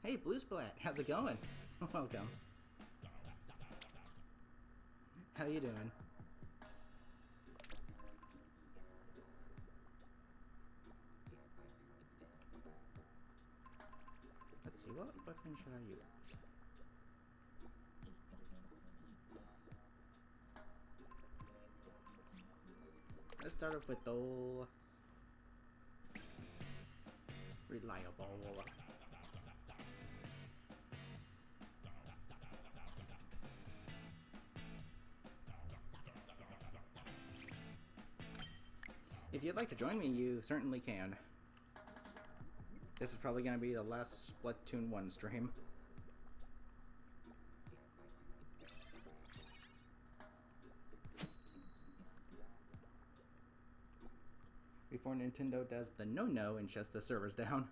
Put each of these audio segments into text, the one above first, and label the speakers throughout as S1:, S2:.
S1: Hey, Blue Splat, how's it going? Welcome. How you doing? Let's see, what weapon should I use? Let's start off with the reliable. If you'd like to join me, you certainly can. This is probably going to be the last Splatoon 1 stream. Before Nintendo does the no-no and shuts the servers down.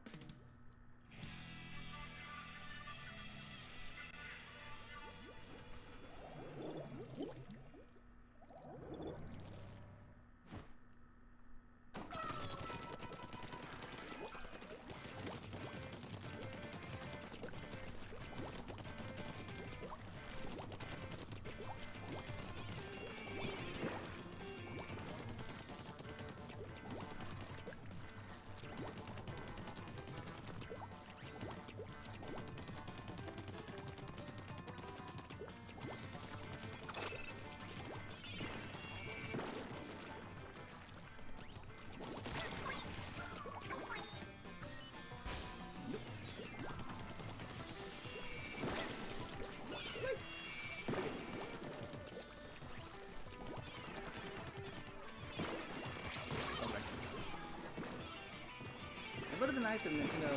S1: It would have been nice if Nintendo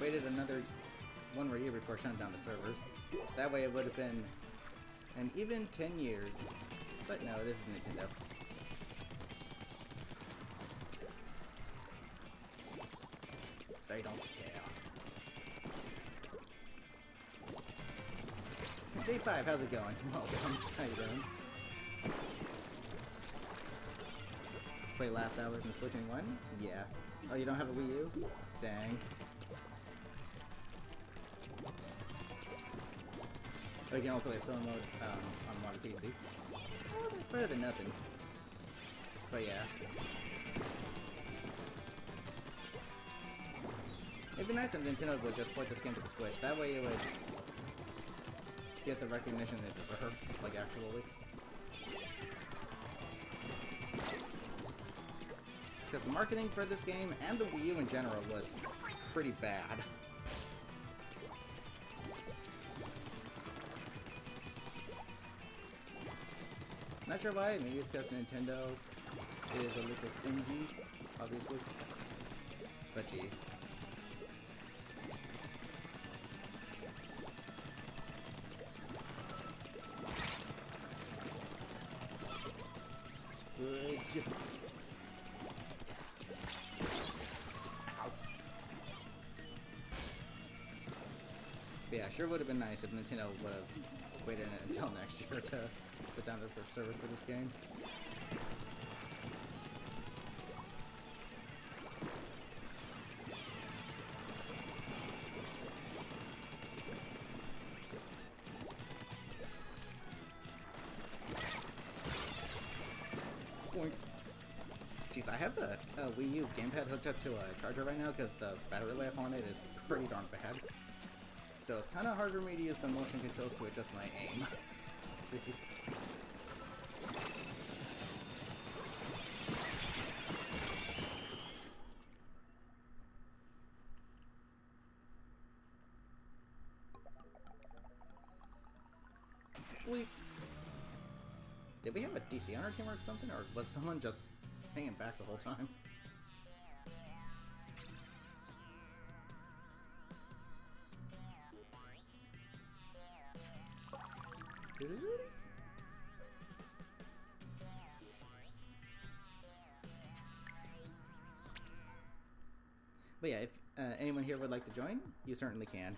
S1: waited another one more year before shutting down the servers. That way it would have been an even 10 years. But no, this is Nintendo. They don't care. J5, how's it going? Welcome. How you doing? Play last hours in Splatoon 1? Yeah. Oh, you don't have a Wii U? Dang. Oh, you can only play stolen mode on modern PC. Oh, that's better than nothing. But yeah. It'd be nice if Nintendo would just port this game to the Switch. That way it would get the recognition it deserves, like actually. Because the marketing for this game and the Wii U in general was pretty bad. Not sure why, maybe it's because Nintendo is a little stingy, obviously. But jeez. Good. But yeah, sure would have been nice if Nintendo would have waited until next year to put down the servers for this game. Boink. Jeez, I have the Wii U gamepad hooked up to a charger right now because the battery life on it is pretty darn bad. So it's kind of hard for me to use the motion controls to adjust my aim. Bleep. Did we have a DC on our team or something, or was someone just hanging back the whole time? But yeah, if anyone here would like to join, you certainly can.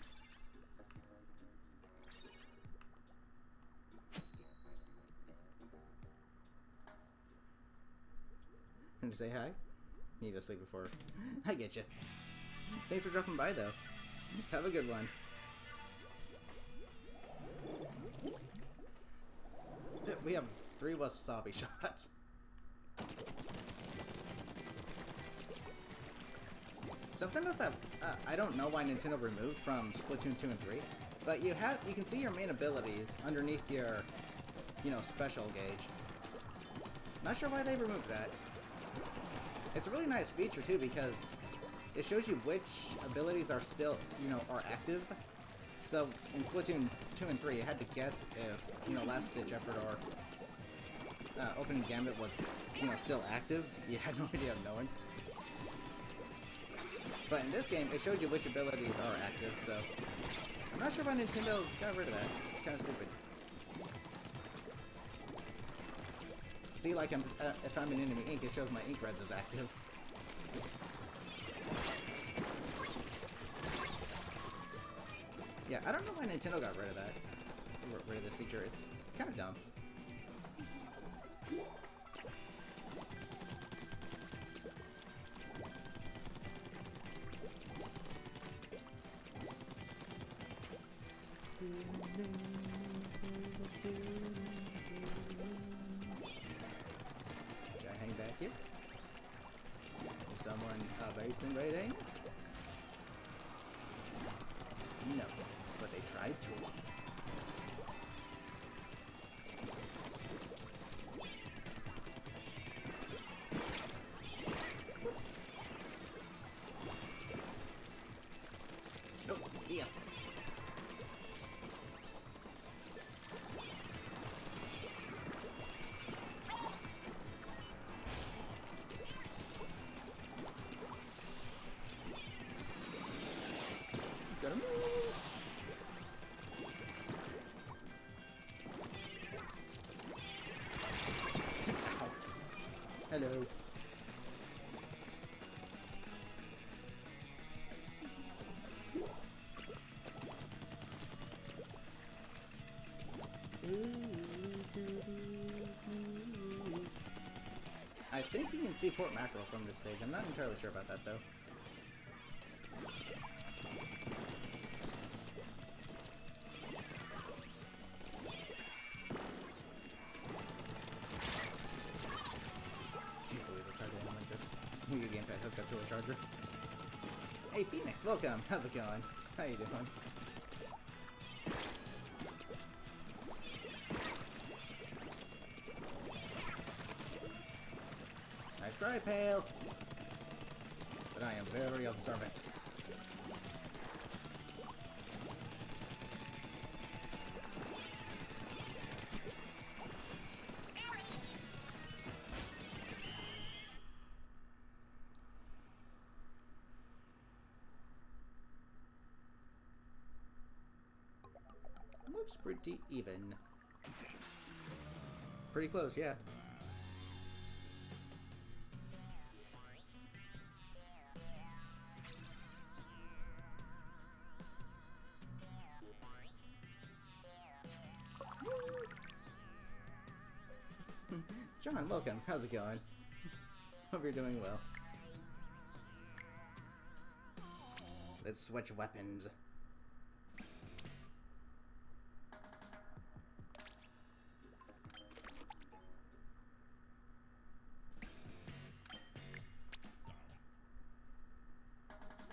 S1: And to say hi? Need to sleep before. I get you. Thanks for dropping by, though. Have a good one. We have 3 wasabi shots. Something else that I don't know why Nintendo removed from Splatoon 2 and 3, but you can see your main abilities underneath your, you know, special gauge. Not sure why they removed that. It's a really nice feature too because it shows you which abilities are still, you know, are active. So in Splatoon 2 and 3, you had to guess if, you know, Last Ditch Effort or Opening Gambit was, you know, still active. You had no idea of knowing. But in this game, it shows you which abilities are active, so I'm not sure why Nintendo got rid of that. It's kind of stupid. See, like, if I'm in enemy ink, it shows my ink res is active. Yeah, I don't know why Nintendo got rid of that. Got rid of this feature. It's kind of dumb. Can I hang back here? Is someone basing right aim? No, but they tried to. Nope, see ya. Gotta move. Ow. Hello. I think you can see Port Mackerel from this stage. I'm not entirely sure about that though. Your gamepad hooked up to a charger. Hey Phoenix, welcome. How's it going? How you doing? Nice try, Pale. But I am very observant. Looks pretty even. Pretty close, yeah. John, welcome. How's it going? Hope you're doing well. Let's switch weapons.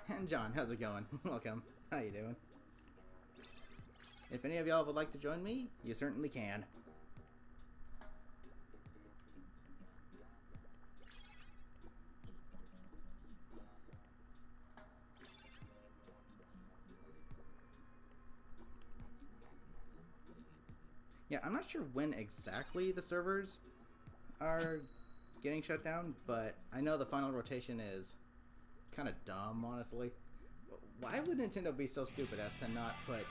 S1: And John, how's it going? Welcome. How you doing? If any of y'all would like to join me, you certainly can. Yeah, I'm not sure when exactly the servers are getting shut down, but I know the final rotation is kind of dumb, honestly. Why would Nintendo be so stupid as to not put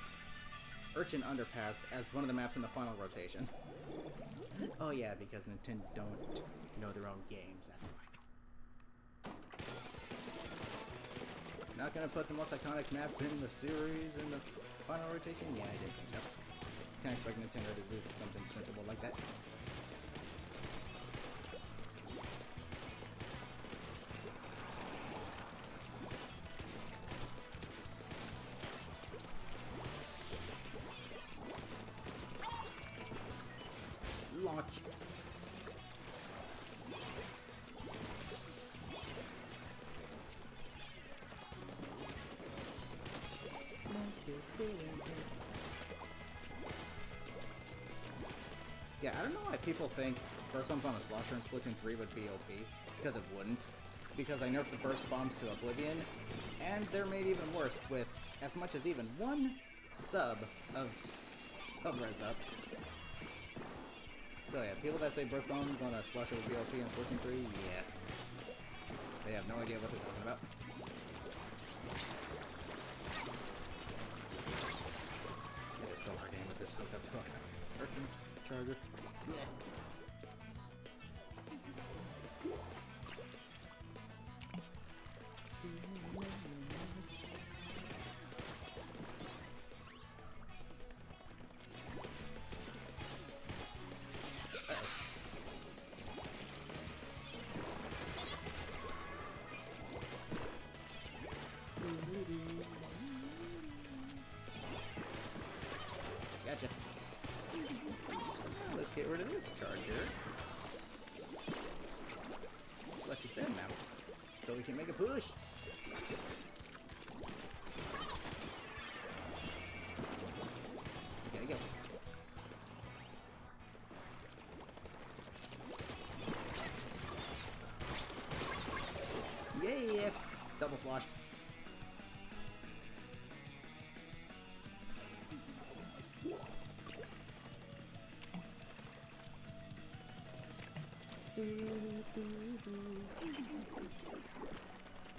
S1: Urchin Underpass as one of the maps in the final rotation? Oh yeah, because Nintendo don't know their own games, that's why. Not gonna put the most iconic map in the series in the final rotation? Yeah, I did think so. Can't expect Nintendo to do something sensible like that. Yeah, I don't know why people think burst bombs on a Slosher in Splatoon 3 would be OP, because it wouldn't. Because I nerfed the burst bombs to Oblivion, and they're made even worse with as much as even one sub of sub-res up. So yeah, people that say burst bombs on a Slosher would be OP in Splatoon 3, yeah. They have no idea what they're talking about. It is so hard to aim with this hooked up to a freaking charger. Yeah. Gotcha. Let's get rid of this charger. Let you them out. So we can make a push. We gotta go. Yeah! Double sloshed.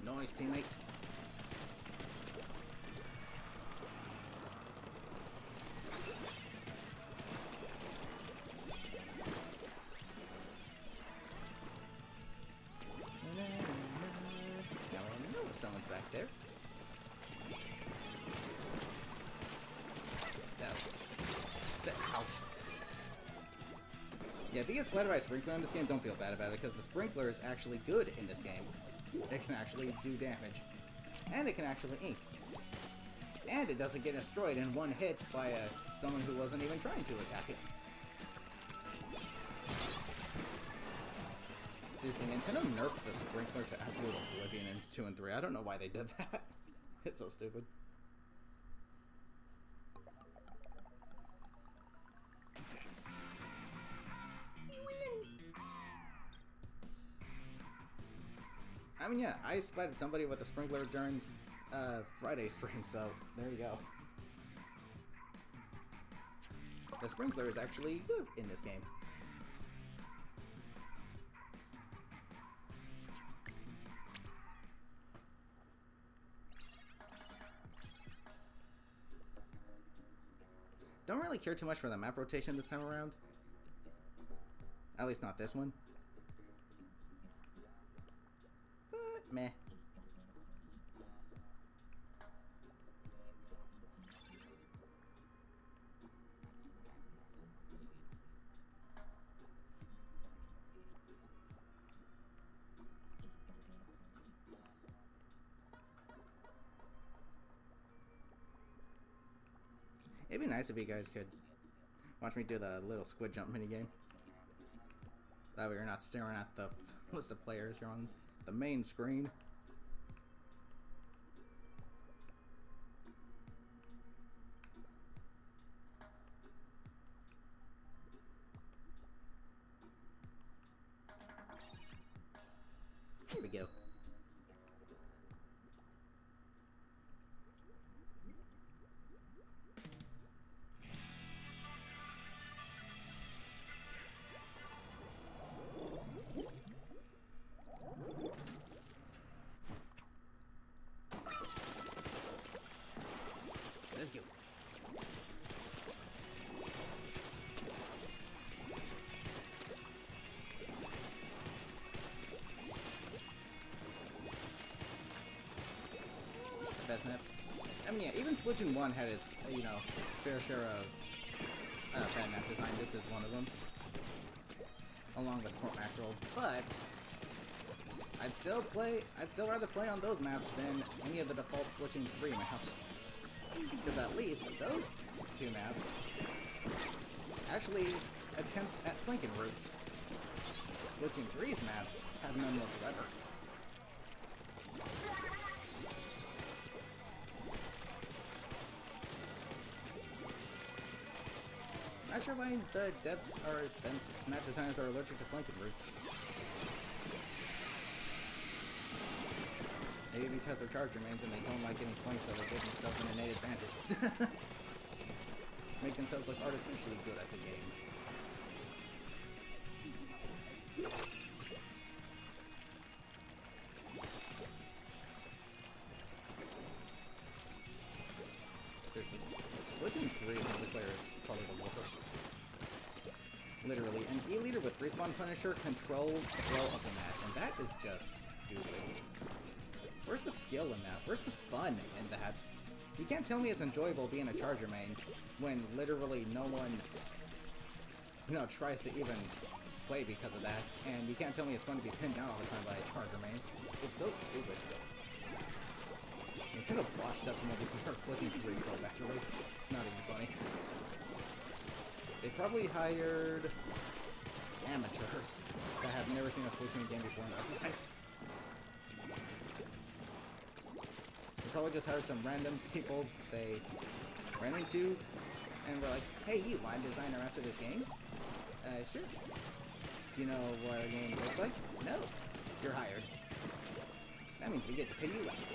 S1: Nice, teammate. Now I know if someone's back there. Ouch. Yeah, if you get splattered by a sprinkler in this game, don't feel bad about it, because the sprinkler is actually good in this game. It can actually do damage. And it can actually ink. And it doesn't get destroyed in one hit by someone who wasn't even trying to attack it. Seriously, Nintendo nerfed the sprinkler to absolute oblivion in 2 and 3. I don't know why they did that. It's so stupid. I mean, yeah, I splatted somebody with a sprinkler during Friday stream, so there you go. The sprinkler is actually good in this game. Don't really care too much for the map rotation this time around. At least not this one. Meh. It'd be nice if you guys could watch me do the little squid jump minigame. That way you're not staring at the list of players. You're on the main screen. Here we go. Let's go. Best map. I mean, yeah, even Splatoon 1 had its, you know, fair share of bad map design. This is one of them, along with Port Mackerel. But I'd still rather play on those maps than any of the default Splatoon 3 maps. Because at least those two maps actually attempt at flanking routes. Splatoon 3's maps have none whatsoever. Not sure why the devs or the map designers are allergic to flanking routes. Maybe because they're charger mains and they don't like getting points, so they give themselves an innate advantage. Make themselves look artificially good at the game. Seriously, Splatoon 3 multiplayer is probably the worst. Literally, an E-leader with respawn punisher controls the flow of the match, and that is just stupid. Where's the skill in that? Where's the fun in that? You can't tell me it's enjoyable being a charger main when literally no one, tries to even play because of that, and you can't tell me it's fun to be pinned down all the time by a charger main. It's so stupid. Instead of washed up multiplayer Splatoon 3 so badly, it's not even funny. They probably hired amateurs that have never seen a Splatoon game before in their life. They probably just hired some random people they ran into and were like, hey, you want to design our after this game? Sure. Do you know what our game looks like? No. You're hired. That means we get to pay you less.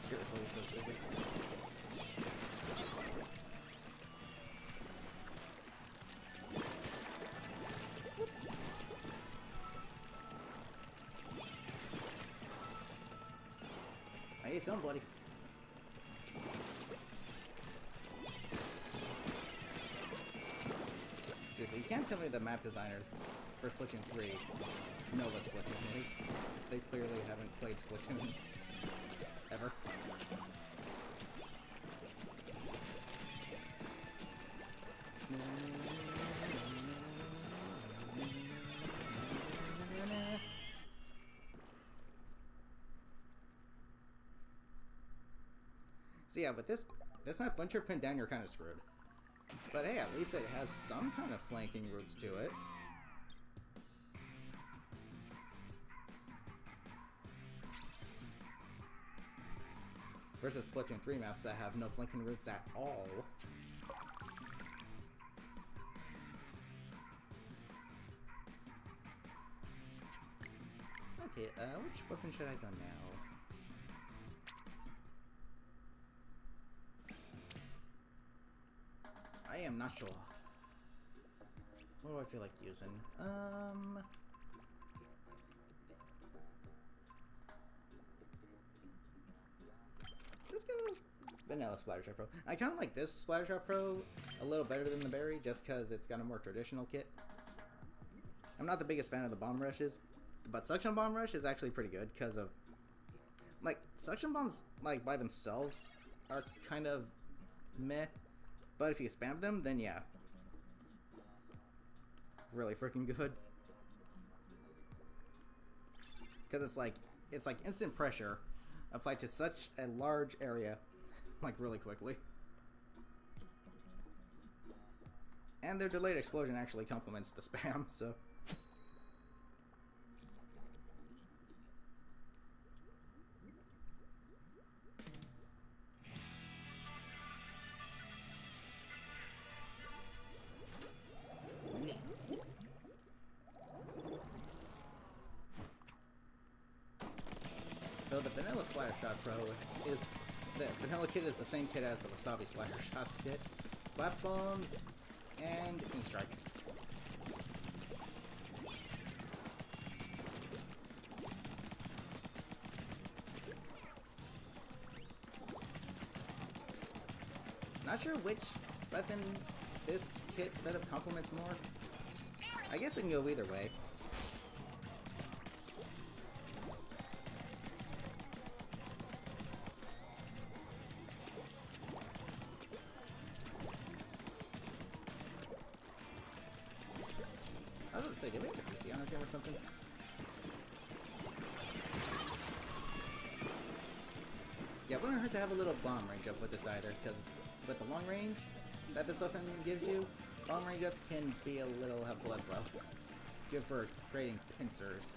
S1: Seriously, so stupid. Hey, somebody. Seriously, you can't tell me the map designers for Splatoon 3 know what Splatoon is. They clearly haven't played Splatoon ever. So yeah, but this map, once you're pinned down, you're kind of screwed. But hey, at least it has some kind of flanking routes to it. Versus Splatoon 3 maps that have no flanking routes at all. Okay, which weapon should I go now? I am not sure. What do I feel like using? Let's go Vanilla Splattershot Pro. I kind of like this Splattershot Pro a little better than the Berry, just because it's got a more traditional kit. I'm not the biggest fan of the Bomb Rushes, but Suction Bomb Rush is actually pretty good, because of... Like, Suction Bombs, like, by themselves are kind of meh. But if you spam them, then yeah. Really freaking good. Because it's like instant pressure applied to such a large area, like really quickly. And their delayed explosion actually complements the spam, so... So the Vanilla Splattershot Pro is... The Vanilla kit is the same kit as the Wasabi Splattershots kit. Splat Bombs and Ink Strike. Not sure which weapon this kit setup complements more. I guess it can go either way. I was about to say, did we have a PC on our team or something? Yeah, it wouldn't hurt to have a little bomb range up with this either, because with the long range that this weapon gives you, bomb range up can be a little helpful as well. Good for creating pincers.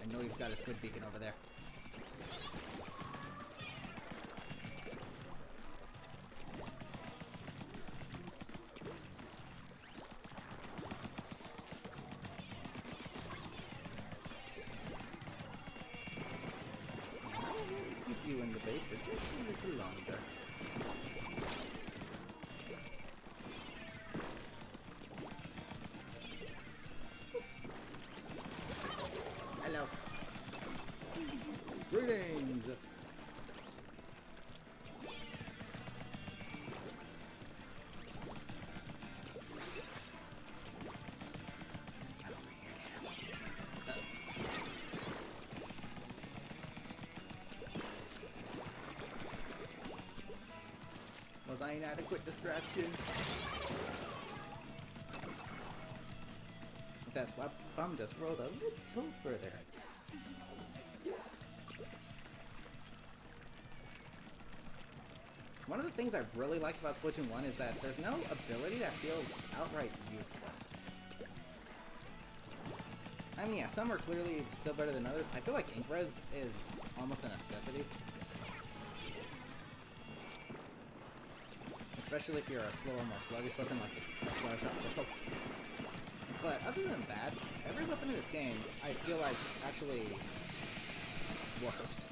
S1: I know you've got a squid beacon over there. Keep you in the base for just a little longer. Hello. Greetings. Was I inadequate distraction? That's why Bum just rolled a little further. One of the things I really like about Splatoon 1 is that there's no ability that feels outright useless. I mean, yeah, some are clearly still better than others. I feel like Ink Res is almost a necessity. Especially if you're a slower, more sluggish weapon like the Splash Shot Pro. But other than that, every weapon in this game, I feel like, actually works.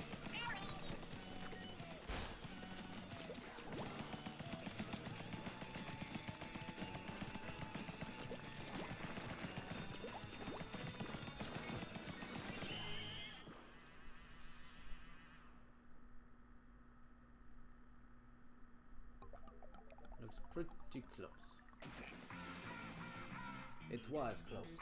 S1: Looks pretty close. It was close.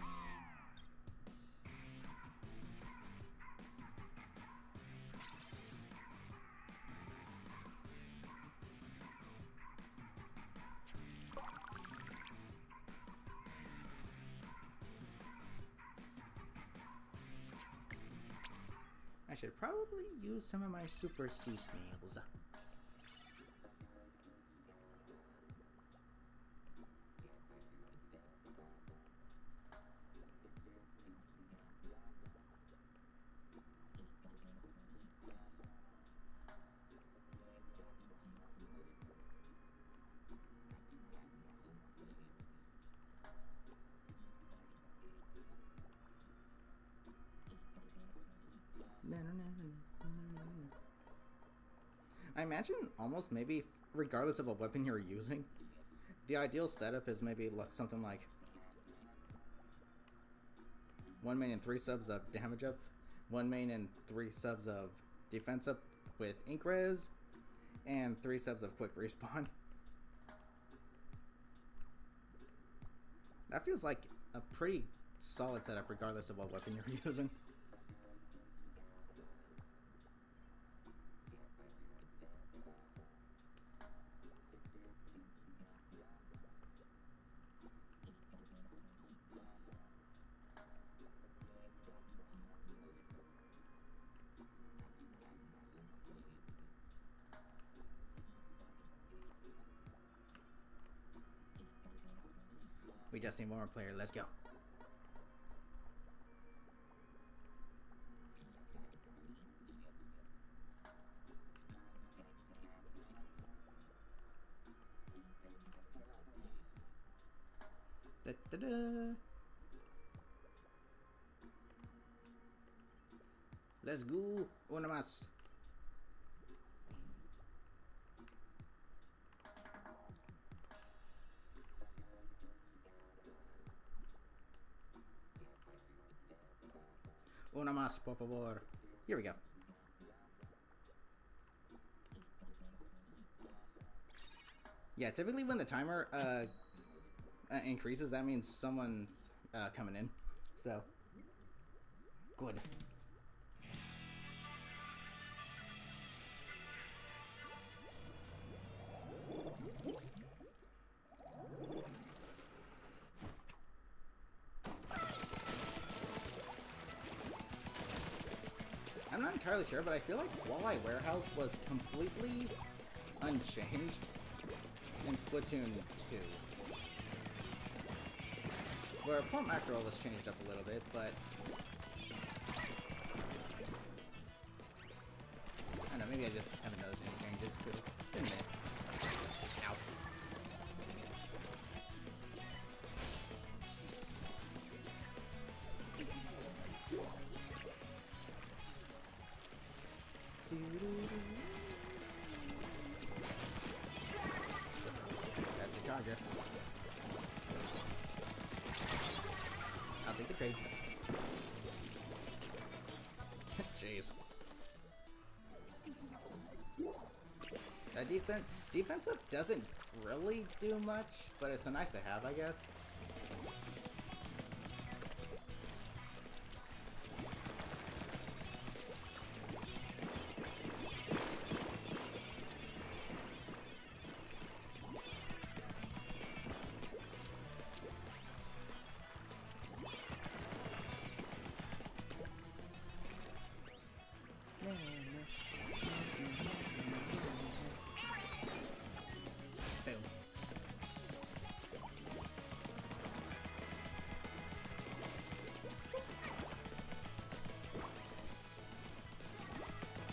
S1: I should probably use some of my super sea snails. I imagine almost maybe regardless of a weapon you're using, the ideal setup is maybe something like 1 main and 3 subs of damage up, 1 main and 3 subs of defense up with Ink Res, and 3 subs of quick respawn. That feels like a pretty solid setup regardless of what weapon you're using. We just need one more player. Let's go. Da, da, da. Let's go. Una más. Una más, por favor. Here we go. Yeah, typically when the timer increases, that means someone's coming in. So, good. I'm not entirely sure, but I feel like Walleye Warehouse was completely unchanged in Splatoon 2. Where Pump Mackerel was changed up a little bit, but don't know, maybe I just haven't noticed any changes because it's been a minute. Ow. That's a charger. I'll take the trade. Jeez. That defense up doesn't really do much, but it's so nice to have, I guess. Boom.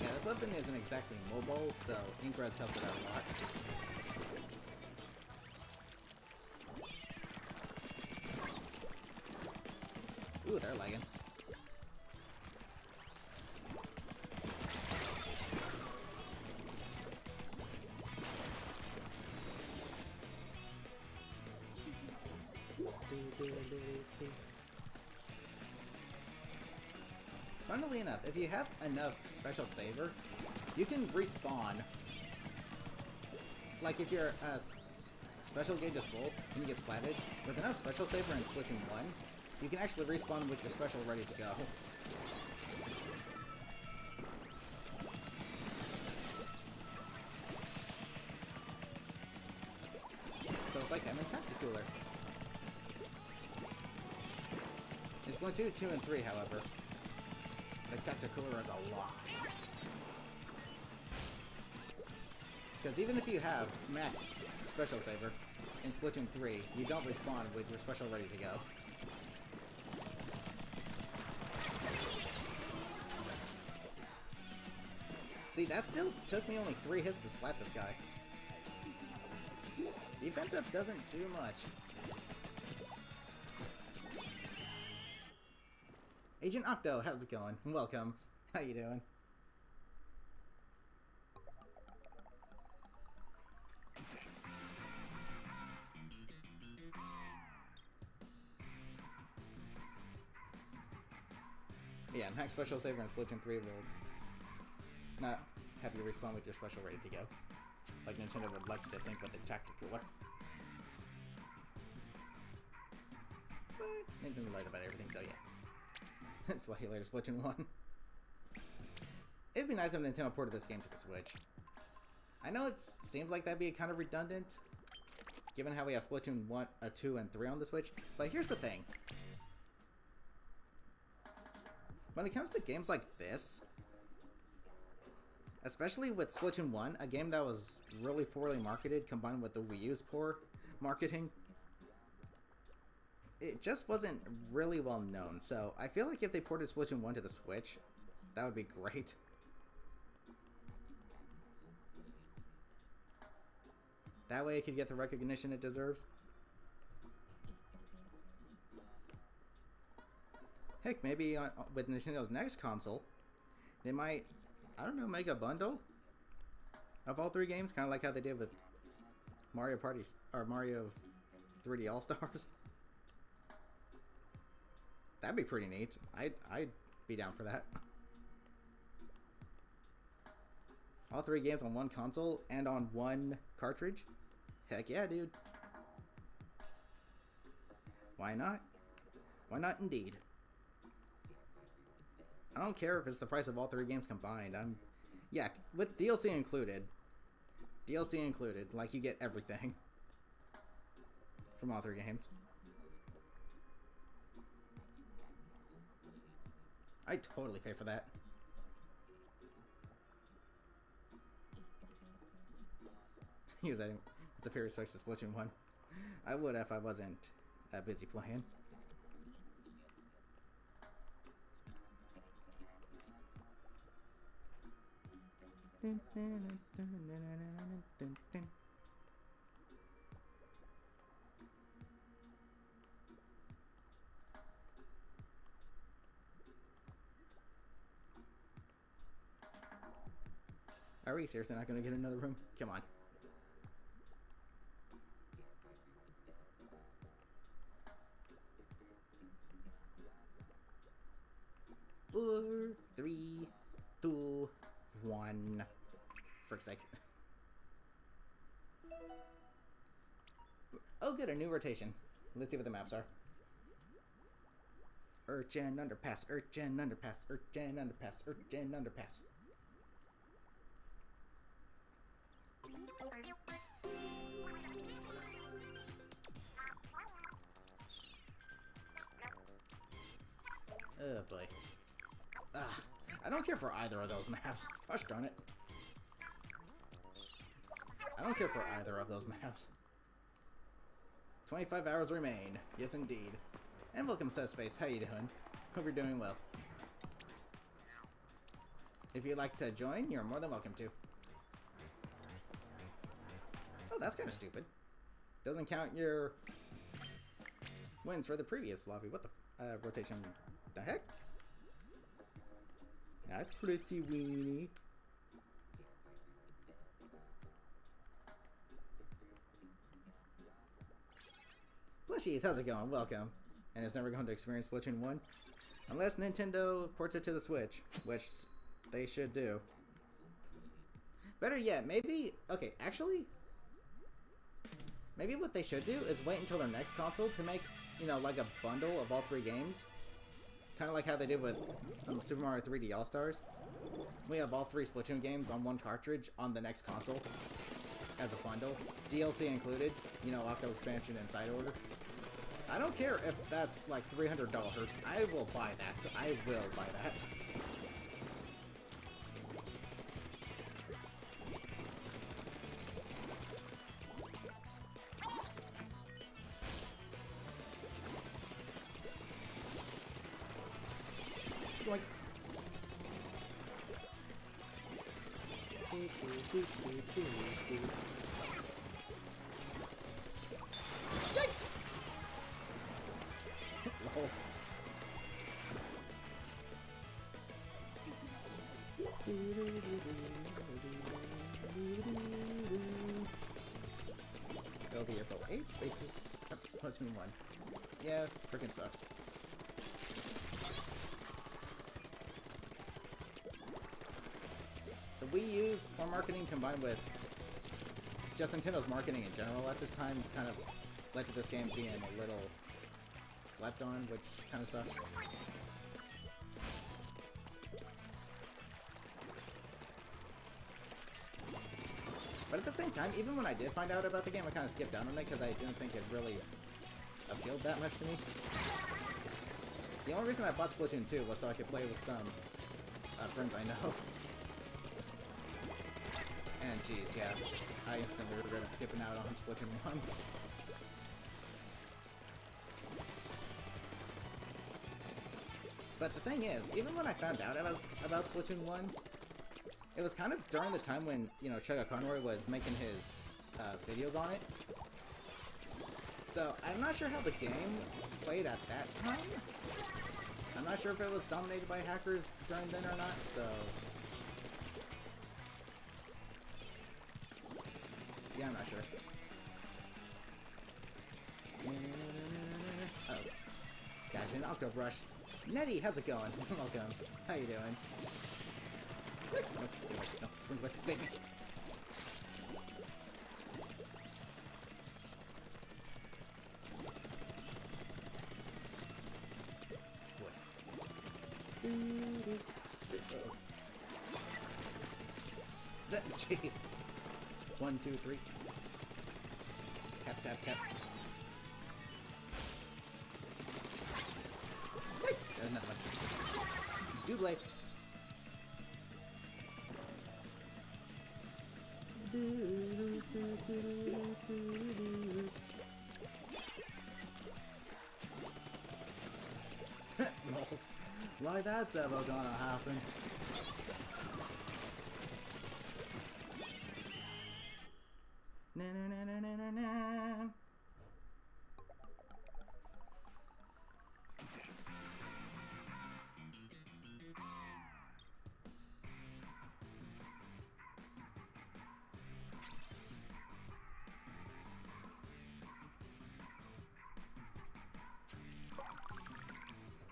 S1: Yeah, this weapon isn't exactly mobile, so Ingress helps it out a lot. Ooh, they're lagging. Funnily enough, if you have enough special saver, you can respawn. Like if your special gauge is full and you get splatted, with enough special saver in Splatoon 1, you can actually respawn with your special ready to go. So it's like having Tacticooler. In Splatoon 2 and 3, however, the Tacticooler is a lot. Because even if you have max special saver in Splatoon 3, you don't respawn with your special ready to go. See, that still took me only 3 hits to splat this guy. Defense up doesn't do much. Agent Octo, how's it going? Welcome. How you doing? Yeah, max special saver in Splatoon 3 will not have you respawn with your special ready to go, like Nintendo would like you to think with the Tacticooler. But Nintendo lies about everything, so yeah. That's why he later Splatoon 1. It'd be nice if Nintendo ported this game to the Switch. I know it seems like that'd be kind of redundant, given how we have Splatoon 1, 2, and 3 on the Switch, but here's the thing. When it comes to games like this, especially with Splatoon 1, a game that was really poorly marketed combined with the Wii U's poor marketing, it just wasn't really well known. So I feel like if they ported Splatoon 1 to the Switch, that would be great. That way it could get the recognition it deserves. Heck, maybe with Nintendo's next console, they might, I don't know, make a bundle of all 3 games, kind of like how they did with Mario Party or Mario's 3D All-Stars. That'd be pretty neat. I'd be down for that. All 3 games on one console and on one cartridge? Heck yeah, dude. Why not? Why not indeed? I don't care if it's the price of all 3 games combined. Yeah, with DLC included. DLC included, like you get everything from all 3 games. I'd totally pay for that. Use that with the pure respects to Splatoon 1. I would if I wasn't that busy playing. Are we seriously not going to get another room? Come on. Four, three, two, one. Frick's sake. Oh, good, a new rotation. Let's see what the maps are. Urchin underpass, urchin underpass, urchin underpass, urchin underpass. Oh boy. I don't care for either of those maps. Gosh darn it. I don't care for either of those maps. 25 hours remain. Yes, indeed. And welcome, Subspace. How you doing? Hope you're doing well. If you'd like to join, you're more than welcome to. Oh, that's kind of stupid. Doesn't count your wins for the previous lobby. What the rotation? The heck? That's pretty weenie. Plushies, how's it going? Welcome. And it's never going to experience Splatoon 1. Unless Nintendo ports it to the Switch, which they should do. Better yet, maybe... Okay, actually... Maybe what they should do is wait until their next console to make, you know, like a bundle of all 3 games. Kind of like how they did with Super Mario 3D All-Stars. We have all 3 Splatoon games on one cartridge on the next console. As a bundle. DLC included. You know, Octo Expansion and Side Order. I don't care if that's like $300. I will buy that. I will buy that. Like, Lols. It'll be April 8th, basically. Splatoon 1. Yeah, freaking sucks. The Wii U's poor marketing combined with just Nintendo's marketing in general at this time kind of led to this game being a little slept on, which kind of sucks. But at the same time, even when I did find out about the game, I kind of skipped down on it because I didn't think it really appealed that much to me. The only reason I bought Splatoon 2 was so I could play with some friends I know. And geez, yeah, I instantly regretted skipping out on Splatoon 1. But the thing is, even when I found out about Splatoon 1, it was kind of during the time when, you know, Chugga Conroy was making his videos on it. So I'm not sure how the game played at that time. I'm not sure if it was dominated by hackers during then or not, so... Yeah, I'm not sure. Oh. Gotcha, an Octo Brush. Nettie, how's it going? Welcome. How you doing? No, Sprinkler, save me. Jeez. 1, 2, 3. Tap, tap, tap. Wait! There's another one. Double. Like that's ever gonna happen. Na na na na na na na.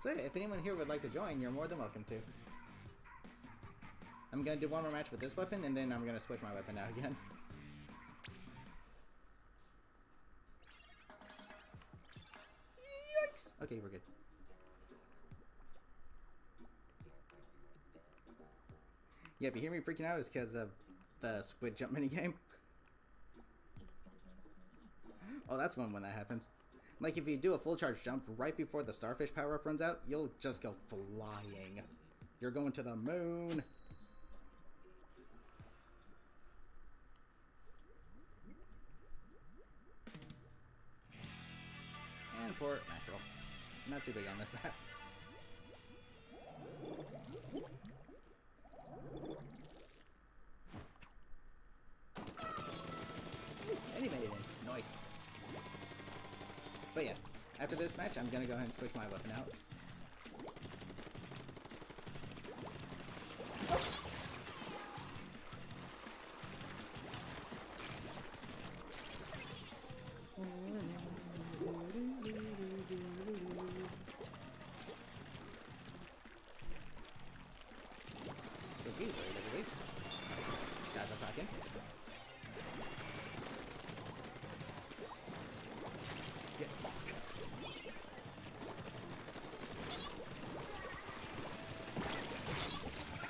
S1: So yeah, if anyone here would like to join, you're more than welcome to. I'm gonna do one more match with this weapon, and then I'm gonna switch my weapon out again. Yikes! Okay, we're good. Yeah, if you hear me freaking out, it's because of the squid jump minigame. Oh, that's one when that happens. Like, if you do a full charge jump right before the starfish power-up runs out, you'll just go flying. You're going to the moon. And port mackerel. Not too big on this map. And he made it in. Nice. But yeah, after this match, I'm gonna go ahead and switch my weapon out. Guys, I'm talking. Get bonk.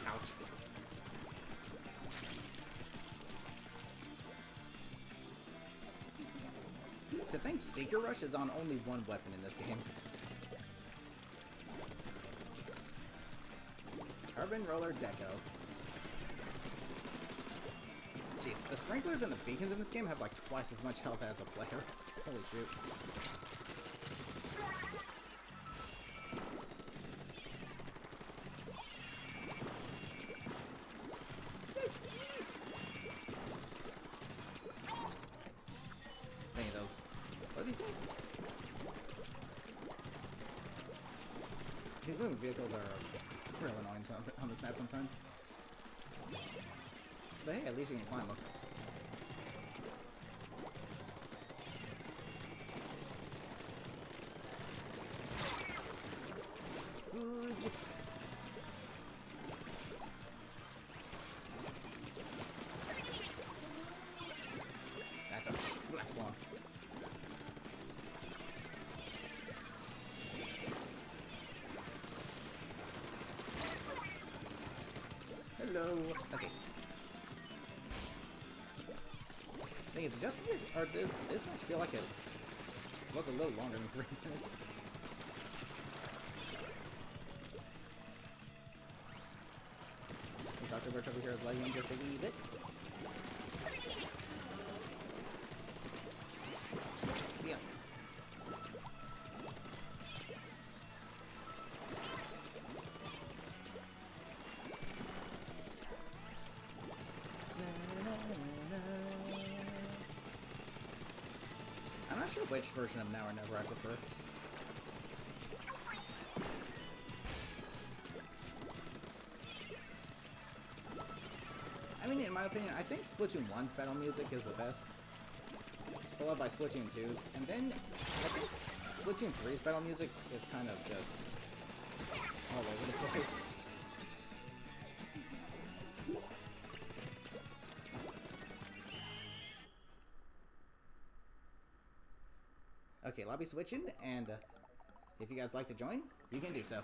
S1: Ouch. To think Seeker Rush is on only one weapon in this game. Urban Roller Deco. Jeez, the sprinklers and the beacons in this game have like twice as much health as a player. Holy shoot. Any of those. What are these things? These moving vehicles are real annoying on this map sometimes. But hey, at least you can climb them. Food. That's a splash bomb. Hello. Okay. I think it's just weird, or this might feel like it was a little longer than 3 minutes. This October over here is lagging just a wee bit. See ya. I'm not sure which version of Now or Never I prefer. I mean, in my opinion, I think Splatoon 1's battle music is the best, followed by Splatoon 2's, and then I think Splatoon 3's battle music is kind of just all over the place. Okay, lobby switching, and if you guys like to join, you can do so.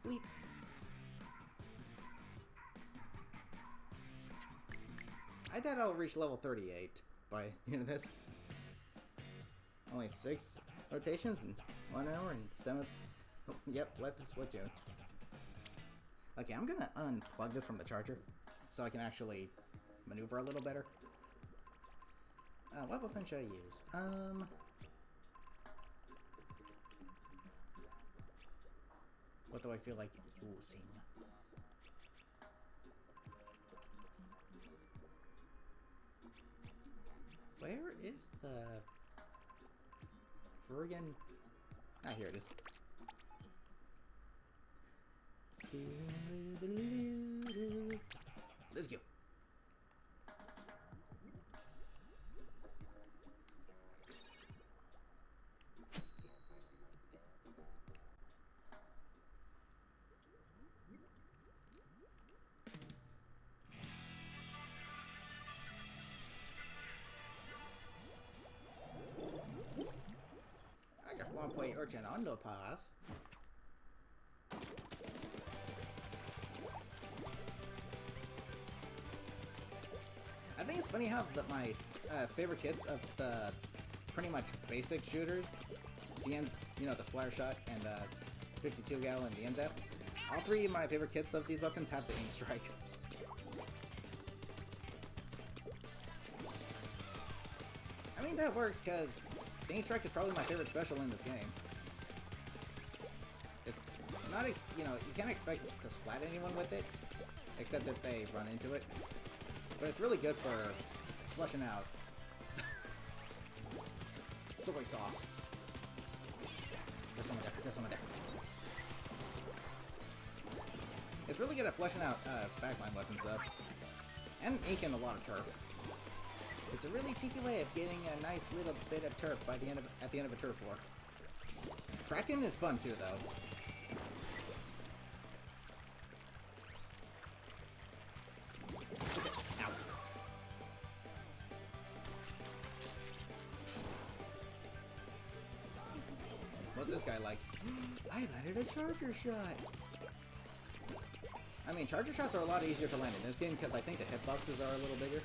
S1: Bleep. I doubt I'll reach level 38 by the end of this. Only 6 rotations in 1 hour and 7. Yep, left of Splatoon. Okay, I'm gonna unplug this from the charger so I can actually maneuver a little better. What weapon should I use? What do I feel like using? Where is the friggin... Ah, here it is. Let's go. I just want to play Urchin Underpass. I think it's funny how my favorite kits of the pretty much basic shooters, the ends, you know, the splatter shot and 52 gal and the NZAP, all three of my favorite kits of these weapons have the aim strike. I mean, that works because the aim strike is probably my favorite special in this game. It's not, you know, you can't expect to splat anyone with it, except if they run into it. But it's really good for flushing out soy sauce. There's someone there. There's someone there. It's really good at flushing out backline weapons, though, and inking a lot of turf. It's a really cheeky way of getting a nice little bit of turf by the end of at the end of a turf war. Kraken is fun too, though. Ow. What's this guy like? I landed a charger shot! I mean, charger shots are a lot easier to land in this game because I think the hitboxes are a little bigger.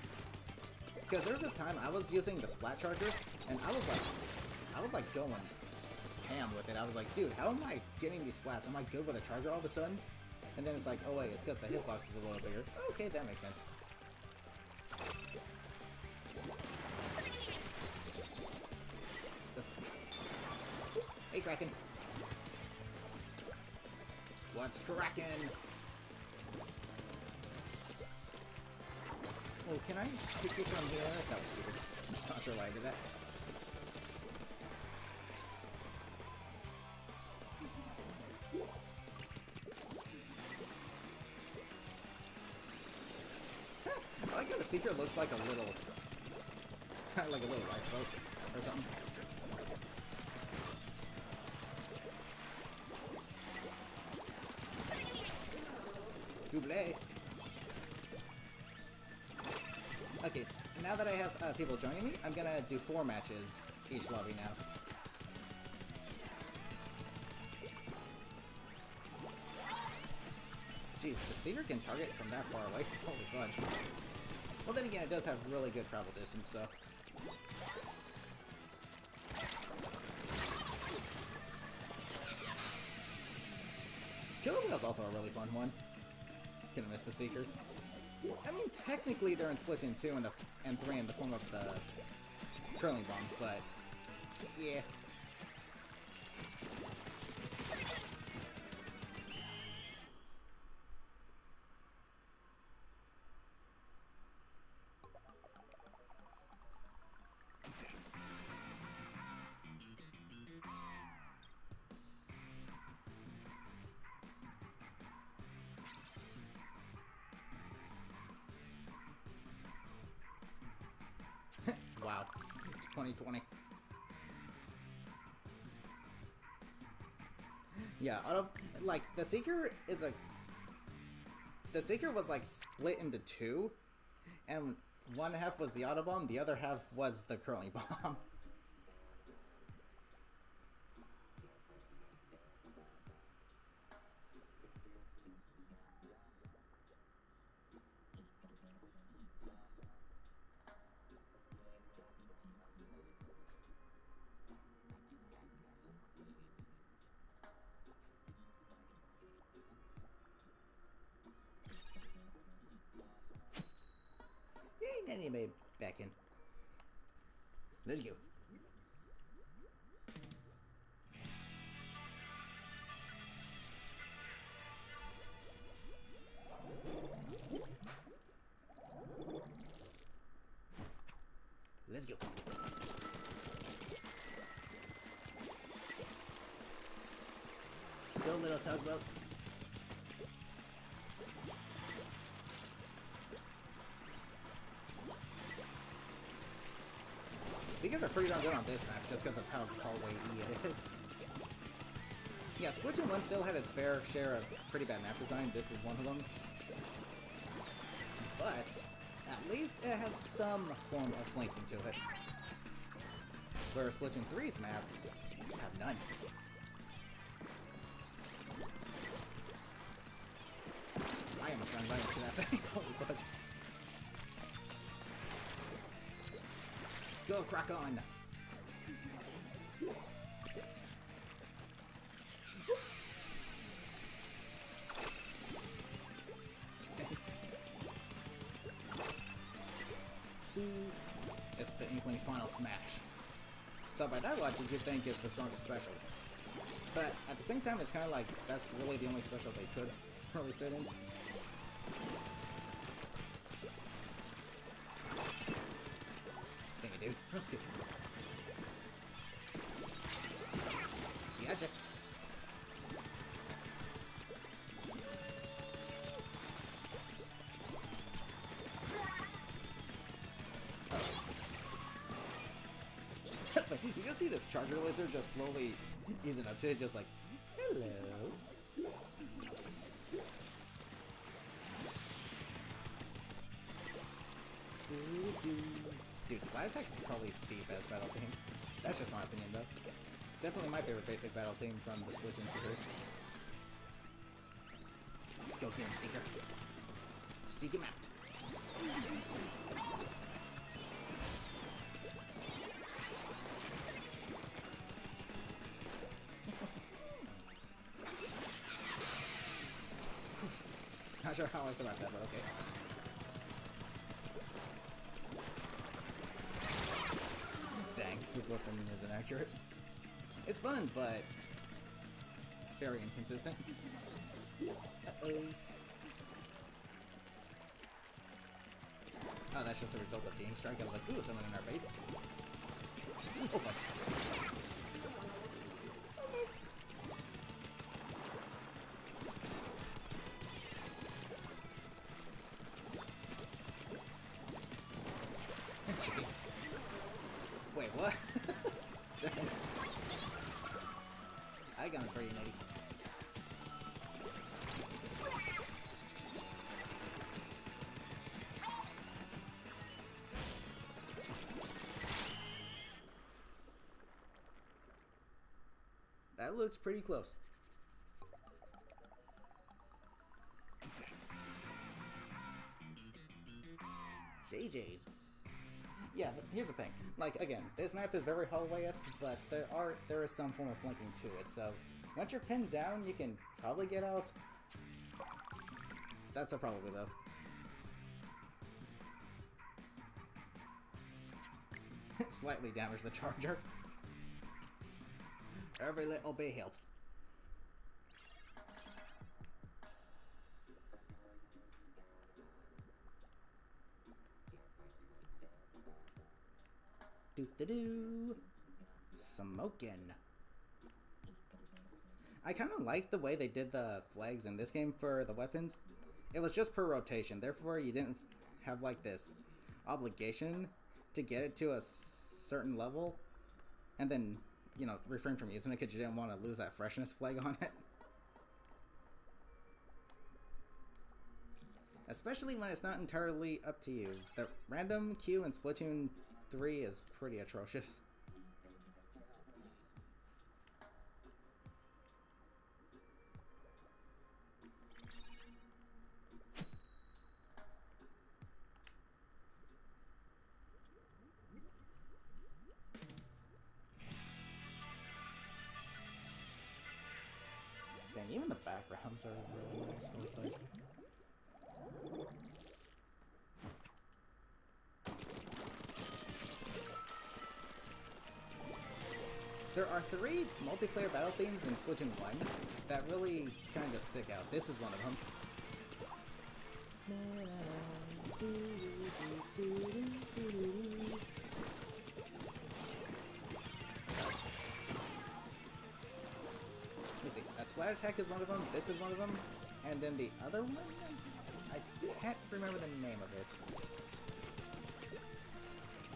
S1: Because there was this time I was using the splat charger, and I was like going ham with it. I was like, dude, how am I getting these splats? Am I good with a charger all of a sudden? And then it's like, oh wait, it's because the hitbox is a little bigger. Okay, that makes sense. Hey, Kraken. What's cracking? Oh, can I pick you from here? That was stupid. Not sure why I did that. I like how the secret looks like a little... kind of like a little lifeboat or something. Double. Okay, so now that I have people joining me, I'm gonna do 4 matches each lobby now. Jeez, the Seeker can target from that far away? Holy fudge. Well, then again, it does have really good travel distance, so... Killer Whale's also a really fun one. Couldn't miss the Seekers. I mean, technically they're in Splatoon 2 and 3 in the form of the curling bombs, but yeah. Wow, 2020. Yeah, like the Seeker is a. The Seeker was like split into 2, and one half was the auto bomb, the other half was the curling bomb. Anyway, back in. Let's go. Let's go. Go, little tugboat. Seekers are pretty darn good on this map just because of how hallway-y it is. Yeah, Splatoon 1 still had its fair share of pretty bad map design. This is one of them. But at least it has some form of flanking to it. Whereas Splatoon 3's maps have none. I almost ran right into that thing. Holy fudge. Go, crack on! It's the Inkling's final smash. So by that logic, you'd think it's the strongest special. But at the same time, it's kind of like that's really the only special they could really fit in. Dang it, dude. Gotcha. You just see this charger lizard just slowly easing up to it, just like, hello. Dude, Spy Attack is probably the best battle theme. That's just my opinion, though. It's definitely my favorite basic battle theme from the Splatoon series. Go get him, Seeker. Seek him out. Not sure how I said about that, but okay. Dang, this weapon is inaccurate. It's fun, but very inconsistent. Uh-oh. Oh, that's just the result of being strike. I was like, ooh, someone in our base. Oh, fuck. Jeez. Wait, what? I got him for you, Nitty. That looks pretty close. JJ's. Yeah, but here's the thing. Like, again, this map is very hallway-esque, but there is some form of flanking to it, so once you're pinned down, you can probably get out. That's a probably, though. Slightly damage the charger. Every little bit helps. Doo-doo-doo. Smokin'. I kind of like the way they did the flags in this game for the weapons. It was just per rotation, therefore you didn't have like this obligation to get it to a certain level and then, you know, refrain from using it because you didn't want to lose that freshness flag on it. Especially when it's not entirely up to you. The random queue in Splatoon 3 is pretty atrocious. Dang, even the backgrounds are really nice. Holy fudge. There are 3 multiplayer battle themes in Splatoon 1 that really kind of stick out. This is one of them. Let's see. A Splat Attack is one of them. This is one of them. And then the other one? I can't remember the name of it.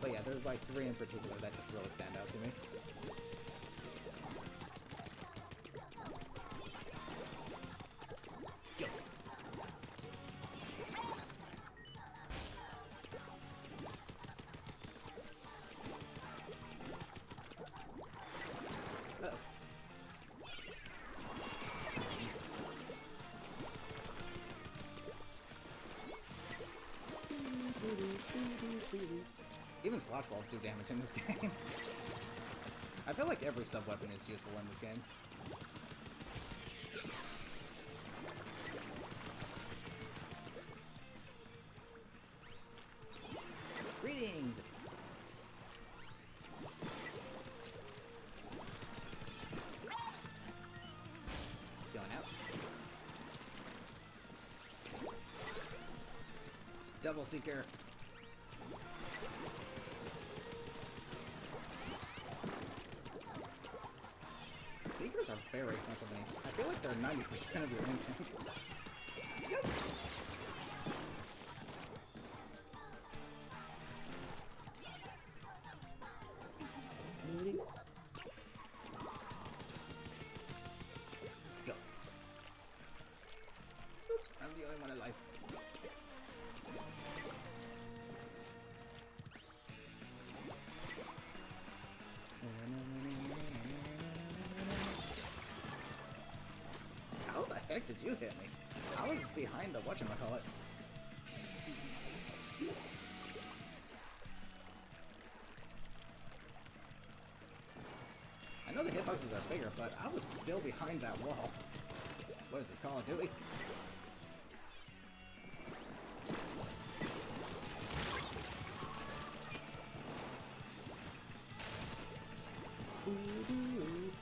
S1: But yeah, there's like 3 in particular that just really stand out to me. Go. Uh-oh. Even splash balls do damage in this game. I feel like every sub-weapon is useful in this game. Greetings! Going out. Double Seeker. Seekers are very expensive. I feel like they're 90% of your intake. What? Go. Oops, I'm the only one alive. How the heck did you hit me? I was behind the whatchamacallit. I know the hitboxes are bigger, but I was still behind that wall. What is this, Call of Duty?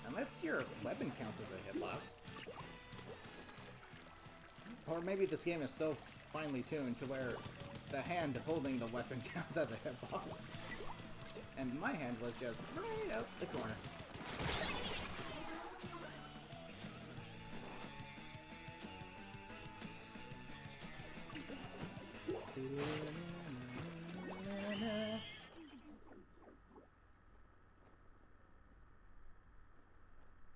S1: Unless your weapon counts as a hitbox. Or maybe this game is so finely tuned to where the hand holding the weapon counts as a hitbox. And my hand was just right out the corner.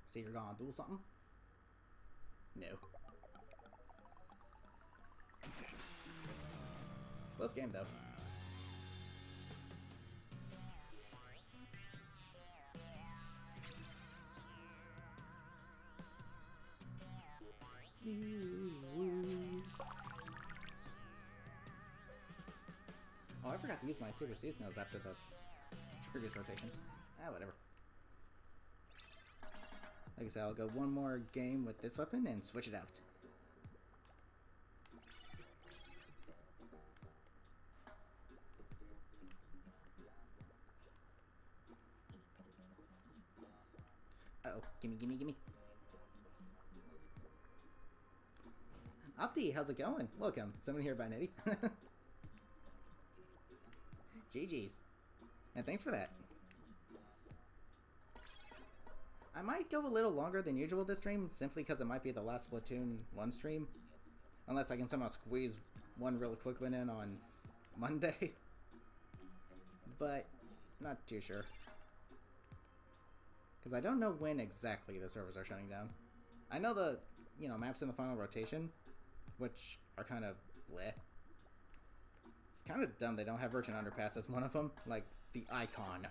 S1: So you're gonna do something? No. Close game though. Oh, I forgot to use my Super Seasonals after the previous rotation. Ah, whatever. Like I said, I'll go one more game with this weapon and switch it out. Uh-oh, gimme, gimme, gimme. Opti, how's it going? Welcome. Someone here by Nettie. GG's. And thanks for that. I might go a little longer than usual this stream, simply because it might be the last Splatoon 1 stream. Unless I can somehow squeeze one real quick one in on Monday. But, not too sure. Because I don't know when exactly the servers are shutting down. I know the, maps in the final rotation, which are kind of bleh. It's kind of dumb they don't have Virgin Underpass as one of them, like the icon.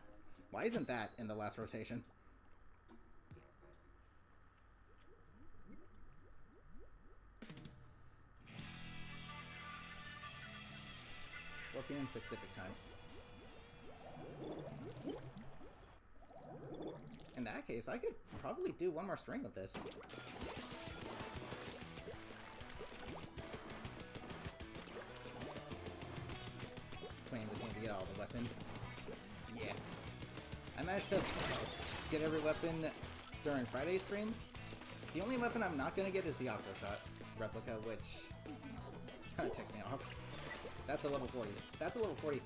S1: Why isn't that in the last rotation? 4 p.m. Pacific time. In that case, I could probably do one more string of this. Playing the game to get all the weapons. Yeah. I managed to get every weapon during Friday's stream. The only weapon I'm not gonna get is the Octo Shot replica, which kind of ticks me off. That's a level 40. That's a level 40,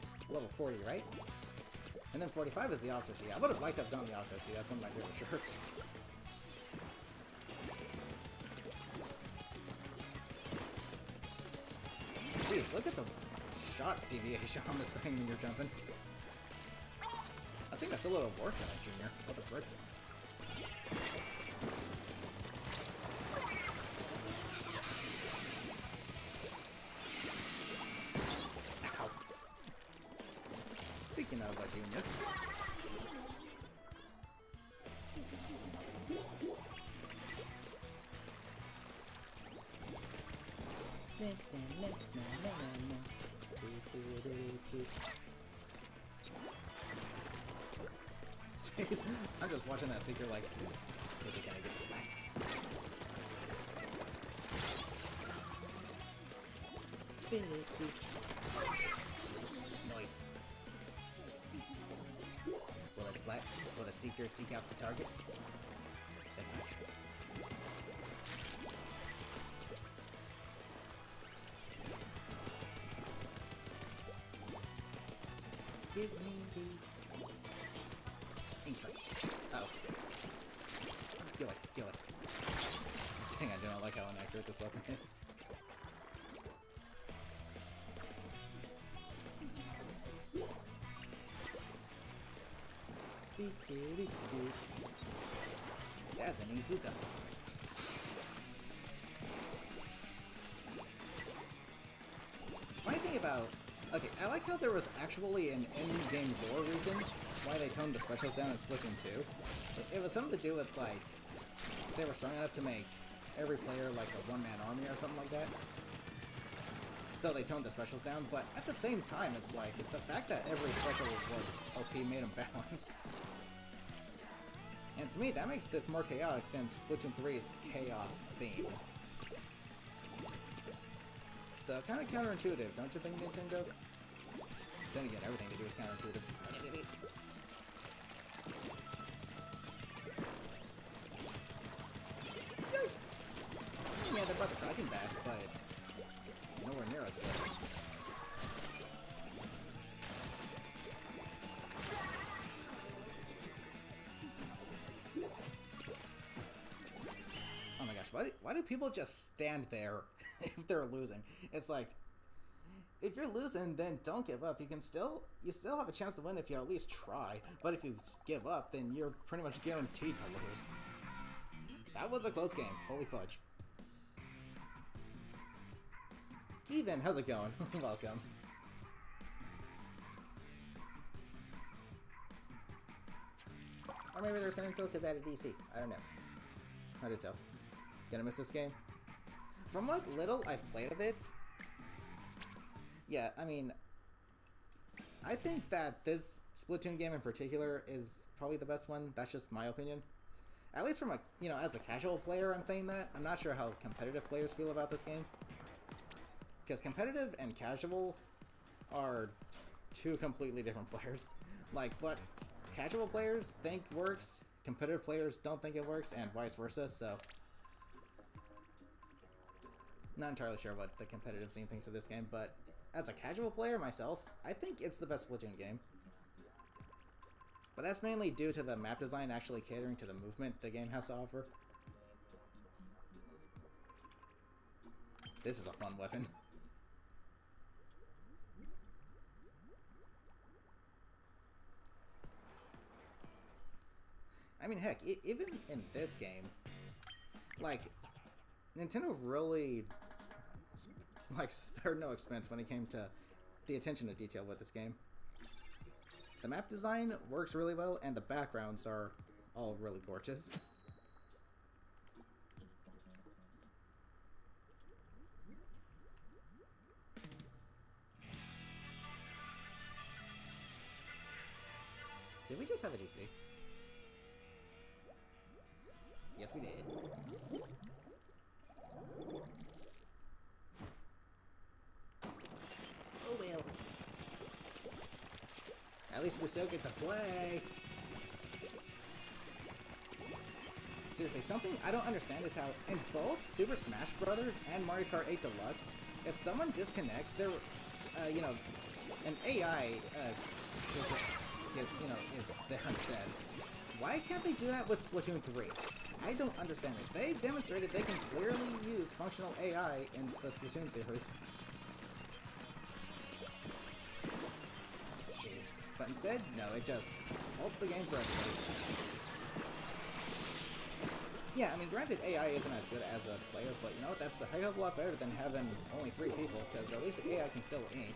S1: right? And then 45 is the Octo Tee. I would have liked to have done the Octo Tee. That's one of my favorite shirts. Jeez, look at the shot deviation on this thing when you're jumping. I think that's a little worse than a junior. What the frick? Ow. Speaking of a junior. Jeez, I'm just watching that Seeker like, is he gonna get this back? Noise. Will it splat? Will the Seeker seek out the target? Let's find out. Give me the... Oh. Kill it, kill it. Dang, I do not like how inaccurate this weapon is. That's an Izuka. Funny thing about... Okay, I like how there was actually an in-game lore reason why they toned the specials down in Splatoon 2. It was something to do with, like, they were strong enough to make every player, like, a one-man army or something like that. So they toned the specials down, but at the same time, it's like, the fact that every special was OP made them balanced. And to me, that makes this more chaotic than Splatoon 3's chaos theme. So, kind of counterintuitive, don't you think, Nintendo? Then again, everything they do is counterintuitive. Yikes! Yeah, they brought the Kraken back, but it's nowhere near as good. Oh my gosh, why do people just stand there if they're losing? It's like, if you're losing, then don't give up. You still have a chance to win if you at least try. But if you give up, then you're pretty much guaranteed to lose. That was a close game. Holy fudge. Kevin, how's it going? Welcome. Or maybe they're sending to because I had a DC. I don't know. Hard to tell. Gonna miss this game? From what little I've played of it, yeah, I mean, I think that this Splatoon game in particular is probably the best one. That's just my opinion. At least from a, you know, as a casual player, I'm saying that. I'm not sure how competitive players feel about this game. Because competitive and casual are two completely different players. Like, what casual players think works, competitive players don't think it works, and vice versa, so... Not entirely sure what the competitive scene thinks of this game, but as a casual player myself, I think it's the best Splatoon game. But that's mainly due to the map design actually catering to the movement the game has to offer. This is a fun weapon. I mean, heck, even in this game, like, Nintendo really, like, spared no expense when it came to the attention to detail with this game. The map design works really well, and the backgrounds are all really gorgeous. Did we just have a GC? Yes, we did. Oh well. At least we still get to play. Seriously, something I don't understand is how in both Super Smash Brothers and Mario Kart 8 Deluxe, if someone disconnects, their, an AI, it's there instead. Why can't they do that with Splatoon 3? I don't understand it. They've demonstrated they can clearly use functional AI in the Splatoon series. Jeez. But instead, no, it just halts the game for everybody. Yeah, I mean, granted, AI isn't as good as a player, but you know what? That's a heck of a lot better than having only 3 people, because at least AI can still ink.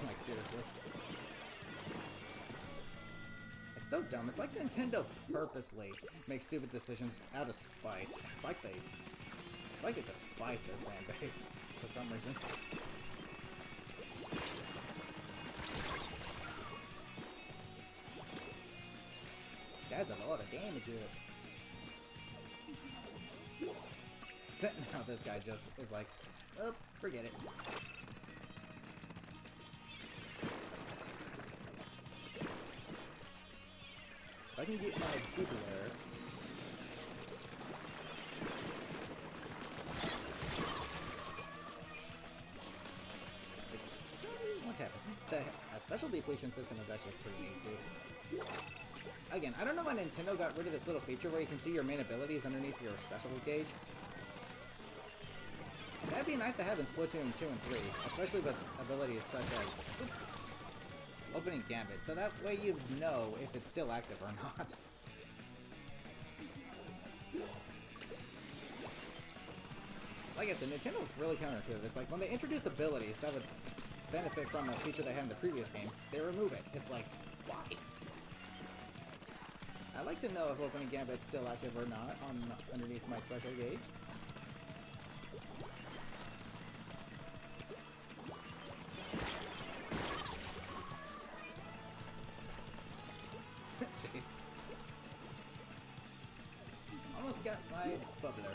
S1: Like, seriously. It's so dumb. It's like Nintendo purposely makes stupid decisions out of spite. It's like they despise their fan base for some reason. That's a lot of damage here. Now this guy just is like, oh, forget it. If I can get my Googler. What happened? The special depletion system is actually pretty neat too. Again, I don't know why Nintendo got rid of this little feature where you can see your main abilities underneath your special gauge. That'd be nice to have in Splatoon 2 and 3, especially with abilities such as opening Gambit, so that way you know if it's still active or not. Like I said, Nintendo's really counterintuitive. It's like when they introduce abilities that would benefit from a feature they had in the previous game, they remove it. It's like, why? I'd like to know if opening Gambit's still active or not underneath my special gauge. Jeez. Almost got my bubbler.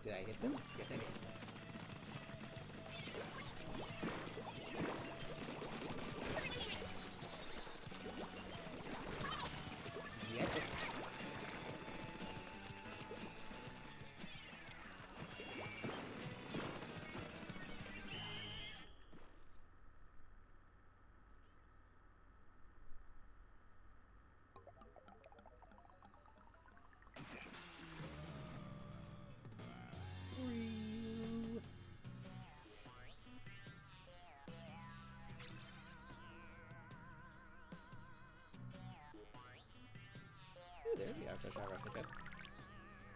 S1: Did I hit them? Yes, I did. There we go, shot replica.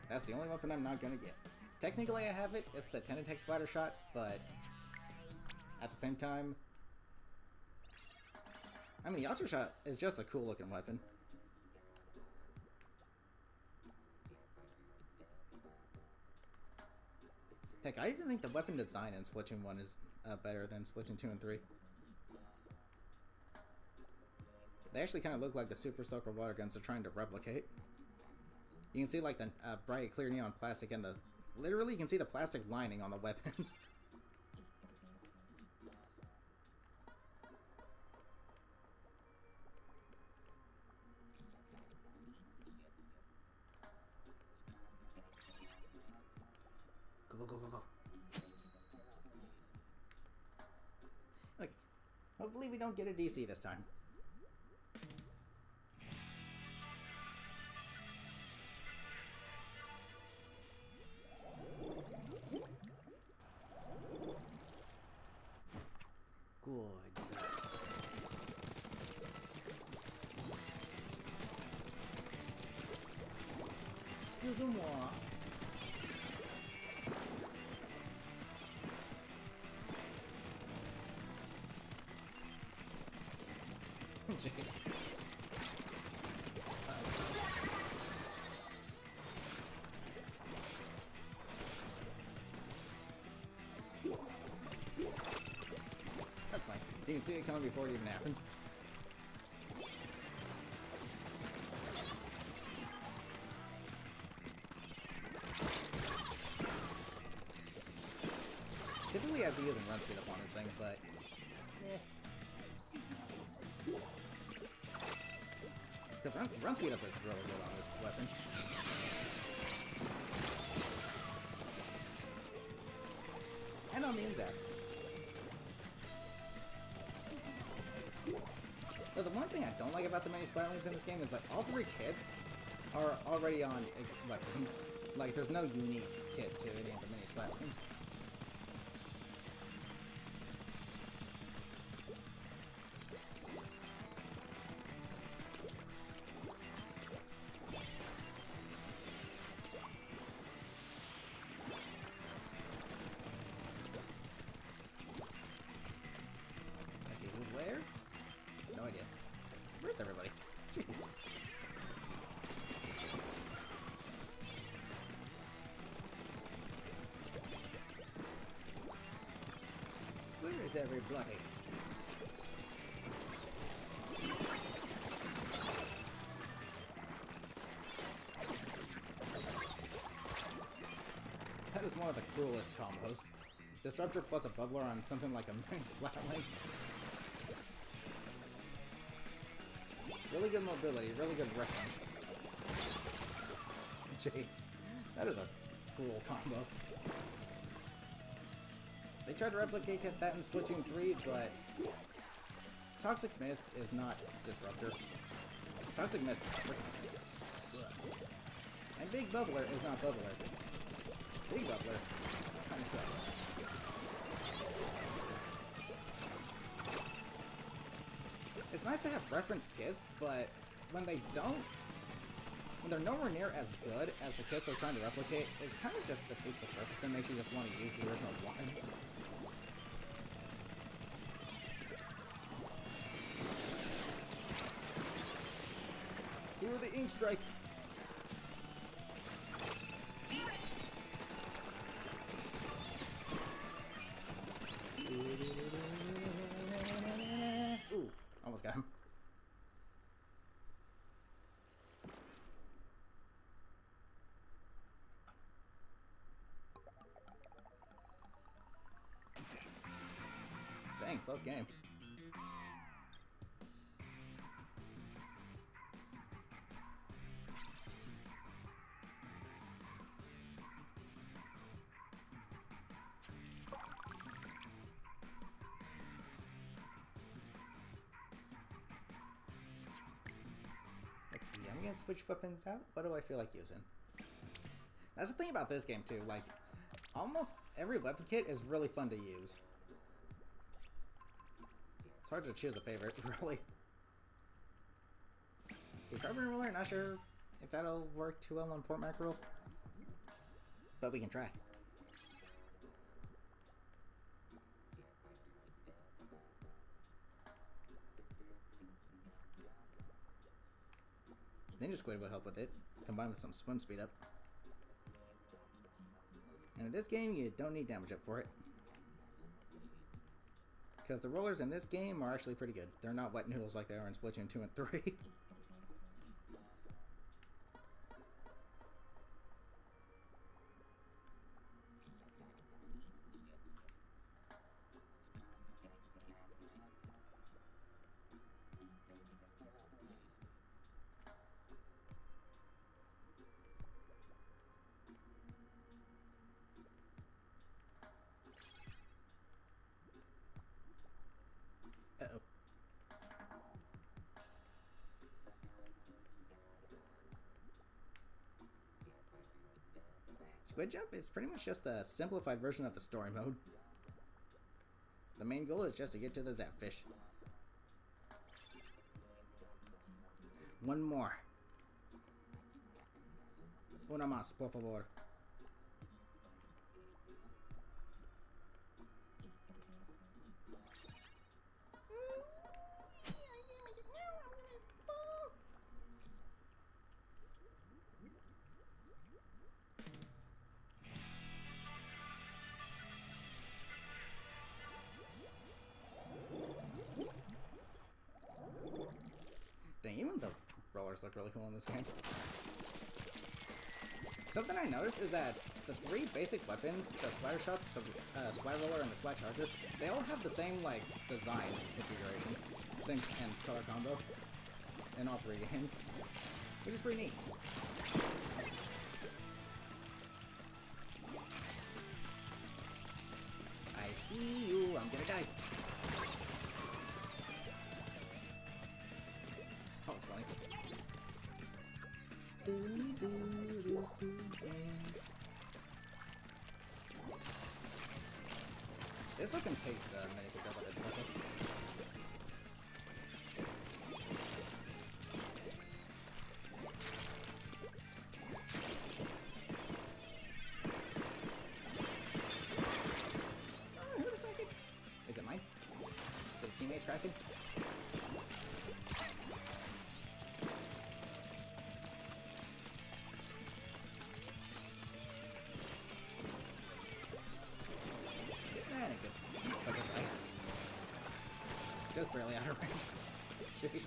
S1: That's the only weapon I'm not gonna get. Technically I have it, it's the Tenatech splatter shot, but at the same time, I mean the Ultra Shot is just a cool looking weapon. Heck, I even think the weapon design in Splatoon 1 is better than Splatoon 2 and 3. They actually kind of look like the Super Soaker water guns they're trying to replicate. You can see like the bright clear neon plastic and the... Literally you can see the plastic lining on the weapons. Go, go, go, go, go. Okay. Hopefully we don't get a DC this time. Good. Excusez-moi. That's fine. You can see it coming before it even happens. Typically I'd be using run speed up on this thing, but eh. Because run speed up is really good on this weapon. And on the Inzap. So the one thing I don't like about the mini Splatlings in this game is like all 3 kits are already on weapons. Like there's no unique kit to any of the mini Splatlings. Okay, who's where? No idea. Where's everybody? Jeez. Where is everybody? That is one of the cruelest combos. Disruptor plus a bubbler on something like a mini Splatling. Really good mobility, really good range. Jeez, that is a cruel combo. They tried to replicate that in Splatoon 3, but Toxic Mist is not Disruptor. Toxic Mist freaking sucks. And Big Bubbler is not Bubbler. Big Bubbler kinda sucks. It's nice to have reference kits, but when they don't, when they're nowhere near as good as the kits they're trying to replicate, it kind of just defeats the purpose and makes you just want to use the original ones. Through the ink strike. Ooh, almost got him. Dang, close game. Let's see, I'm gonna switch weapons out. What do I feel like using? That's the thing about this game too, like, almost every weapon kit is really fun to use. It's hard to choose a favorite, really. Okay, carbon ruler, not sure if that'll work too well on Port Mackerel, but we can try. Ninja Squid would help with it, combined with some swim speed up. And in this game, you don't need damage up for it. Because the rollers in this game are actually pretty good. They're not wet noodles like they are in Splatoon 2 and 3. Uh-oh. Squid Jump is pretty much just a simplified version of the story mode. The main goal is just to get to the Zapfish. One more. Una más, por favor. Dang, even the rollers look really cool in this game. Something I noticed is that the three basic weapons, the splatter shots, the splat roller, and the splat charger, they all have the same, like, design configuration. Same and color combo in all three games. Which is pretty neat. I see you, I'm gonna die. Oh, it's funny. This weapon takes a minute to build up its weapon. Oh, who the fuck it? Is it mine? Did the teammates crack it? Just barely out of range. Sheesh.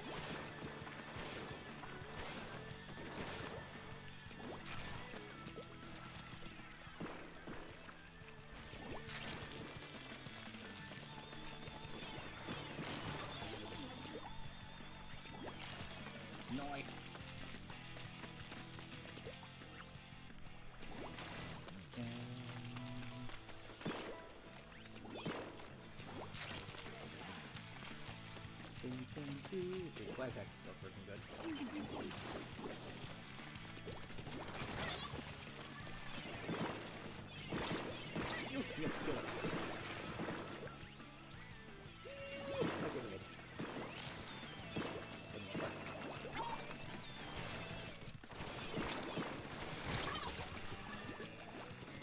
S1: Nice. Dude, Flash Act is so freaking good.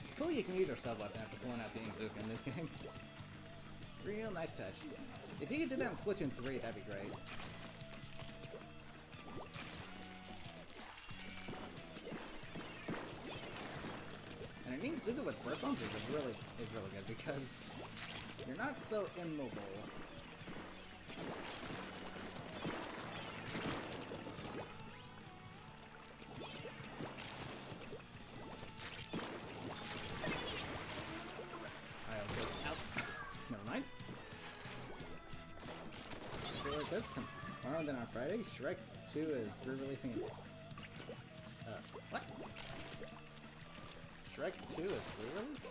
S1: It's cool you can use your sub weapon after pulling out the Inkzuka in this game. Real nice touch. If you could do that in Splatoon 3, that'd be great. And an Inkzuka with burst bombs is really good because you're not so immobile. Never mind. So like that's tomorrow, then on Friday, Shrek 2 is re-releasing it. What? Shrek 2 is re-released?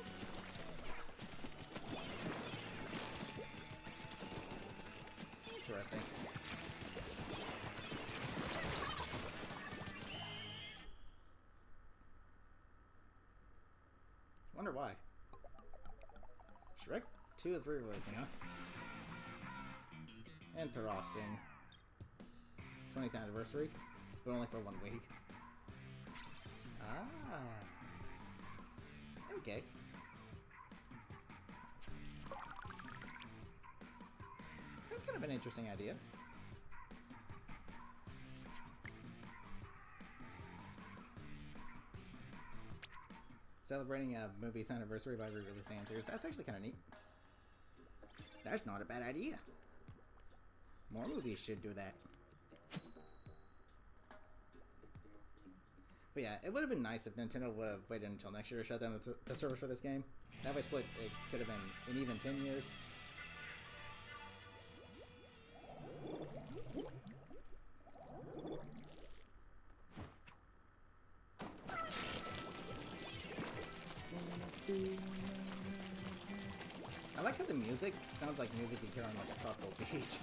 S1: Interesting. Wonder why. Shrek 2 is re-releasing, huh? Interesting. 20th anniversary, but only for 1 week. Ah. Okay. That's kind of an interesting idea. Celebrating a movie's anniversary by re-releasing it. That's actually kind of neat. That's not a bad idea. More movies should do that. But yeah, it would have been nice if Nintendo would have waited until next year to shut down the servers for this game. That way split, it could have been in even 10 years. I like how the music sounds like music you hear on like a tropical beach.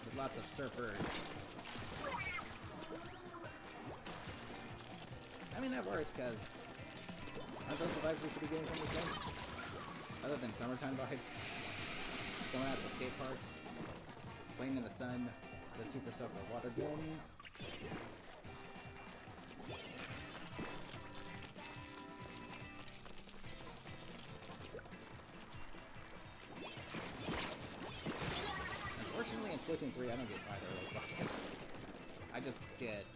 S1: With lots of surfers. I mean, that works, because aren't those the vibes we should be getting from this game? Other than summertime vibes. Going out to skate parks, playing in the sun, the super soaker water guns. Unfortunately, in Splatoon 3, I don't get either of those vibes. I just get,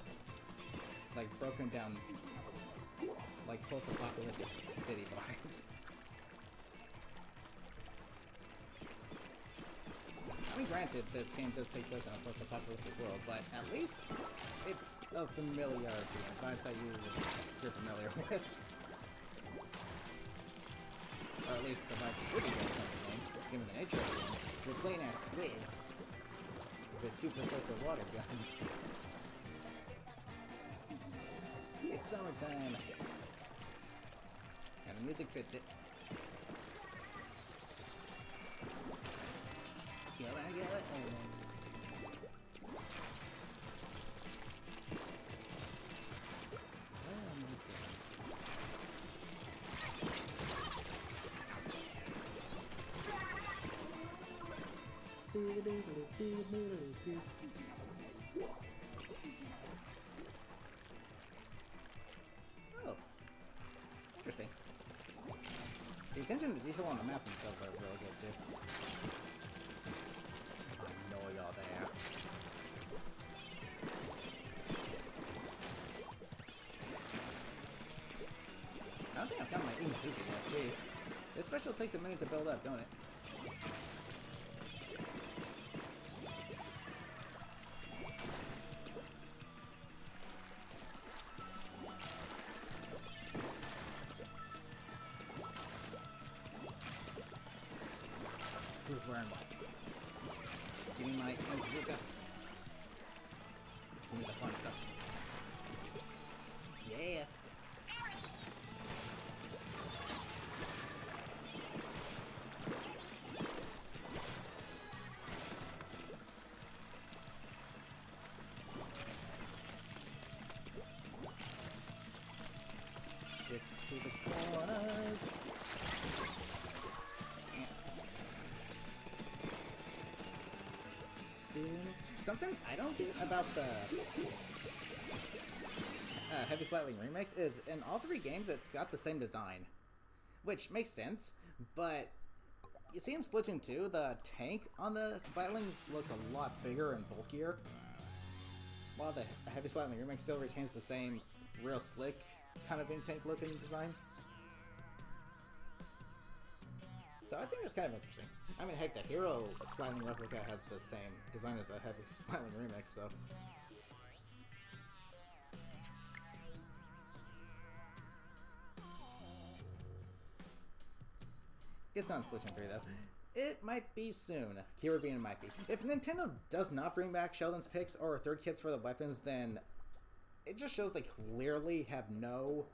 S1: like, broken down, like, post-apocalyptic city vibes. I mean, granted, this game does take place in a post-apocalyptic world, but at least it's a familiarity, and vibes that you're familiar with. Or at least the vibe you would be getting from the game, given the nature of the game. You're playing as squids with super soaker water guns. It's summertime, and the music fits it. Kill it, and oh, interesting. The attention to detail on the maps themselves are really good too. I know y'all there. I don't think I've got my Inuzuka yet, jeez. This special takes a minute to build up, don't it? Who's wearing what? Give me my Inuzuka. Give me the fun stuff. Yeah! Stick to the corners. Something I don't get about the Heavy Splatling Remix is in all three games it's got the same design, which makes sense, but you see in Splatoon 2 the tank on the Splatlings looks a lot bigger and bulkier, while the Heavy Splatling Remix still retains the same real slick kind of in-tank looking design. So I think it's kind of interesting. I mean, heck, the Hero Splatling replica has the same design as the Heavy Splatling Remix, so... It's not Splatoon 3, though. It might be soon. Keyword being it might be. If Nintendo does not bring back Sheldon's picks or third kits for the weapons, then it just shows they clearly have no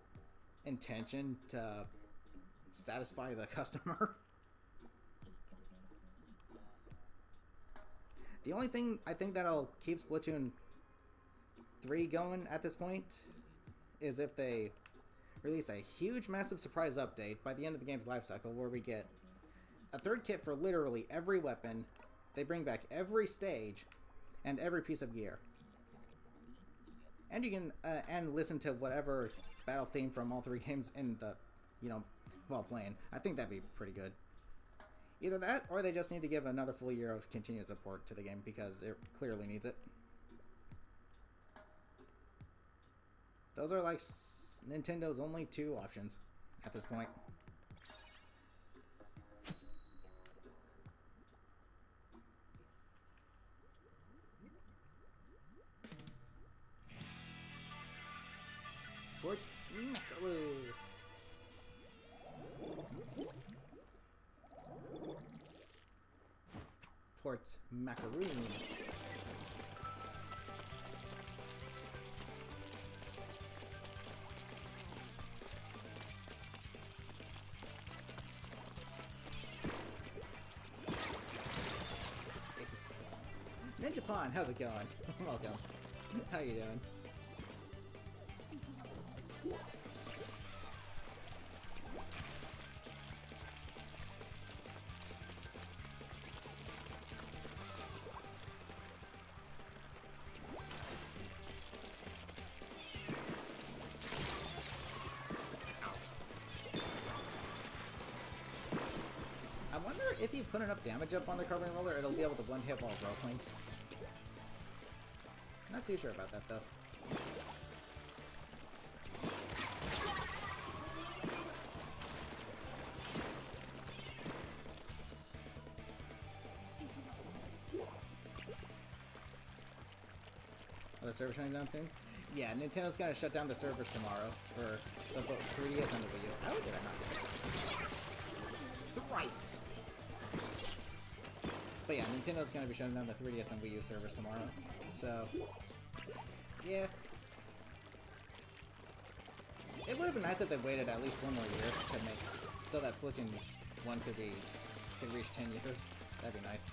S1: intention to satisfy the customer. The only thing I think that'll keep Splatoon 3 going at this point is if they release a huge, massive surprise update by the end of the game's lifecycle where we get a third kit for literally every weapon, they bring back every stage, and every piece of gear. And you can and listen to whatever battle theme from all three games in the, while playing. I think that'd be pretty good. Either that, or they just need to give another full year of continued support to the game, because it clearly needs it. Those are like Nintendo's only two options at this point. Port Macaroon. Port Macaroon. Ninja Pawn, how's it going? Welcome. How you doing? I wonder if you put enough damage up on the carbon roller, it'll be able to one-hit while rolling. Not too sure about that, though. server shutting down soon? Yeah, Nintendo's gonna shut down the servers tomorrow for the 3DS and the Wii U. How did I not get that? Thrice! But yeah, Nintendo's gonna be shutting down the 3DS and Wii U servers tomorrow. So, yeah. It would have been nice if they waited at least one more year to make so that Splatoon 1 could reach 10 years. That'd be nice.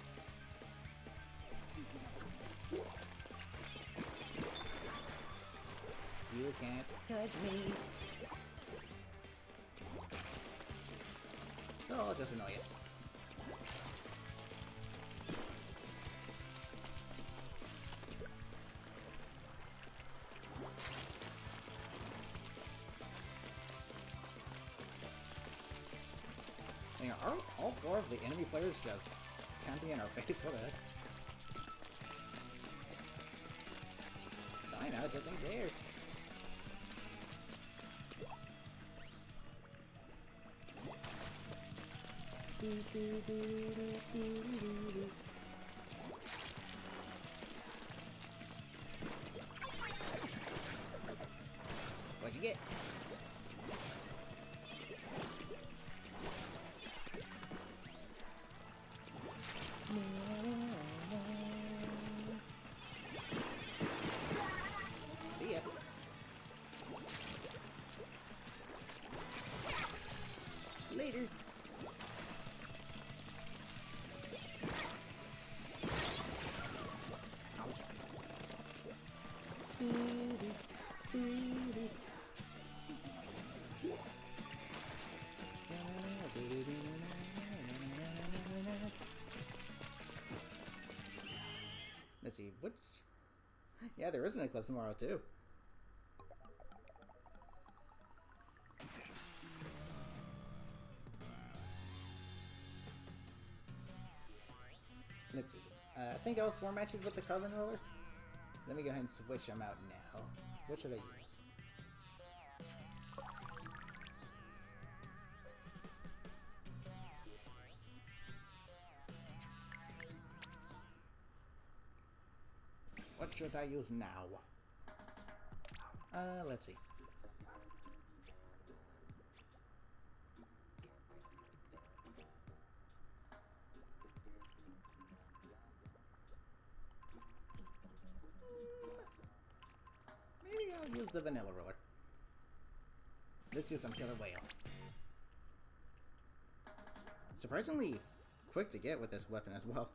S1: You can't touch me. So I'll just annoy you. Hang on, are all 4 of the enemy players just camping in our base? What the heck? Fine, now, just in case. What'd you get? See ya. Laters. Let's see, which... Yeah, there is an eclipse tomorrow, too. Let's see. I think I was 4 matches with the carbon roller. Let me go ahead and switch them out now. What should I use? What should I use now? Let's see. Maybe I'll use the vanilla roller. Let's do some killer whale. Surprisingly quick to get with this weapon as well.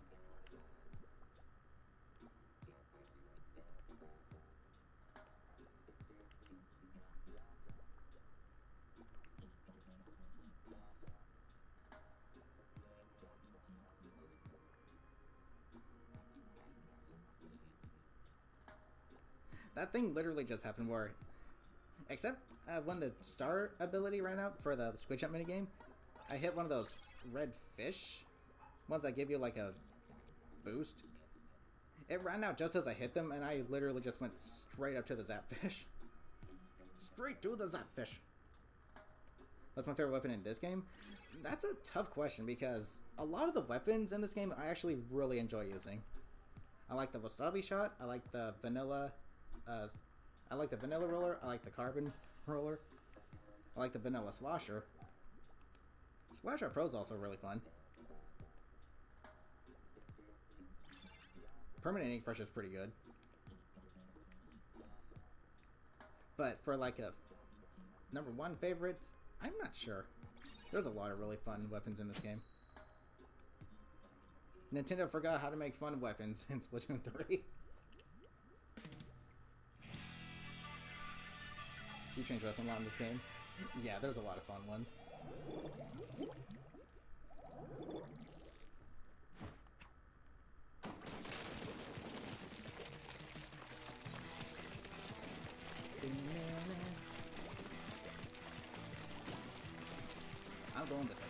S1: That thing literally just happened where, except when the star ability ran out for the squid jump minigame, I hit one of those red fish ones that give you like a boost. It ran out just as I hit them, and I literally just went straight up to the zapfish. Straight to the zapfish. What's my favorite weapon in this game? That's a tough question because a lot of the weapons in this game I actually really enjoy using. I like the wasabi shot. I like the vanilla. I like the vanilla roller. I like the carbon roller. I like the vanilla slosher. Splash Art Pro is also really fun. Permanent ink brush is pretty good. But for like a #1 favorites, I'm not sure. There's a lot of really fun weapons in this game. Nintendo forgot how to make fun weapons in Splatoon 3. You changed weapon a lot in this game? Yeah, there's a lot of fun ones. I'm going this way.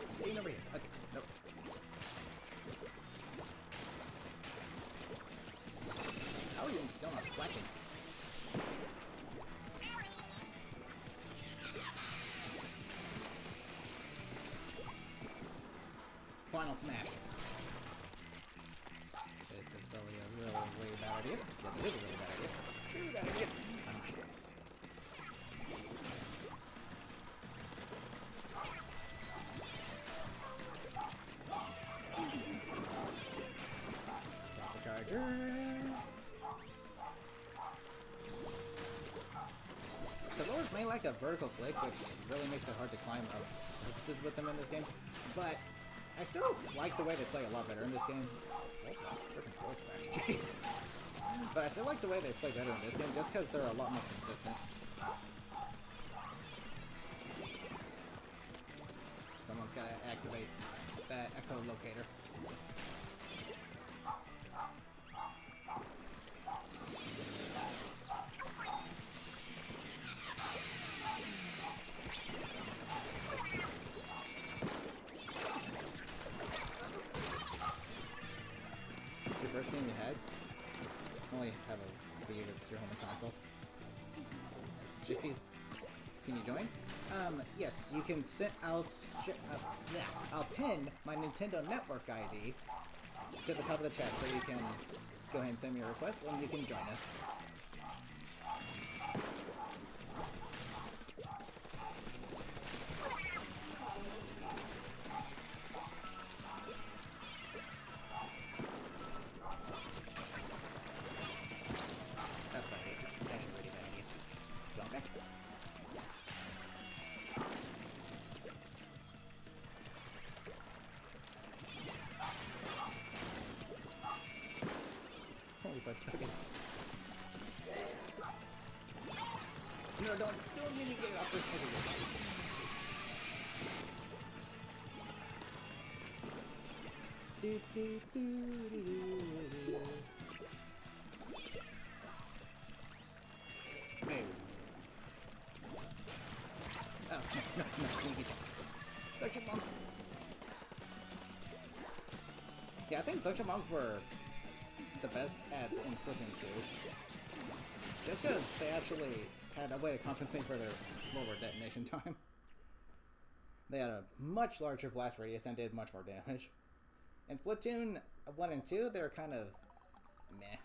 S1: Staying over here. Okay, nope. How are you still not splashing? I'll smash. This is probably a really bad idea. Yes, it is a really bad idea. Really bad idea. Got the charger. The lures may like a vertical flick, which really makes it hard to climb up surfaces with them in this game, but I still like the way they play a lot better in this game. Oh, freaking voice crack, jeez. But I still like the way they play better in this game, just because they're a lot more consistent. Someone's got to activate that echolocator. First game you had? Only have a Wii that's your home console. Jeez. Can you join? Yes, you can send. I'll pin my Nintendo Network ID to the top of the chat so you can go ahead and send me a request and you can join us. Okay. No, don't let me get it off first. Hey. Oh, no, let me get you. Suction Monk. Yeah, I think Suction Monks were the best in Splatoon 2. Just because they actually had a way to compensate for their slower detonation time. They had a much larger blast radius and did much more damage. In Splatoon 1 and 2, they were kind of meh.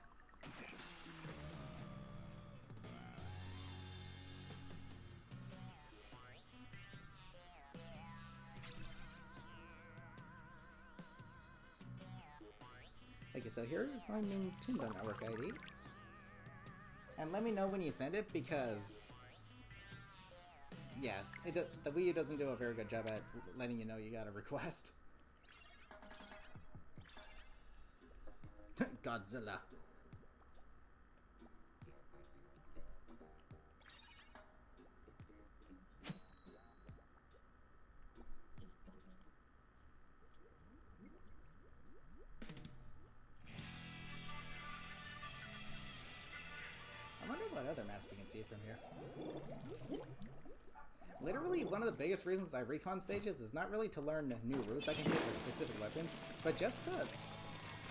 S1: Okay, so here's my Nintendo Network ID. And let me know when you send it, because yeah, the Wii U doesn't do a very good job at letting you know you got a request. Godzilla. I wonder what other maps we can see from here. Literally, one of the biggest reasons I recon stages is not really to learn new routes I can hit with specific weapons, but just to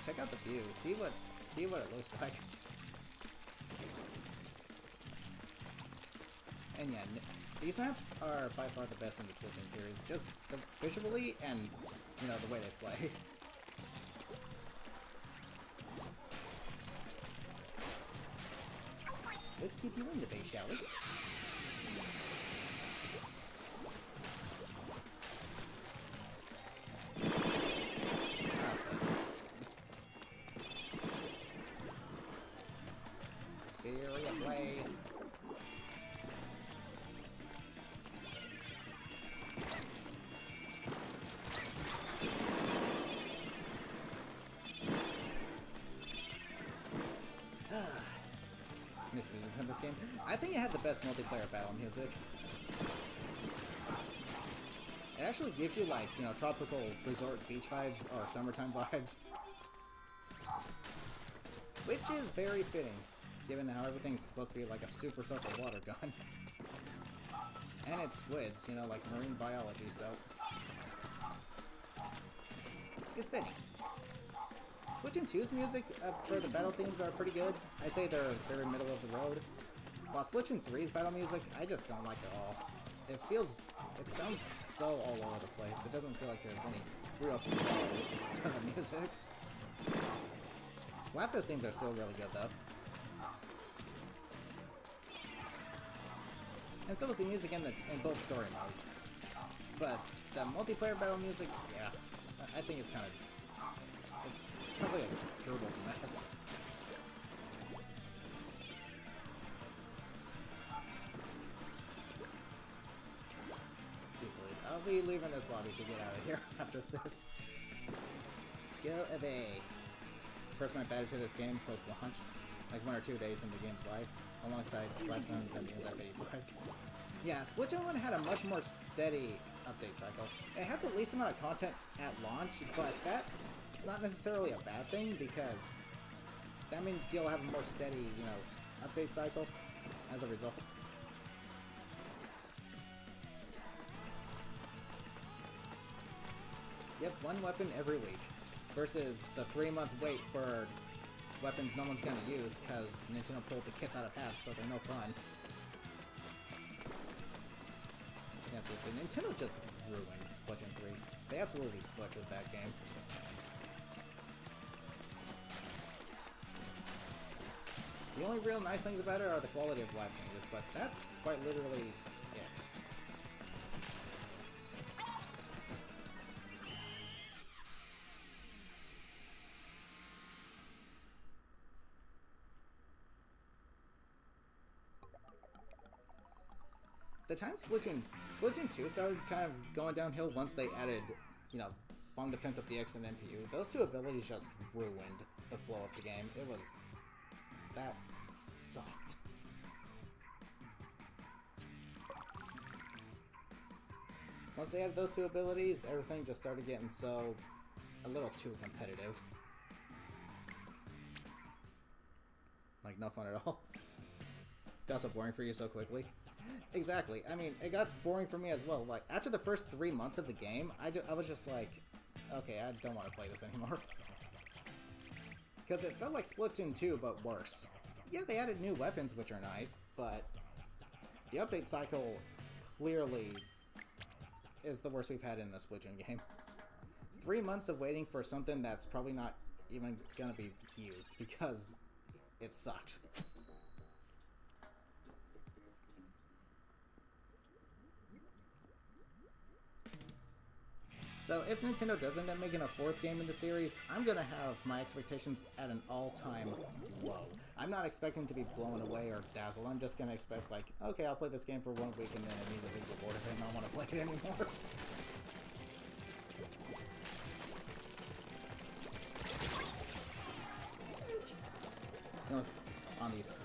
S1: check out the view, see what it looks like. And yeah, these maps are by far the best in the Splatoon series, just visually and, you know, the way they play. Let's keep you in the base, shall we? Serious way. Miss music from this game. I think it had the best multiplayer battle music. It actually gives you, like, you know, tropical resort beach vibes or summertime vibes. Which is very fitting, given how everything's supposed to be like a super soaker water gun. And it's squids, you know, like marine biology, so it's fitting. Splatoon 2's music for the battle themes are pretty good. I'd say they're very middle of the road. While Splatoon 3's battle music, I just don't like at all. It sounds so all over the place. It doesn't feel like there's any real flow to the music. Splatfest themes are still really good though. And so is the music in both story modes. But the multiplayer battle music, yeah, I think it's kind of, it's probably a durable mess. I'll be leaving this lobby to get out of here after this. Go away. First map added to this game post-launch, like 1 or 2 days into the game's life, alongside Splatoon and F85. Yeah, Splatoon 1 had a much more steady update cycle. It had the least amount of content at launch, but that's not necessarily a bad thing, because that means you'll have a more steady, you know, update cycle as a result. Yep, 1 weapon every week, versus the 3-month wait for weapons no one's gonna use because Nintendo pulled the kits out of hats, so they're no fun. Yeah, seriously, Nintendo just ruined Splatoon 3. They absolutely butchered that game. The only real nice things about it are the quality of life changes, but that's quite literally it. The time Splatoon 2 started kind of going downhill once they added, you know, Bomb Defense of DX and NPU. Those two abilities just ruined the flow of the game. It was... that sucked. Once they added those two abilities, everything just started getting so... a little too competitive. Like, no fun at all. Got so boring for you so quickly. Exactly. I mean, it got boring for me as well. Like, after the first 3 months of the game, I was just like, okay, I don't want to play this anymore. Because it felt like Splatoon 2, but worse. Yeah, they added new weapons, which are nice, but the update cycle clearly is the worst we've had in a Splatoon game. 3 months of waiting for something that's probably not even gonna be used, because it sucks. So if Nintendo does end up making a 4th game in the series, I'm gonna have my expectations at an all-time low. I'm not expecting to be blown away or dazzled. I'm just gonna expect, like, okay, I'll play this game for 1 week and then immediately get bored of it and not want to play it anymore. You know, on these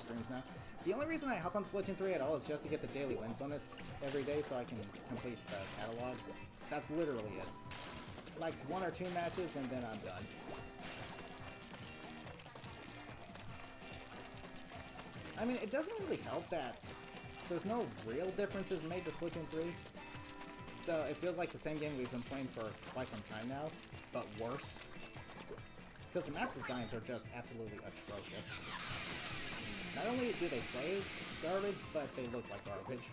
S1: streams now. The only reason I hop on Splatoon 3 at all is just to get the daily win bonus every day so I can complete the catalog. That's literally it. Like 1 or 2 matches and then I'm done. I mean, it doesn't really help that there's no real differences made to Splatoon 3. So it feels like the same game we've been playing for quite some time now, but worse. Because the map designs are just absolutely atrocious. Not only do they play garbage, but they look like garbage.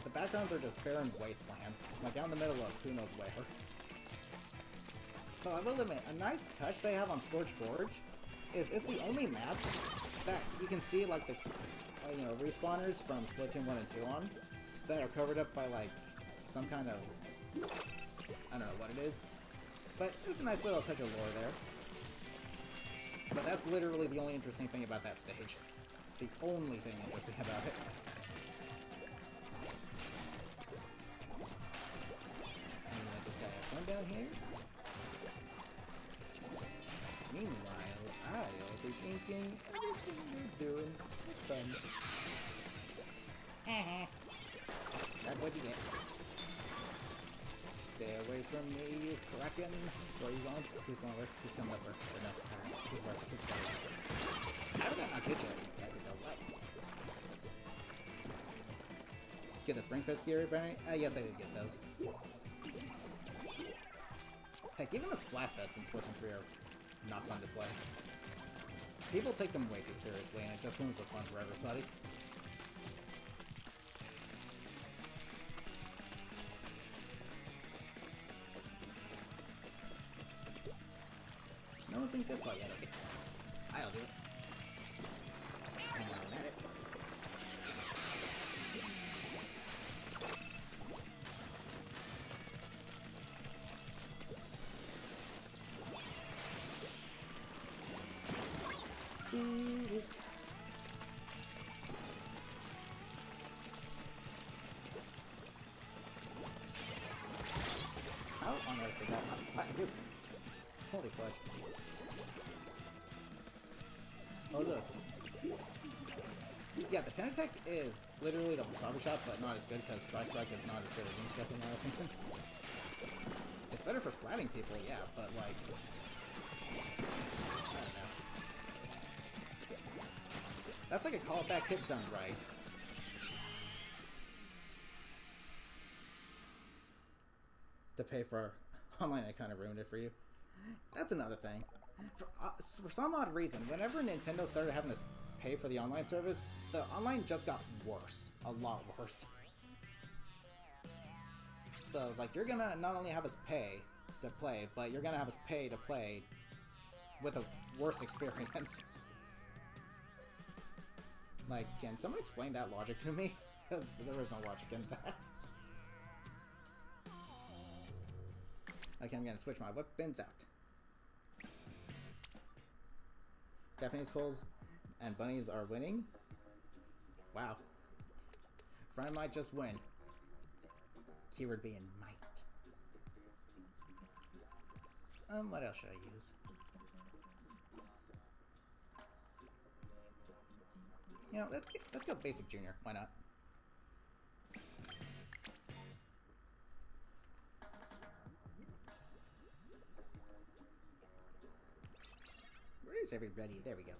S1: The backgrounds are just barren wastelands, like out in the middle of who knows where. But I will admit, a nice touch they have on Scorched Gorge is it's the only map that you can see like the you know, respawners from Splatoon 1 and 2 on that are covered up by like some kind of, I don't know what it is, but there's a nice little touch of lore there. But that's literally the only interesting thing about that stage. The only thing interesting about it. And let this guy have fun down here. Meanwhile, I'll be thinking everything you're doing is fun. That's what you get. Stay away from me, you kraken. Where are you going? Who's going where? Who's coming up where? Or no? Who's where? Who's coming? How did that not get you? I didn't know what. Get the Spring Fest gear, Barry? Yes, I did get those. Heck, even the Splatfest in Splatoon 3 are not fun to play. People take them way too seriously, and it just ruins the fun for everybody. synced this part yet. Okay. I'll do it. Hang on at it. How on earth did that not fire? Holy fudge. Oh look. Yeah, the 10 attack is literally the wasabi shot, but not as good because dry strike is not as good as wing step in my opinion. It's better for splatting people, yeah, but like, I don't know. That's like a callback hit done right. To pay for online, I kind of ruined it for you. That's another thing. For some odd reason, whenever Nintendo started having us pay for the online service, the online just got worse. A lot worse. So it's like, you're gonna not only have us pay to play, but you're gonna have us pay to play with a worse experience. Like, can someone explain that logic to me? Because there is no logic in that. Okay, I'm gonna switch my weapons out. Japanese pulls and bunnies are winning. Wow. Friend might just win. Keyword being might. What else should I use? You know, let's go basic junior. Why not? Where is everybody? There we go.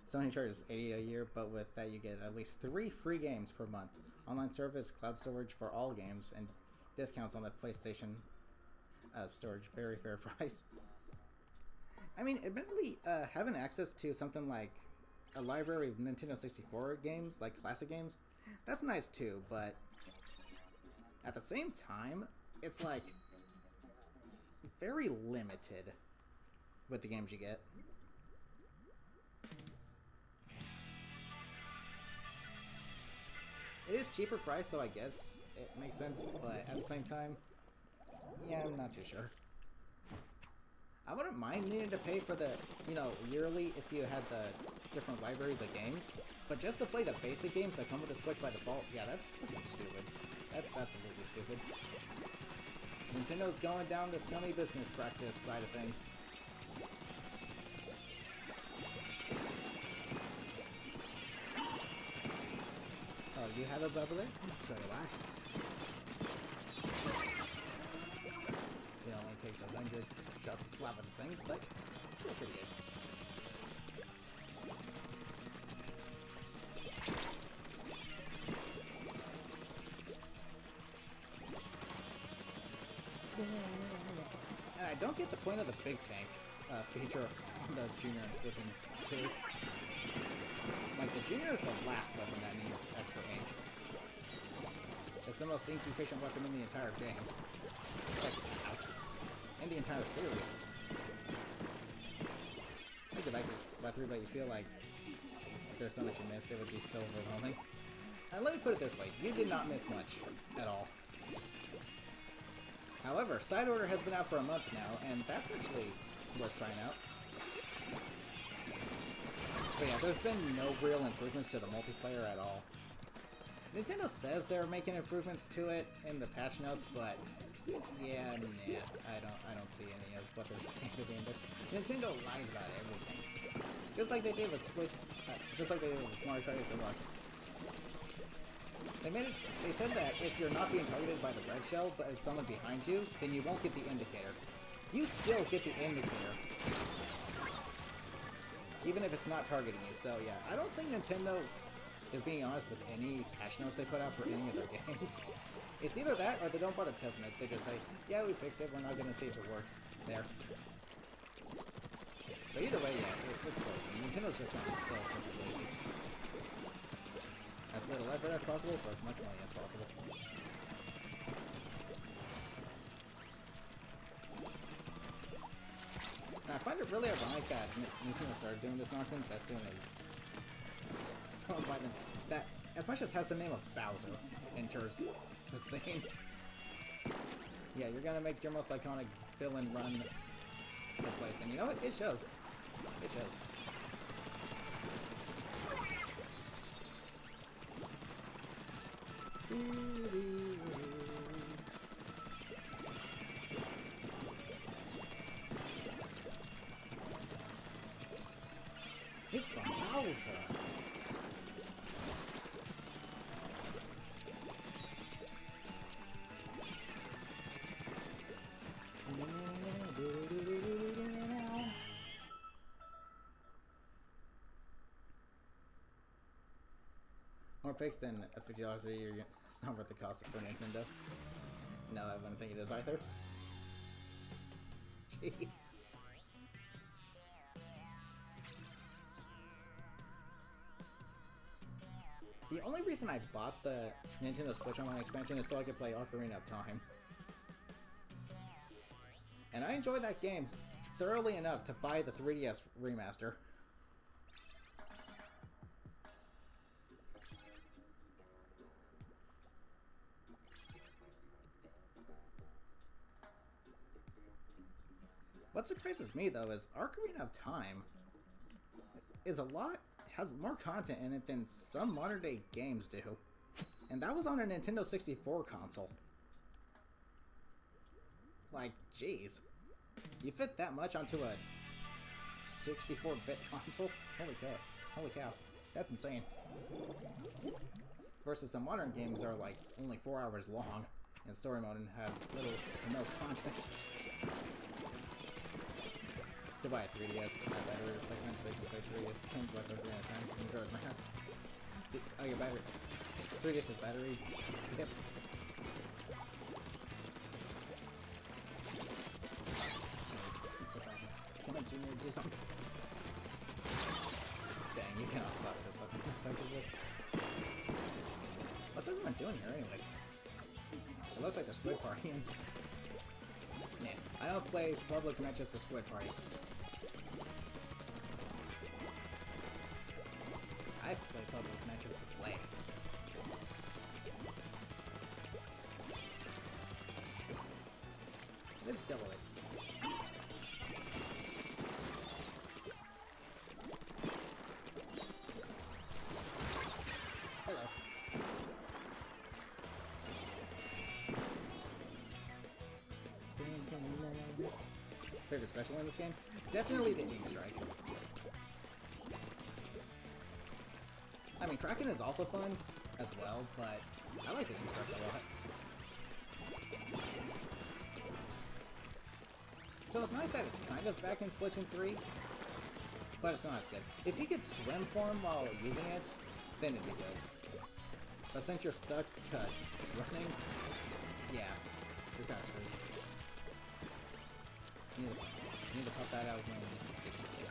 S1: Sony charges $80 a year, but with that you get at least 3 free games per month. Online service, cloud storage for all games, and discounts on the PlayStation storage. Very fair price. I mean, admittedly, having access to something like a library of Nintendo 64 games, like classic games, that's nice too, but at the same time, it's like very limited with the games you get. It is cheaper price, so I guess it makes sense, but at the same time, yeah, I'm not too sure. I wouldn't mind needing to pay for the, you know, yearly if you had the different libraries of games, but just to play the basic games that come with the Switch by default, yeah, that's freaking stupid. That's absolutely stupid. Nintendo's going down the scummy business practice side of things. Oh, you have a bubbler? So do I. It only takes 100 shots to splat with this thing, but it's still pretty good. And I don't get the point of the big tank feature on the Junior and Splatoon 2. Like, the Junior is the last weapon that needs extra range. It's the most ink-efficient weapon in the entire game. Like, ouch. In the entire series. I get back to Splatoon, but you feel like if there's so much you missed, it would be so overwhelming. Let me put it this way, you did not miss much at all. However, Side Order has been out for a month now, and that's actually worth trying out. But yeah, there's been no real improvements to the multiplayer at all. Nintendo says they're making improvements to it in the patch notes, but yeah, nah, I don't see any of what they're saying to be in there. Nintendo lies about everything, just like they did with Mario Kart 8 Deluxe. They said that if you're not being targeted by the red shell, but it's someone behind you, then you won't get the indicator. You still get the indicator, even if it's not targeting you. So yeah, I don't think Nintendo is being honest with any patch notes they put out for any of their games. It's either that or they don't bother testing it. They just say, yeah, we fixed it, we're not going to see if it works. There. But either way, yeah, it's working. Nintendo's just gotten so freaking lazy. as little effort as possible for as much money as possible. And I find it really ironic that Nintendo started doing this nonsense as soon as someone by them that, as much as has the name of Bowser, enters the scene. Yeah, you're gonna make your most iconic villain run the place, and you know what? It shows. It shows. It's from Bowser. More fixed than $50 a year. It's not worth the cost for Nintendo. No, I wouldn't think it is either. Jeez. The only reason I bought the Nintendo Switch Online expansion is so I could play Ocarina of Time. And I enjoyed that game thoroughly enough to buy the 3DS remaster. What surprises me though is Ocarina of Time is has more content in it than some modern day games do. And that was on a Nintendo 64 console. Like, jeez. You fit that much onto a 64-bit console? Holy cow. That's insane. Versus some modern games are like only 4 hours long, and story mode and have little to no content. To buy a 3DS battery replacement so you can play 3DS games like Ocarina of Time and Majora's Mask. Oh, your battery. 3DS's battery dipped. Come on, Junior, do something. Dang, you cannot spot this fucking effectively. What's everyone doing here anyway? It looks like a squid party. Man, I don't play public matches to squid party. I play public matches to play. Let's double it. Hello. Favorite special in this game? Definitely the Ink Strike. I mean, Kraken is also fun as well, but I like the Ink Strike a lot. So it's nice that it's kind of back in Splatoon 3, but it's not as good. If you could swim form while using it, then it'd be good. But since you're stuck to running, yeah, you're kind of screwed. You need to pop that out when it's safe.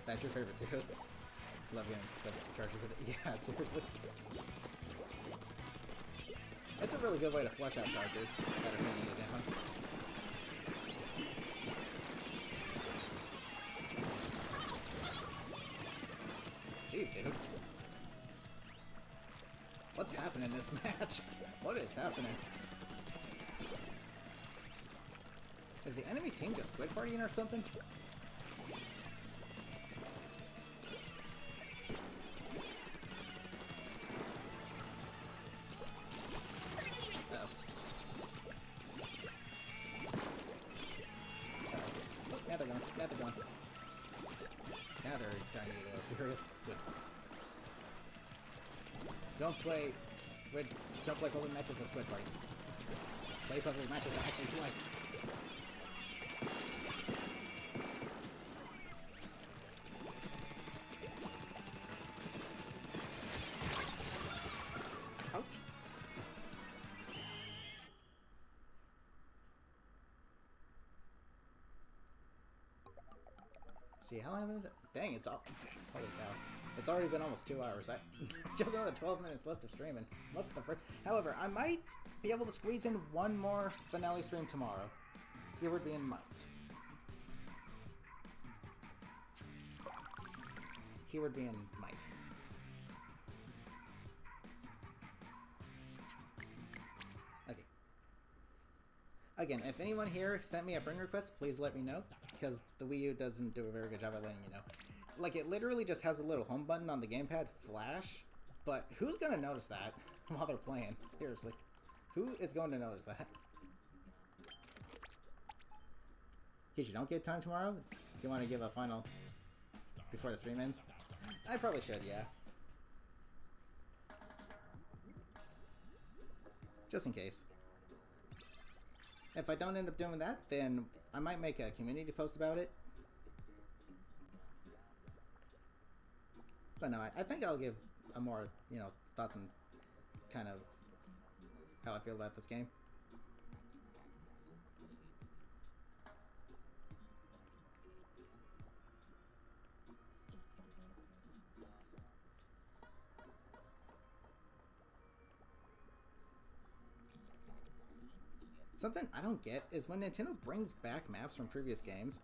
S1: That's your favorite too? Love getting special charges with it. Yeah, seriously. It's a really good way to flush out charges that are pinning you down. Jeez, dude. What's happening in this match? What is happening? Is the enemy team just squid partying or something? Now they're starting to get a little serious. Good. Don't play public matches as squid party. Play public matches that actually play. See, how long is it? Dang, it's all... Holy cow. It's already been almost 2 hours. I just another 12 minutes left of streaming. What the frick? However, I might be able to squeeze in one more finale stream tomorrow. Keyword being might. Keyword being might. Okay. Again, if anyone here sent me a friend request, please let me know, because the Wii U doesn't do a very good job at letting you know. Like, it literally just has a little home button on the gamepad, flash, but who's gonna notice that while they're playing? Seriously. Who is going to notice that? In case you don't get time tomorrow, do you want to give a final before the stream ends? I probably should, yeah. Just in case. If I don't end up doing that, then I might make a community post about it. But no, I think I'll give a more, you know, thoughts and kind of how I feel about this game. Something I don't get is when Nintendo brings back maps from previous games,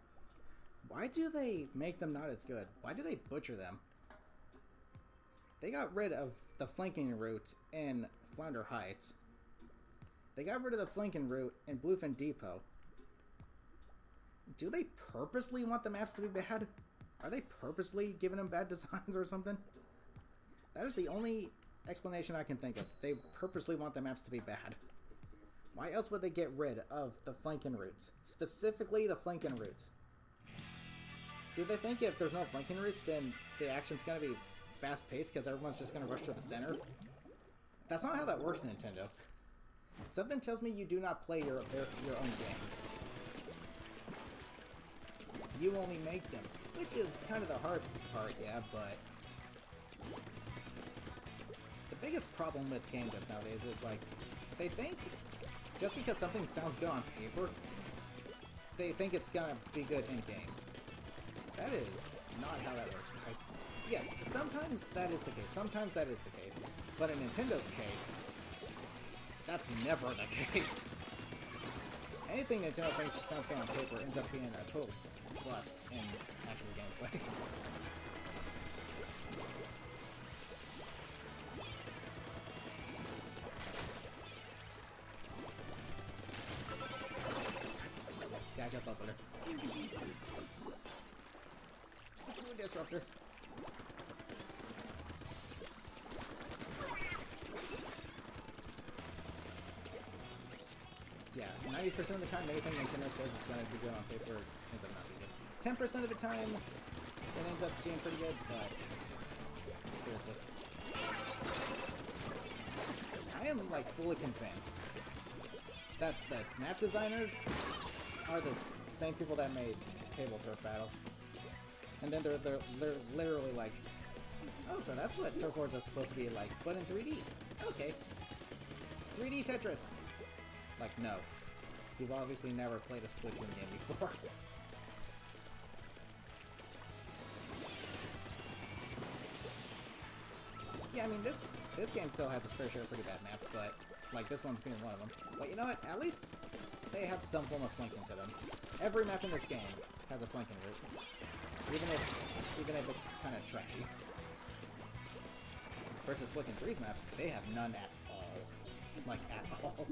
S1: why do they make them not as good? Why do they butcher them? They got rid of the flanking route in Flounder Heights. They got rid of the flanking route in Bluefin Depot. Do they purposely want the maps to be bad? Are they purposely giving them bad designs or something? That is the only explanation I can think of. They purposely want the maps to be bad. Why else would they get rid of the flanking routes? Specifically the flanking routes. Do they think if there's no flanking routes, then the action's going to be fast-paced because everyone's just going to rush to the center? That's not how that works, Nintendo. Something tells me you do not play your own games. You only make them, which is kind of the hard part, yeah, but... The biggest problem with game devs nowadays is, like, they think just because something sounds good on paper, they think it's gonna be good in-game. That is not how that works, guys. Yes, sometimes that is the case. Sometimes that is the case. But in Nintendo's case, that's never the case. Anything Nintendo thinks sounds good on paper ends up being a total bust in actual gameplay. Dash up there. Disruptor. Yeah, 90% of the time, anything Nintendo says is going to be good on paper ends up not being good. 10% of the time, it ends up being pretty good, but seriously. I am, like, fully convinced that the map designers are the same people that made Table Turf Battle. And then they're literally like, oh, so that's what Turf Wars are supposed to be like, but in 3D. Okay. 3D Tetris. Like, no. You've obviously never played a Splatoon game before. Yeah, I mean, this game still has its fair share of pretty bad maps, but, like, this one's being one of them. But you know what? At least they have some form of flanking to them. Every map in this game has a flanking route. Even if it's kind of trashy. Versus Splatoon 3's maps, they have none at all. Like, at all.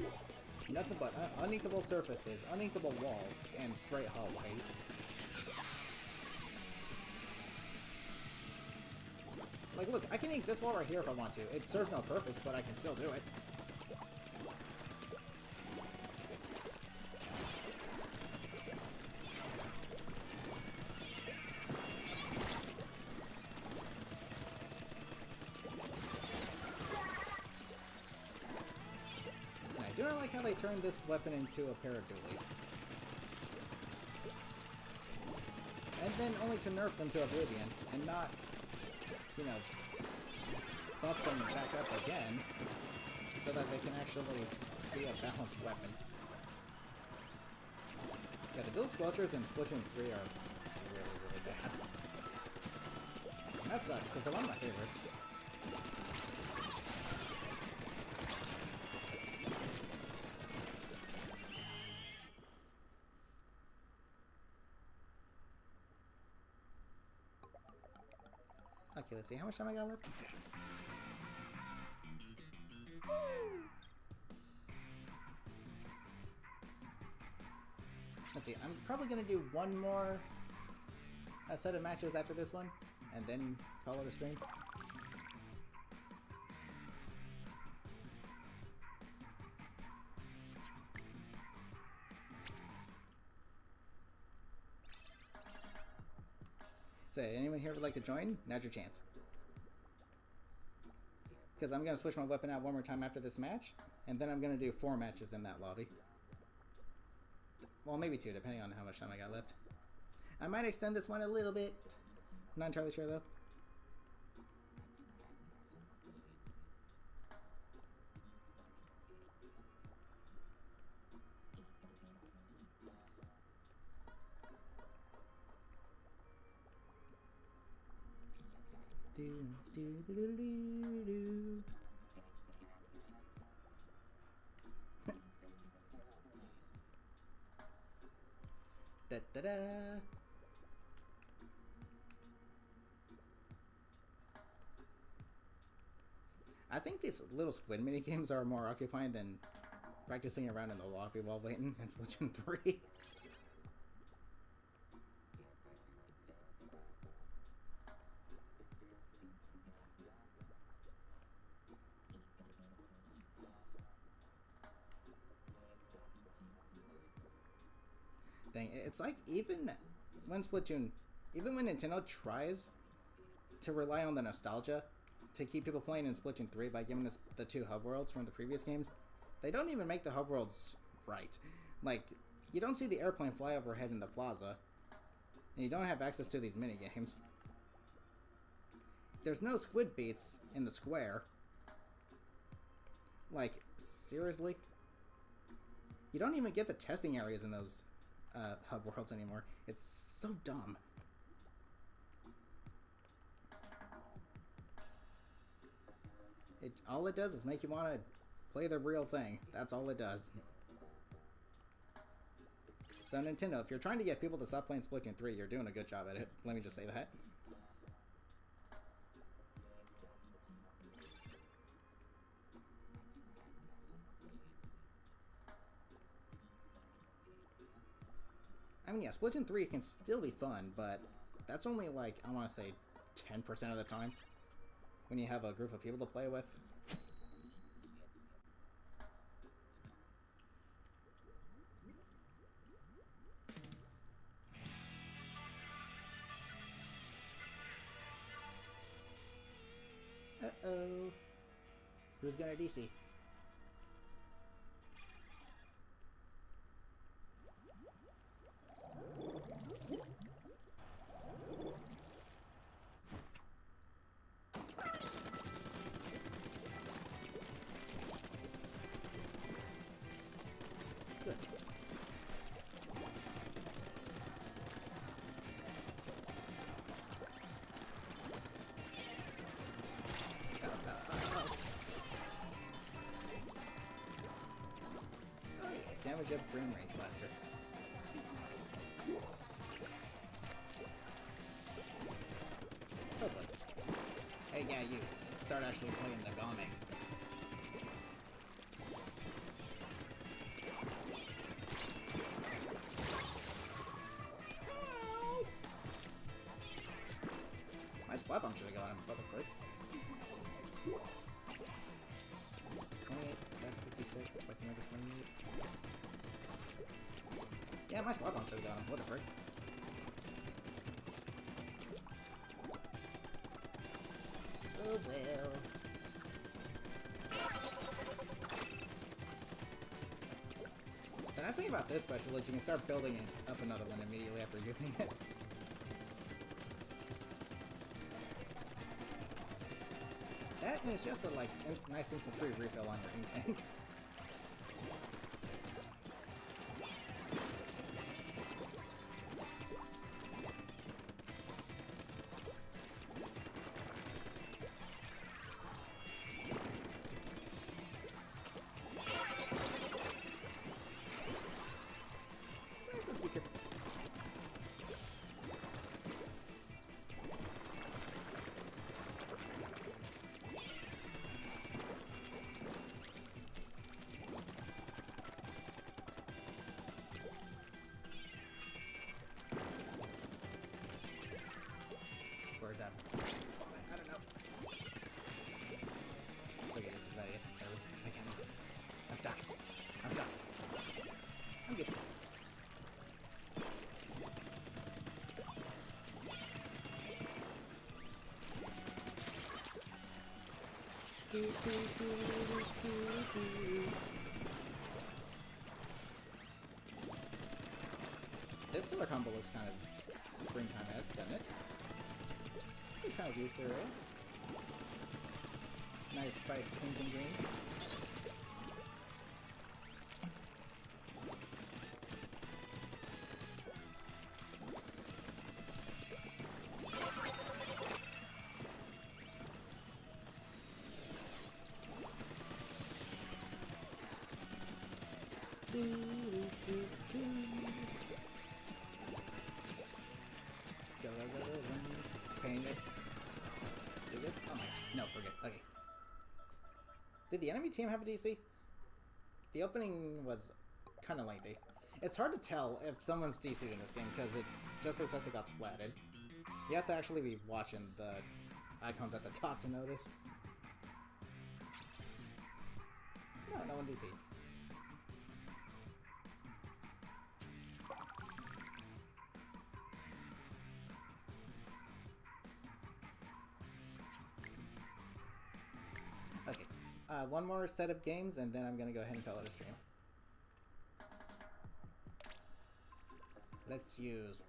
S1: Nothing but uninkable surfaces, uninkable walls, and straight hallways. Like, look, I can ink this wall right here if I want to. It serves no purpose, but I can still do it. I do not like how they turned this weapon into a pair of dualies. And then only to nerf them to oblivion, and not, you know, buff them back up again, so that they can actually be a balanced weapon. Yeah, the dual squelchers in Splatoon 3 are really, really bad. That sucks, because they're one of my favorites. Okay, let's see. How much time I got left? Let's see. I'm probably going to do one more set of matches after this one, and then call it a stream. So, anyone here would like to join? Now's your chance. Because I'm going to switch my weapon out one more time after this match, and then I'm going to do 4 matches in that lobby. Well, maybe 2, depending on how much time I got left. I might extend this one a little bit. I'm not entirely sure, though. Da da da. I think these little squid mini games are more occupying than practicing around in the lobby while waiting in Splatoon 3. Dang, it's like even when Nintendo tries to rely on the nostalgia to keep people playing in Splatoon 3 by giving us the 2 hub worlds from the previous games, they don't even make the hub worlds right. Like, you don't see the airplane fly overhead in the plaza, and you don't have access to these mini games. There's no squid beats in the square. Like, seriously? You don't even get the testing areas in those hub worlds anymore. It's so dumb. All it does is make you want to play the real thing. That's all it does. So Nintendo, if you're trying to get people to stop playing Splatoon 3, you're doing a good job at it. Let me just say that. I mean, yeah, Splatoon 3 can still be fun, but that's only like, I want to say, 10% of the time when you have a group of people to play with. Uh-oh. Who's gonna DC? Good. Oh yeah, damage up Grim Range Blaster. Oh boy. Hey, yeah, you. Start actually playing the Game. My splat bomb should have gone on Butterfruit. 28, that's 56, plus another 28. Yeah, my splat bomb should have gone on Butterfruit. Oh well. The nice thing about this special is you can start building up another one immediately after using it. That is just a like nice instant free refill on your ink tank. This killer combo looks kind of springtime-esque, doesn't it? It's kind of Easter eggs. Nice bright pink and green. Paint it. Is it? Oh my gosh. No, we're good. Okay. Did the enemy team have a DC? The opening was kind of lengthy. It's hard to tell if someone's DC'd in this game because it just looks like they got splatted. You have to actually be watching the icons at the top to notice. No, no one DC'd. Okay, one more set of games, and then I'm gonna go ahead and call it a stream. Let's use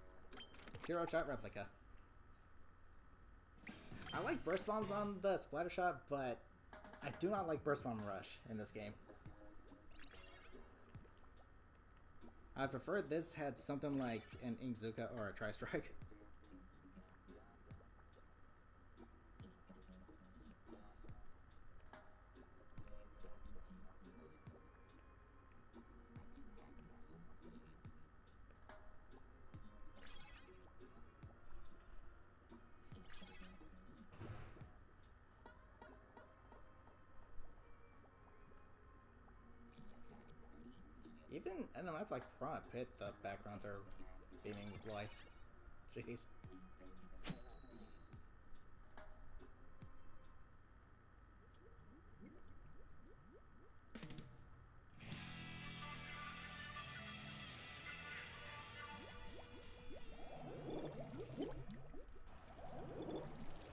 S1: Hero Shot Replica. I like Burst Bombs on the Splatter Shot, but I do not like Burst Bomb Rush in this game. I prefer this had something like an Inkzuka or a Tri-Strike. Even in a map like Piranha Pit, the backgrounds are beaming with life. Jeez.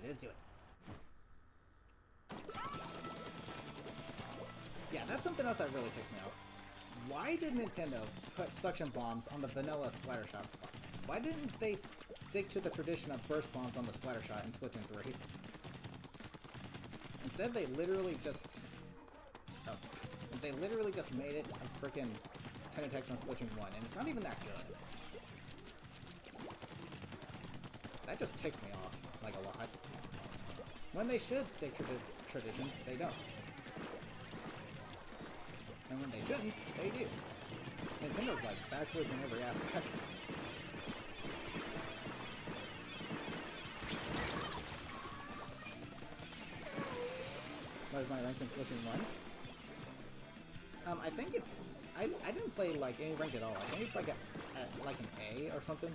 S1: Let's do it. Yeah, that's something else that really ticks me off. Why did Nintendo put suction bombs on the vanilla Splattershot? Why didn't they stick to the tradition of burst bombs on the Splattershot in Splatoon 3? Instead, they literally just... Oh, they literally just made it a freaking 10 attacks on Splatoon 1, and it's not even that good. That just ticks me off, like, a lot. When they should stick to tradition, they don't. And when they shouldn't, they do. Nintendo's like backwards in every aspect. What is my rank in Splatoon 1? I think it's... I didn't play like any rank at all. I think it's like like an A or something.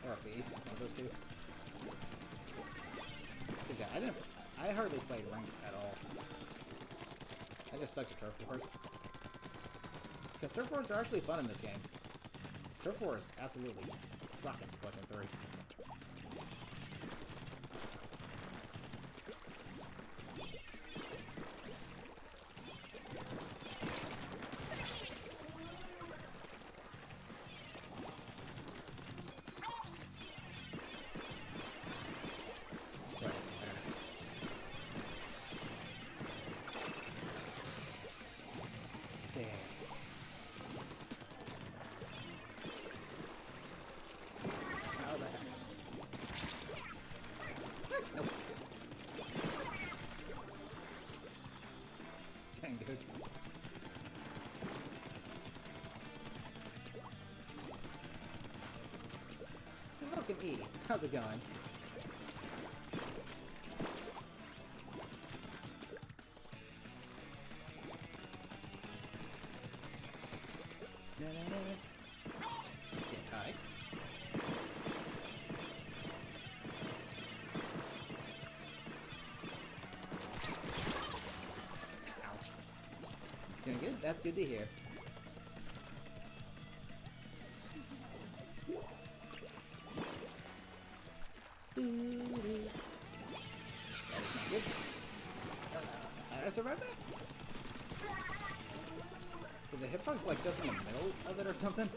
S1: Or a B, one of those two. Yeah, I hardly played rank at all. I just stuck to Turf Wars. Because Turf Wars are actually fun in this game. Turf Wars absolutely suck in Splatoon 3. Dang, dude. Look at E. How's it going? Get high. Ouch. Doing good? That's good to hear. That is not good. I survived the hitbox like just in the middle of it or something?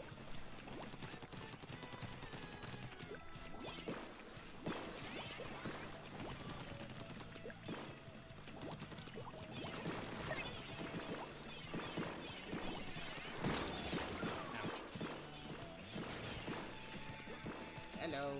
S1: Hello.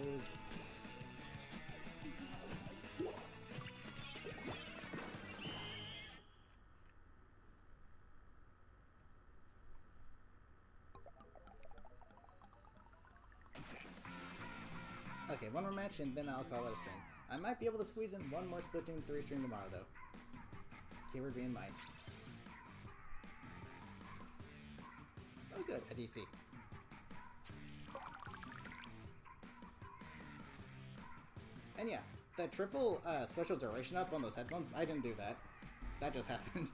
S1: Okay, one more match and then I'll call it a stream. I might be able to squeeze in one more Splatoon 3 stream tomorrow though. Keyword being might. Oh good, a DC. And yeah, that triple special duration up on those headphones, I didn't do that. That just happened.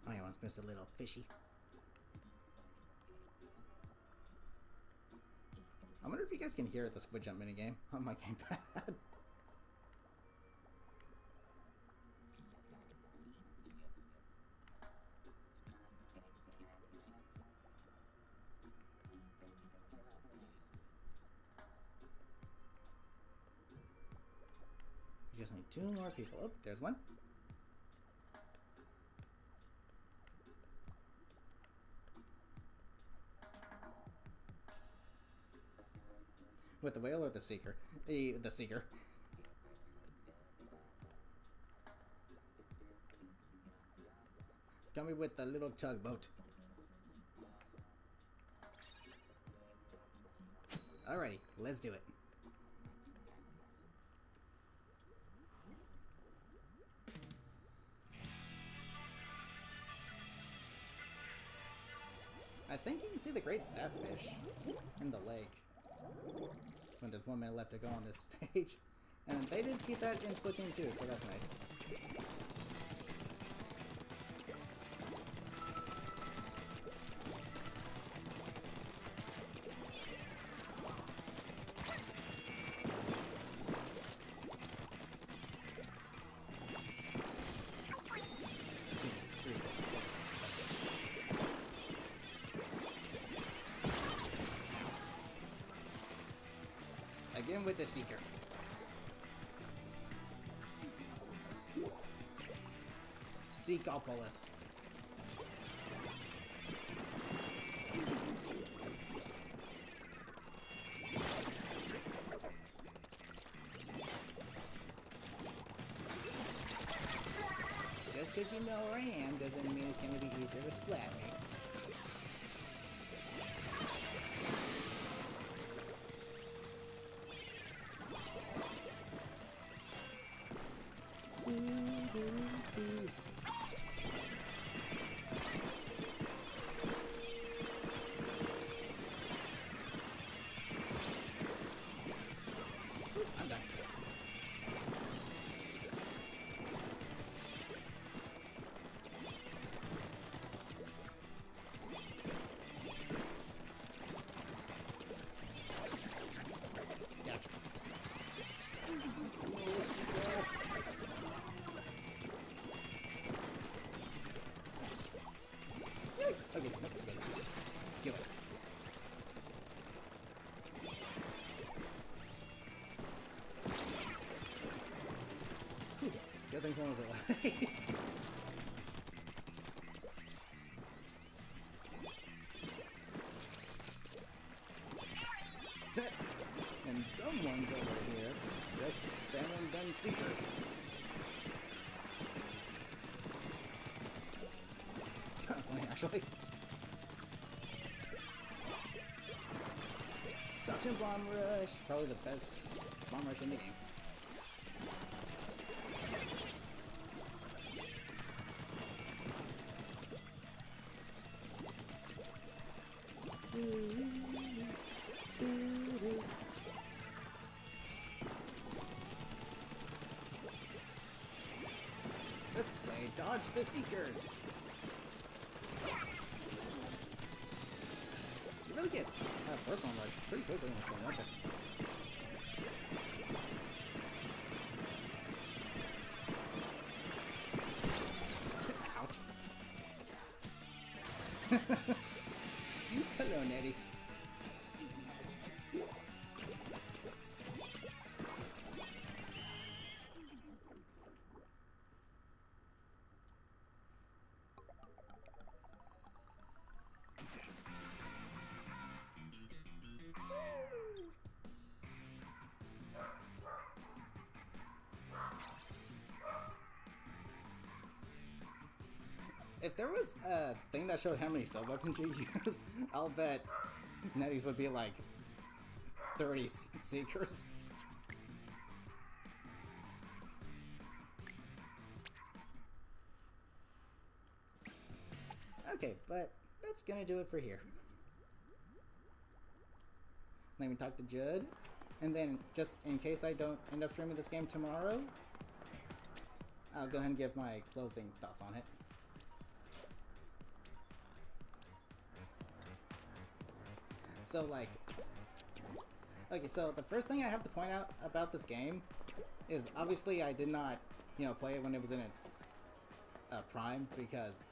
S1: I once missed a little fishy. I wonder if you guys can hear the squid jump minigame on my gamepad. You just need 2 more people. Oh, there's one. With the whale or the seeker? The seeker. Tell me with the little tugboat. Alrighty, let's do it. I think you can see the great sapfish in the lake when there's 1 minute left to go on this stage. And they did keep that in Splatoon 2, so that's nice. Again with the seeker. Seekopolis. Just because you know where I am doesn't mean it's going to be easier to splat me. I'm done. Gotcha. Okay, nope, okay. Give it. Whew, the other thing's going over And someone's over here just spamming them seekers. Kind of funny, actually. Suction bomb rush, probably the best bomb rush in the game. Watch the Seekers! You really get personal like pretty quickly in this game, don't you? Ouch. Hello, Nettie. If there was a thing that showed how many sub weapons you used, I'll bet Nettie's would be like 30 Seekers. Okay, but that's gonna do it for here. Let me talk to Judd, and then just in case I don't end up streaming this game tomorrow, I'll go ahead and give my closing thoughts on it. So, like, okay, so the first thing I have to point out about this game is obviously I did not, you know, play it when it was in its prime because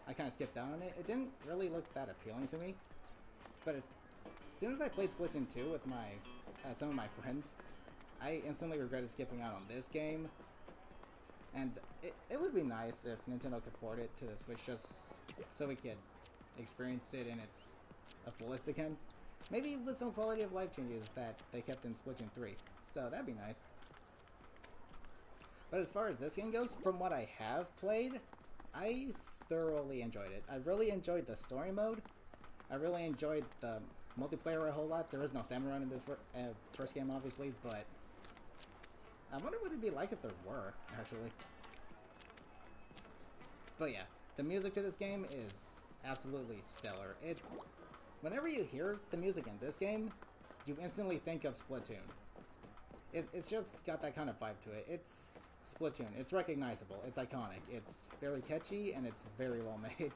S1: I kind of skipped down on it. It didn't really look that appealing to me, but as soon as I played Splatoon 2 with my some of my friends, I instantly regretted skipping out on this game, and it would be nice if Nintendo could port it to the Switch just so we could experience it in its fullest again. Maybe with some quality of life changes that they kept in Splatoon 3. So that'd be nice. But as far as this game goes, from what I have played, I thoroughly enjoyed it. I really enjoyed the story mode. I really enjoyed the multiplayer a whole lot. There is no salmon run in this first game, obviously, but I wonder what it'd be like if there were, actually. But yeah, the music to this game is absolutely stellar. Whenever you hear the music in this game, you instantly think of Splatoon. It's just got that kind of vibe to it. It's Splatoon. It's recognizable. It's iconic. It's very catchy, and it's very well made.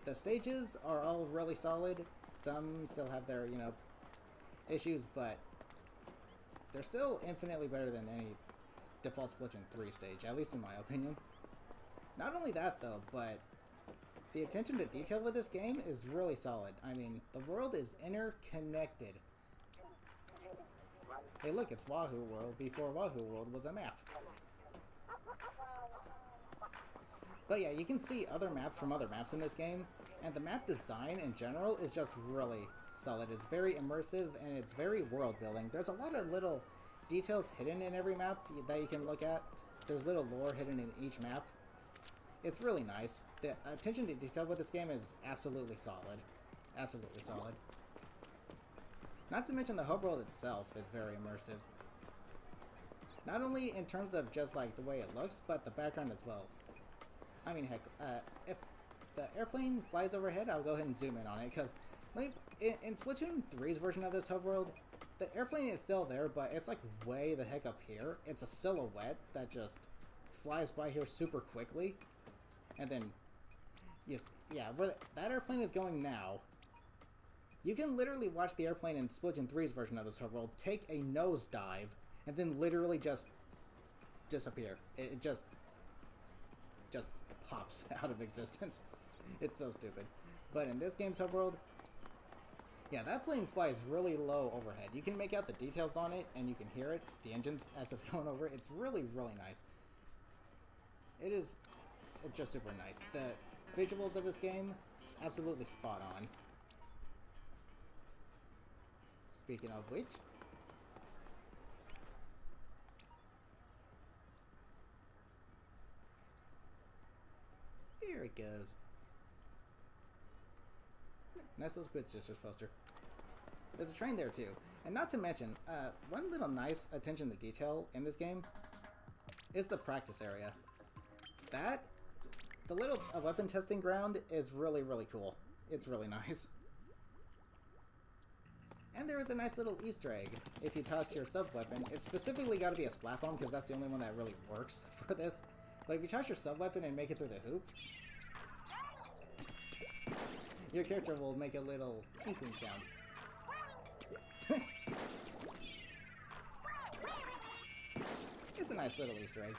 S1: The stages are all really solid. Some still have their, you know, issues, but they're still infinitely better than any default Splatoon 3 stage, at least in my opinion. Not only that, though, but the attention to detail with this game is really solid. I mean, the world is interconnected. Hey look, it's Wahoo World before Wahoo World was a map. But yeah, you can see other maps from other maps in this game, and the map design in general is just really solid. It's very immersive, and it's very world building. There's a lot of little details hidden in every map that you can look at. There's little lore hidden in each map. It's really nice. The attention to detail with this game is absolutely solid. Absolutely solid. Not to mention the hub world itself is very immersive. Not only in terms of just like the way it looks, but the background as well. I mean, heck, if the airplane flies overhead, I'll go ahead and zoom in on it, because in Splatoon 3's version of this hub world, the airplane is still there, but it's like way the heck up here. It's a silhouette that just flies by here super quickly. And then, yes, yeah, where that airplane is going now, you can literally watch the airplane in Splatoon 3's version of this hub world take a nosedive and then literally just disappear. It just pops out of existence. It's so stupid. But in this game's hub world, yeah, that plane flies really low overhead. You can make out the details on it, and you can hear it, the engines as it's going over. It's really, really nice. It's just super nice. The visuals of this game, absolutely spot on. Speaking of which, here it goes. Nice little Squid Sisters poster. There's a train there too. And not to mention, one little nice attention to detail in this game is the practice area. The little weapon testing ground is really, really cool. It's really nice. And there is a nice little Easter egg. If you toss your sub-weapon, it's specifically got to be a splat bomb because that's the only one that really works for this. Like, if you charge your sub-weapon and make it through the hoop, your character will make a little inkling sound. It's a nice little Easter egg.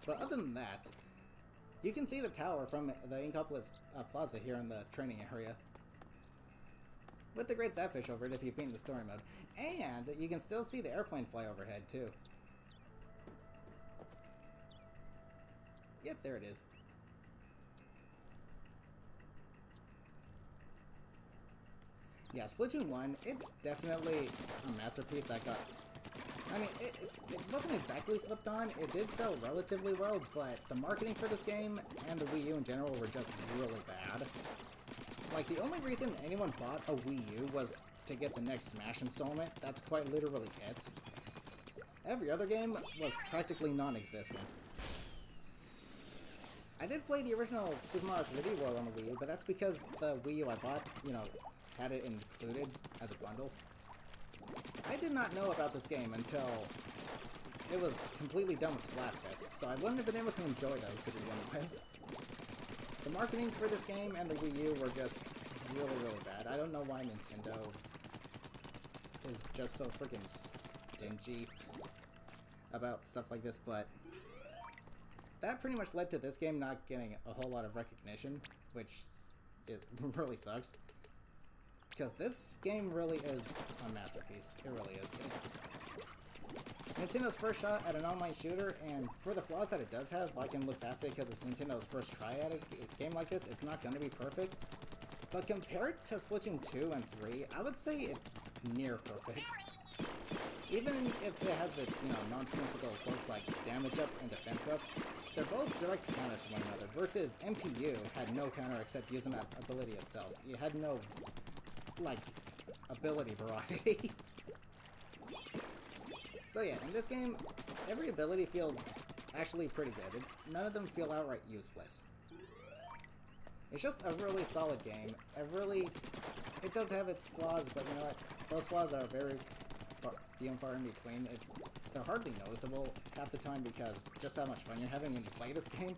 S1: But other than that, you can see the tower from the Inkopolis Plaza here in the training area. With the Great Zapfish over it if you beat the story mode. And you can still see the airplane fly overhead too. Yep, there it is. Yeah, Splatoon 1, it's definitely a masterpiece that got... I mean, it wasn't exactly slept on. It did sell relatively well, but the marketing for this game and the Wii U in general were just really bad. Like, the only reason anyone bought a Wii U was to get the next Smash installment. That's quite literally it. Every other game was practically non-existent. I did play the original Super Mario 3D World on the Wii U, but that's because the Wii U I bought, you know, had it included as a bundle. I did not know about this game until it was completely done with Splatfest, so I wouldn't have been able to enjoy those to begin with. The marketing for this game and the Wii U were just really, really bad. I don't know why Nintendo is just so freaking stingy about stuff like this, but that pretty much led to this game not getting a whole lot of recognition, which it really sucks. Because this game really is a masterpiece. It really is. Nintendo's first shot at an online shooter, and for the flaws that it does have, I can look past it because it's Nintendo's first try at a game like this. It's not going to be perfect. But compared to Splatoon 2 and 3, I would say it's near perfect. Even if it has its, you know, nonsensical quirks like damage up and defense up, they're both direct counter to one another, versus MPU had no counter except using that ability itself. It had no, like, ability variety. So yeah, in this game, every ability feels actually pretty good. None of them feel outright useless. It's just a really solid game. It does have its flaws, but you know what? Those flaws are very few and far in between. They're hardly noticeable half the time because just how much fun you're having when you play this game.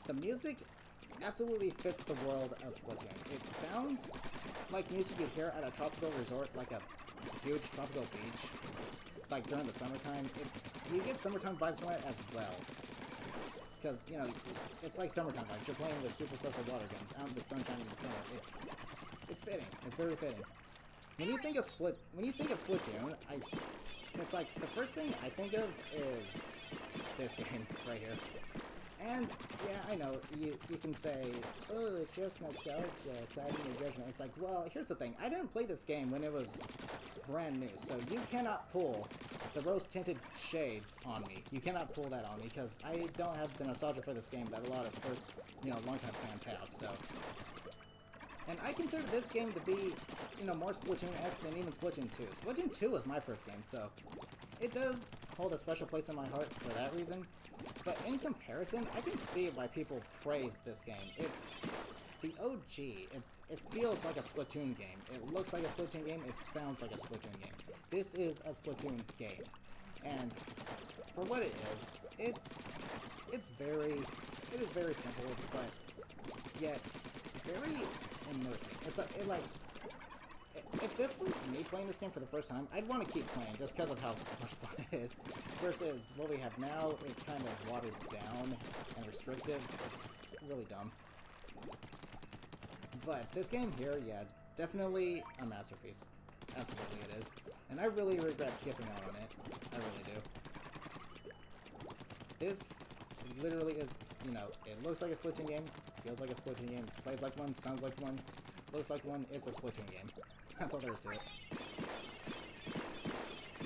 S1: The music absolutely fits the world of Splatoon. It sounds like music you hear at a tropical resort, like a huge tropical beach, like during the summertime. You get summertime vibes from it as well. Because, you know, it's like summertime vibes. You're playing with super soaker water guns out in the sunshine in the summer. It's fitting. It's very fitting. When you think of Splatoon, it's like the first thing I think of is this game right here. And yeah, I know you can say, oh, it's just nostalgia, clouding your judgment. It's like, well, here's the thing. I didn't play this game when it was brand new, so you cannot pull the rose-tinted shades on me. You cannot pull that on me because I don't have the nostalgia for this game that a lot of longtime fans have. So, and I consider this game to be, you know, more Splatoon-esque than even Splatoon 2. Splatoon 2 was my first game, so it does hold a special place in my heart for that reason. But in comparison, I can see why people praise this game. It's the OG. It feels like a Splatoon game. It looks like a Splatoon game. It sounds like a Splatoon game. This is a Splatoon game. And for what it is, it is very simple, but yet very immersive. If this was me playing this game for the first time, I'd want to keep playing just because of how much fun it is. Versus what we have now is kind of watered down and restrictive. It's really dumb. But this game here, yeah, definitely a masterpiece. Absolutely it is. And I really regret skipping out on it. I really do. This literally is, you know, it looks like a Splatoon game, feels like a Splatoon game, plays like one, sounds like one, looks like one. It's a Splatoon game. That's all there is to it.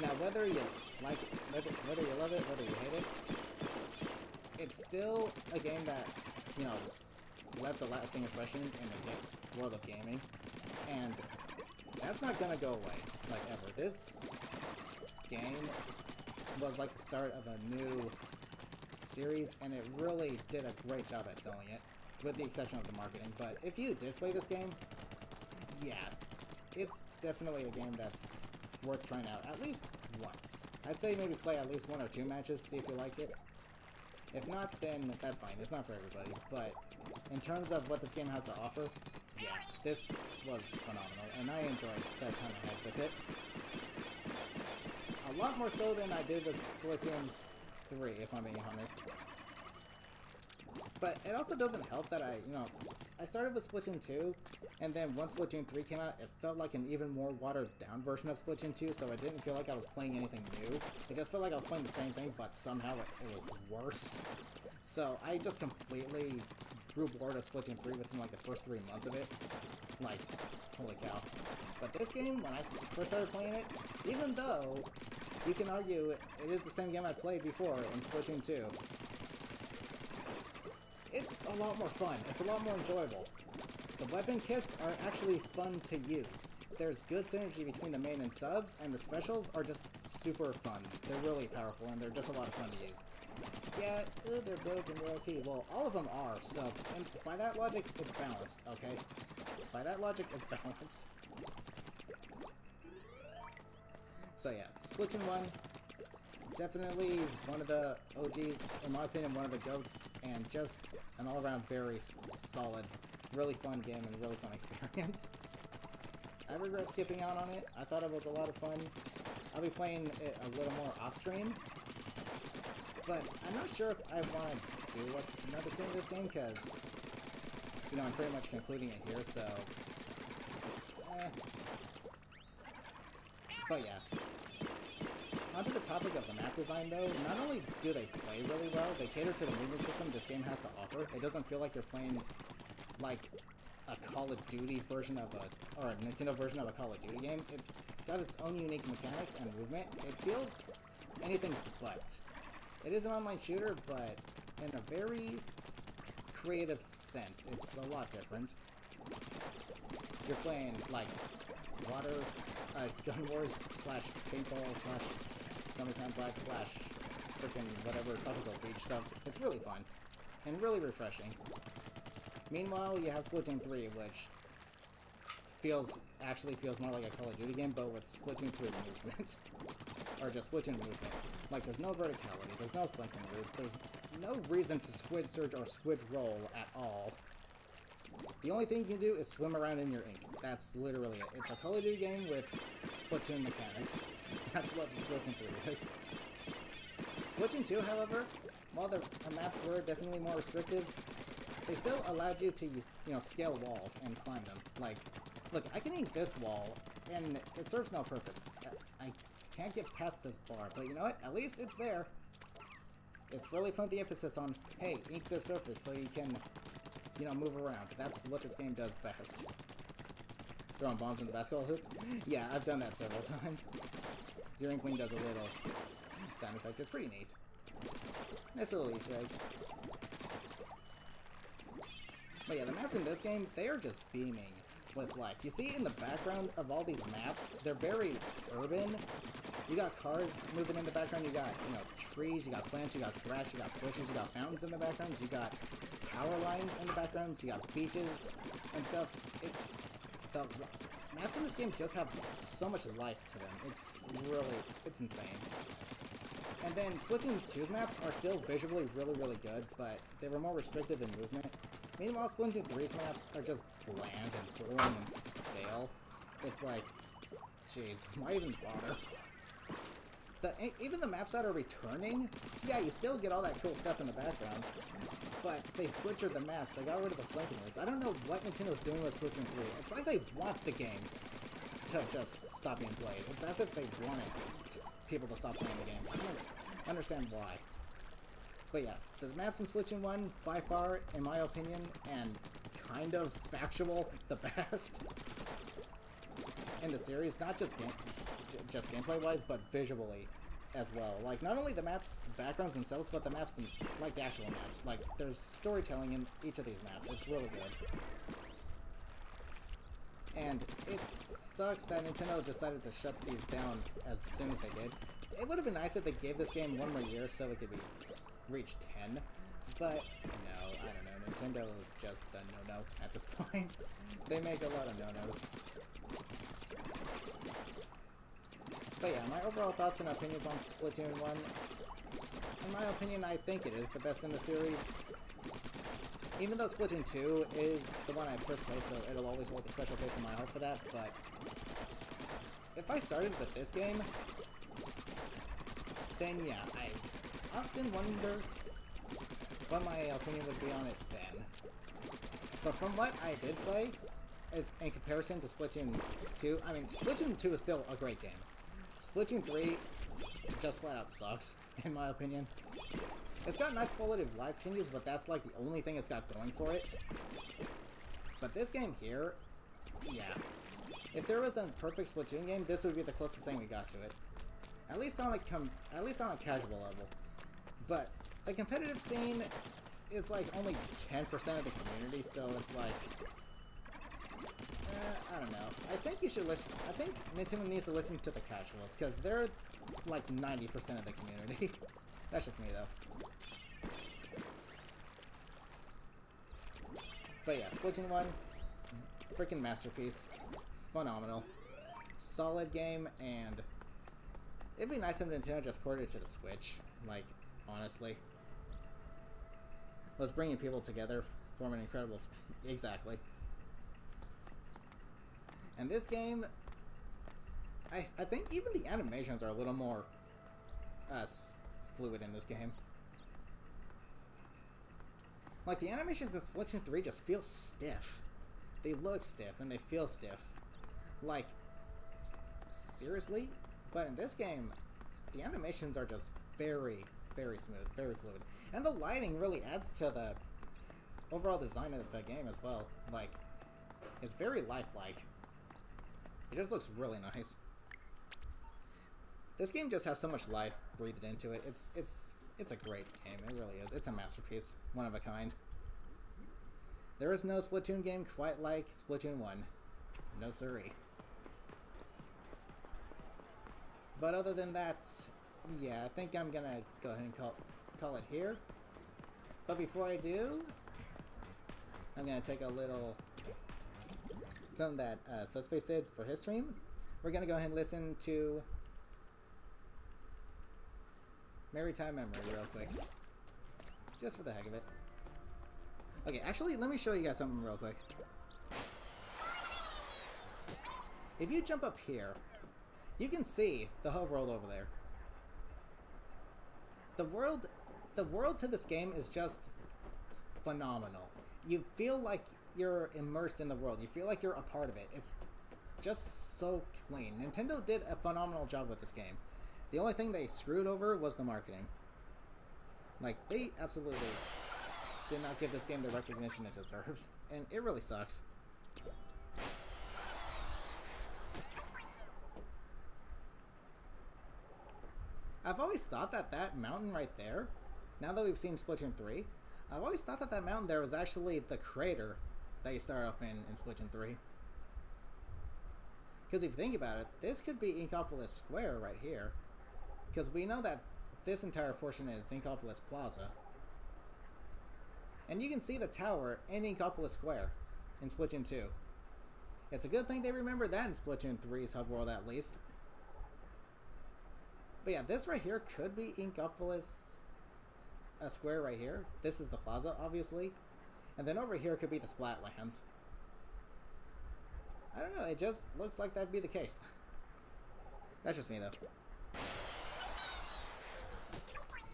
S1: Now, whether you like it, whether you love it, whether you hate it, it's still a game that, you know, left a lasting impression in the world of gaming, and that's not gonna go away, like, ever. This game was like the start of a new series, and it really did a great job at selling it, with the exception of the marketing. But if you did play this game, yeah, it's definitely a game that's worth trying out at least once. I'd say maybe play at least 1 or 2 matches, see if you like it. If not, then that's fine. It's not for everybody. But in terms of what this game has to offer, yeah, this was phenomenal, and I enjoyed that time I had with it. A lot more so than I did with Splatoon 3, if I'm being honest. But it also doesn't help that I started with Splatoon 2, and then once Splatoon 3 came out, it felt like an even more watered-down version of Splatoon 2, so I didn't feel like I was playing anything new. It just felt like I was playing the same thing, but somehow it was worse. So I just completely grew bored of Splatoon 3 within like the first 3 months of it. Like, holy cow. But this game, when I first started playing it, even though you can argue it is the same game I played before in Splatoon 2, it's a lot more fun. It's a lot more enjoyable. The weapon kits are actually fun to use. There's good synergy between the main and subs, and the specials are just super fun. They're really powerful, and they're just a lot of fun to use. Yeah, they're broken, they're okay. Well, all of them are, so, and by that logic, it's balanced, okay? By that logic, it's balanced. So yeah, Splatoon 1, definitely one of the OGs, in my opinion, one of the GOATs, and just an all-around very solid, really fun game and really fun experience. I regret skipping out on it. I thought it was a lot of fun. I'll be playing it a little more off-stream, but I'm not sure if I want to do another thing this game, because, you know, I'm pretty much concluding it here, so, But yeah. Onto the topic of the map design, though, not only do they play really well, they cater to the movement system this game has to offer. It doesn't feel like you're playing, like, a Call of Duty version of or a Nintendo version of a Call of Duty game. It's got its own unique mechanics and movement. It feels anything but. It is an online shooter, but in a very creative sense. It's a lot different. You're playing, like, water, gun wars slash paintball slash summertime vibe slash freaking whatever tropical beach stuff. It's really fun and really refreshing. Meanwhile, you have Splatoon 3, which actually feels more like a Call of Duty game, but with Splatoon 3 movement. Or just Splatoon movement. Like, there's no verticality, there's no flanking routes, there's no reason to squid surge or squid roll at all. The only thing you can do is swim around in your ink. That's literally it. It's a Call of Duty game with Splatoon mechanics. That's what Splatoon 3 is. Splatoon 2, however, while the maps were definitely more restrictive, they still allowed you to, you know, scale walls and climb them. Like, look, I can ink this wall, and it serves no purpose. I can't get past this bar, but you know what? At least it's there. It's really putting the emphasis on, hey, ink this surface so you can, you know, move around. That's what this game does best. Throwing bombs in the basketball hoop? Yeah, I've done that several times. Your inkling does a little sound effect. It's pretty neat. Nice little Easter egg. But yeah, the maps in this game, they are just beaming with life. You see in the background of all these maps, they're very urban. You got cars moving in the background, you got, you know, trees, you got plants, you got grass, you got bushes, you got fountains in the background, you got power lines in the background, you got beaches and stuff. It's, the maps in this game just have so much life to them. It's really, it's insane. And then Splatoon 2's maps are still visually really, really good, but they were more restrictive in movement. Meanwhile, Splatoon 3's maps are just bland and boring and stale. It's like, jeez, why even bother? Even the maps that are returning, yeah, you still get all that cool stuff in the background, but they butchered the maps. They got rid of the flanking routes. I don't know what Nintendo's doing with Splatoon 3. It's like they want the game to just stop being played. It's as if they wanted people to stop playing the game. I don't understand why. But yeah, the maps in Splatoon 1, by far, in my opinion, and kind of factual, the best in the series. Not just gameplay-wise, but visually as well. Like, not only the maps, backgrounds themselves, but the maps, like the actual maps. Like, there's storytelling in each of these maps. It's really good. And it sucks that Nintendo decided to shut these down as soon as they did. It would have been nice if they gave this game one more year so it could reach 10, but no, I don't know. Nintendo is just a no-no at this point. They make a lot of no-nos. overall thoughts and opinions on Splatoon 1. In my opinion, I think it is the best in the series. Even though Splatoon 2 is the one I first played, so it'll always hold a special place in my heart for that, but if I started with this game, then yeah, I often wonder what my opinion would be on it then. But from what I did play, is in comparison to Splatoon 2, I mean, Splatoon 2 is still a great game. Splatoon 3 just flat out sucks, in my opinion. It's got nice quality of life changes, but that's like the only thing it's got going for it. But this game here, yeah. If there was a perfect Splatoon game, this would be the closest thing we got to it. At least on a casual level. But the competitive scene is like only 10% of the community, so it's like, I don't know. I think you should listen. I think Nintendo needs to listen to the casuals, because they're like 90% of the community. That's just me, though. But yeah, Splatoon 1, freaking masterpiece. Phenomenal. Solid game, and it'd be nice if Nintendo just ported it to the Switch. Like, honestly. Was bringing people together, form an incredible... Exactly. And this game, I think even the animations are a little more fluid in this game. Like, the animations in Splatoon 3 just feel stiff. They look stiff, and they feel stiff. Like, seriously? But in this game, the animations are just very, very smooth, very fluid. And the lighting really adds to the overall design of the game as well. Like, it's very lifelike. It just looks really nice. This game just has so much life breathed into it. It's a great game. It really is. It's a masterpiece. One of a kind. There is no Splatoon game quite like Splatoon 1. No siree. But other than that, yeah, I think I'm gonna go ahead and call it here. But before I do, I'm gonna take a little something that Subspace did for his stream. We're gonna go ahead and listen to Maritime Memory real quick. Just for the heck of it. Okay, actually, let me show you guys something real quick. If you jump up here, you can see the whole world over there. The world to this game is just phenomenal. You feel like you're immersed in the world. You feel like you're a part of it. It's just so clean. Nintendo did a phenomenal job with this game. The only thing they screwed over was the marketing. Like, they absolutely did not give this game the recognition it deserves. And it really sucks. I've always thought that that mountain right there, now that we've seen Splatoon 3, I've always thought that that mountain there was actually the crater that you start off in Splatoon 3. Because if you think about it, this could be Inkopolis Square right here. Because we know that this entire portion is Inkopolis Plaza. And you can see the tower in Inkopolis Square in Splatoon 2. It's a good thing they remember that in Splatoon 3's hub world at least. But yeah, this right here could be Inkopolis Square right here. This is the plaza, obviously. And then over here could be the Splatlands. I don't know, it just looks like that'd be the case. That's just me, though.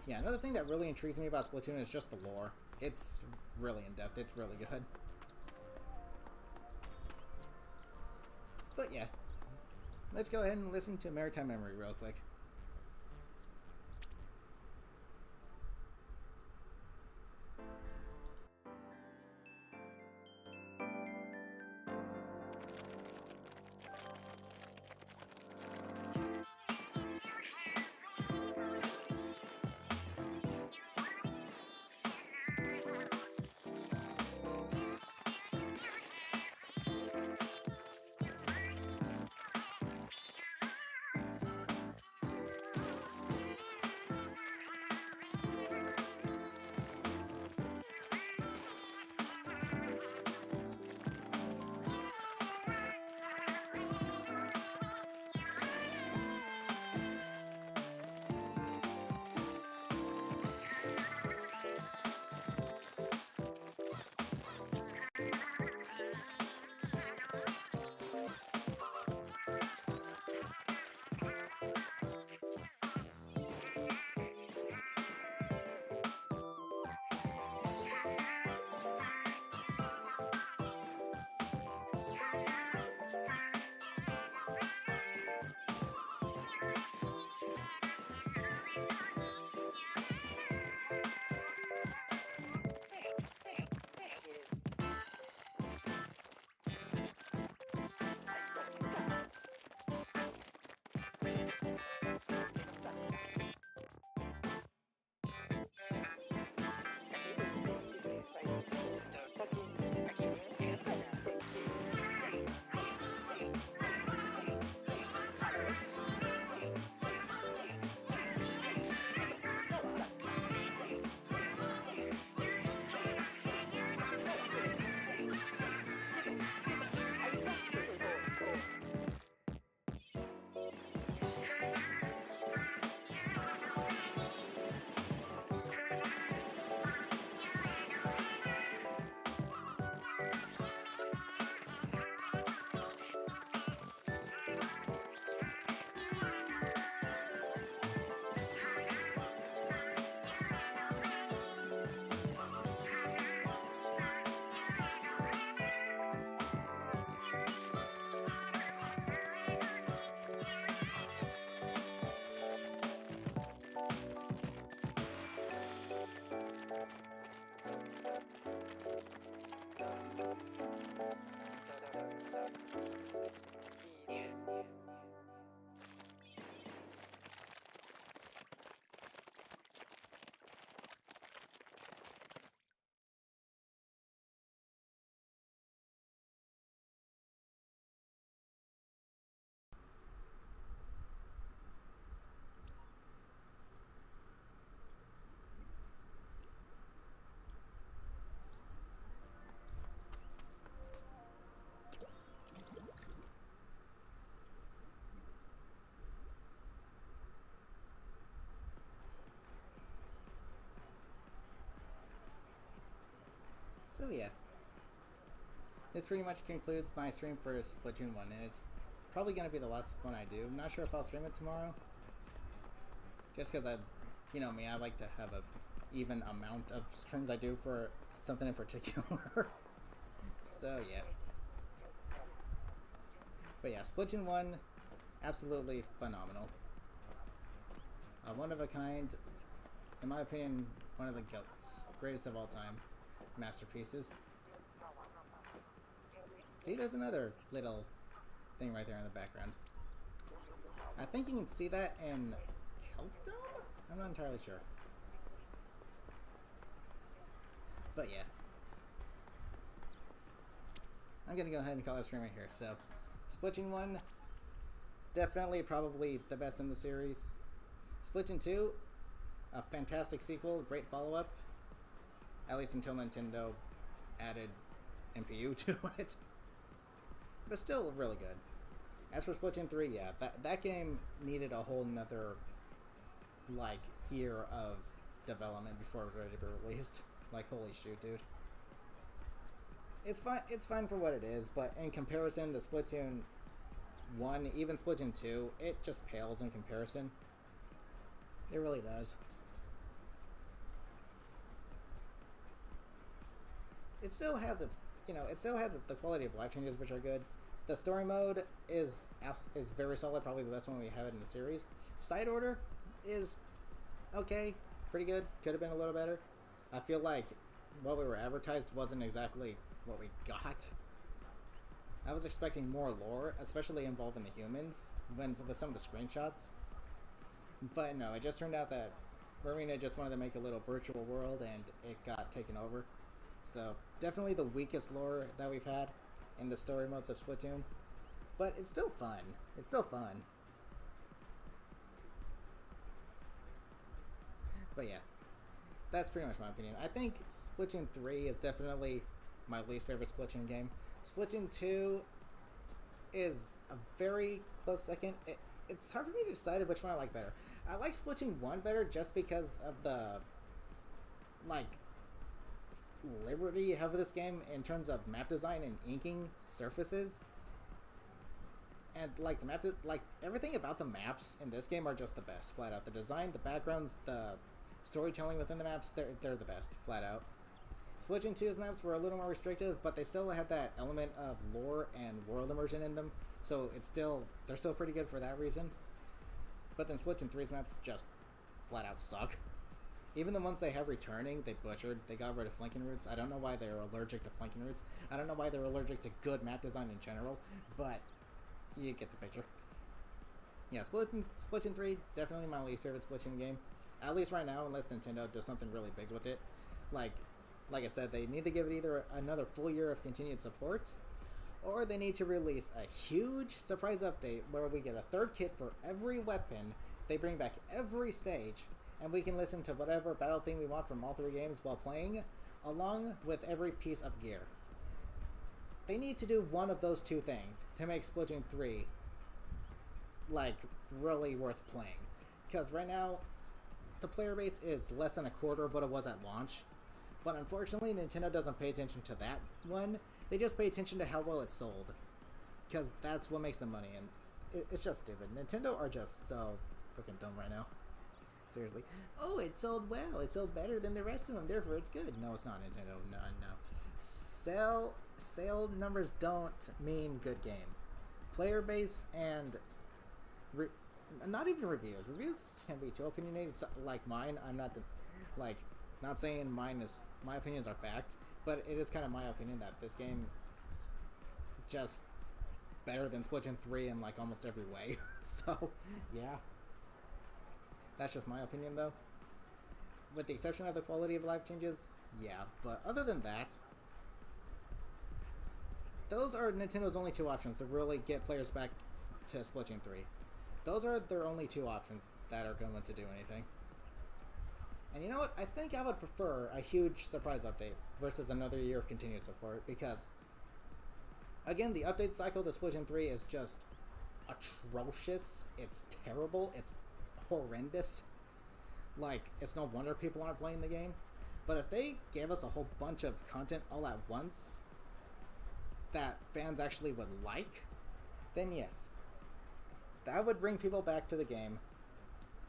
S1: Yeah, another thing that really intrigues me about Splatoon is just the lore. It's really in-depth, it's really good. But yeah, let's go ahead and listen to Maritime Memory real quick. So yeah, this pretty much concludes my stream for Splatoon 1, and it's probably going to be the last one I do. I'm not sure if I'll stream it tomorrow, just because you know me, I like to have a even amount of streams I do for something in particular. So yeah. But yeah, Splatoon 1, absolutely phenomenal. One of a kind, in my opinion, one of the GOATs, greatest of all time, masterpieces. See, there's another little thing right there in the background. I think you can see that in Kelpdome? I'm not entirely sure. But yeah. I'm gonna go ahead and call it stream right here. So, Splatoon 1, definitely probably the best in the series. Splatoon 2, a fantastic sequel, great follow-up. At least until Nintendo added NPU to it. But still really good. As for Splatoon 3, yeah, that game needed a whole nother, like, year of development before it was ready to be released. Like, holy shoot, dude. It's fine for what it is, but in comparison to Splatoon 1, even Splatoon 2, it just pales in comparison. It really does. It still has its, the quality of life changes, which are good. The story mode is very solid, probably the best one we have in the series. Side order is okay, pretty good. Could have been a little better. I feel like what we were advertised wasn't exactly what we got. I was expecting more lore, especially involving the humans, with some of the screenshots. But no, it just turned out that Marina just wanted to make a little virtual world, and it got taken over. So, definitely the weakest lore that we've had in the story modes of Splatoon. But it's still fun. It's still fun. But yeah, that's pretty much my opinion. I think Splatoon 3 is definitely my least favorite Splatoon game. Splatoon 2 is a very close second. It's hard for me to decide which one I like better. I like Splatoon 1 better just because of the, like, liberty you have with this game in terms of map design and inking surfaces. And, like, everything about the maps in this game are just the best, flat out. The design, the backgrounds, the storytelling within the maps, they're the best, flat out. Splatoon 2's maps were a little more restrictive, but they still had that element of lore and world immersion in them, so they're still pretty good for that reason. But then Splatoon 3's maps just flat out suck. Even the ones they have returning, they butchered. They got rid of flanking routes. I don't know why they're allergic to flanking routes. I don't know why they're allergic to good map design in general, but you get the picture. Yeah, Splatoon 3, definitely my least favorite Splatoon game. At least right now, unless Nintendo does something really big with it. Like I said, they need to give it either another full year of continued support, or they need to release a huge surprise update where we get a third kit for every weapon, they bring back every stage, and we can listen to whatever battle theme we want from all three games while playing, along with every piece of gear. They need to do one of those two things to make Splatoon 3, like, really worth playing. Because right now, the player base is less than a quarter of what it was at launch. But unfortunately, Nintendo doesn't pay attention to that one. They just pay attention to how well it's sold. Because that's what makes them money, and it's just stupid. Nintendo are just so freaking dumb right now. Seriously. Oh, it sold well. It sold better than the rest of them, therefore it's good. No, it's not, Nintendo. No. Sale numbers don't mean good game. Player base and... not even reviews. Reviews can be too opinionated. It's like mine. I'm not... not saying my opinions are fact, but it is kind of my opinion that this game is just better than Splatoon 3 in, like, almost every way. So, yeah. That's just my opinion, though. With the exception of the quality of life changes, yeah. But other than that, those are Nintendo's only two options to really get players back to Splatoon 3. Those are their only two options that are going to do anything. And you know what? I think I would prefer a huge surprise update versus another year of continued support, because, again, the update cycle to Splatoon 3 is just atrocious. It's terrible. It's horrendous. Like, it's no wonder people aren't playing the game. But if they gave us a whole bunch of content all at once that fans actually would like, then yes, that would bring people back to the game,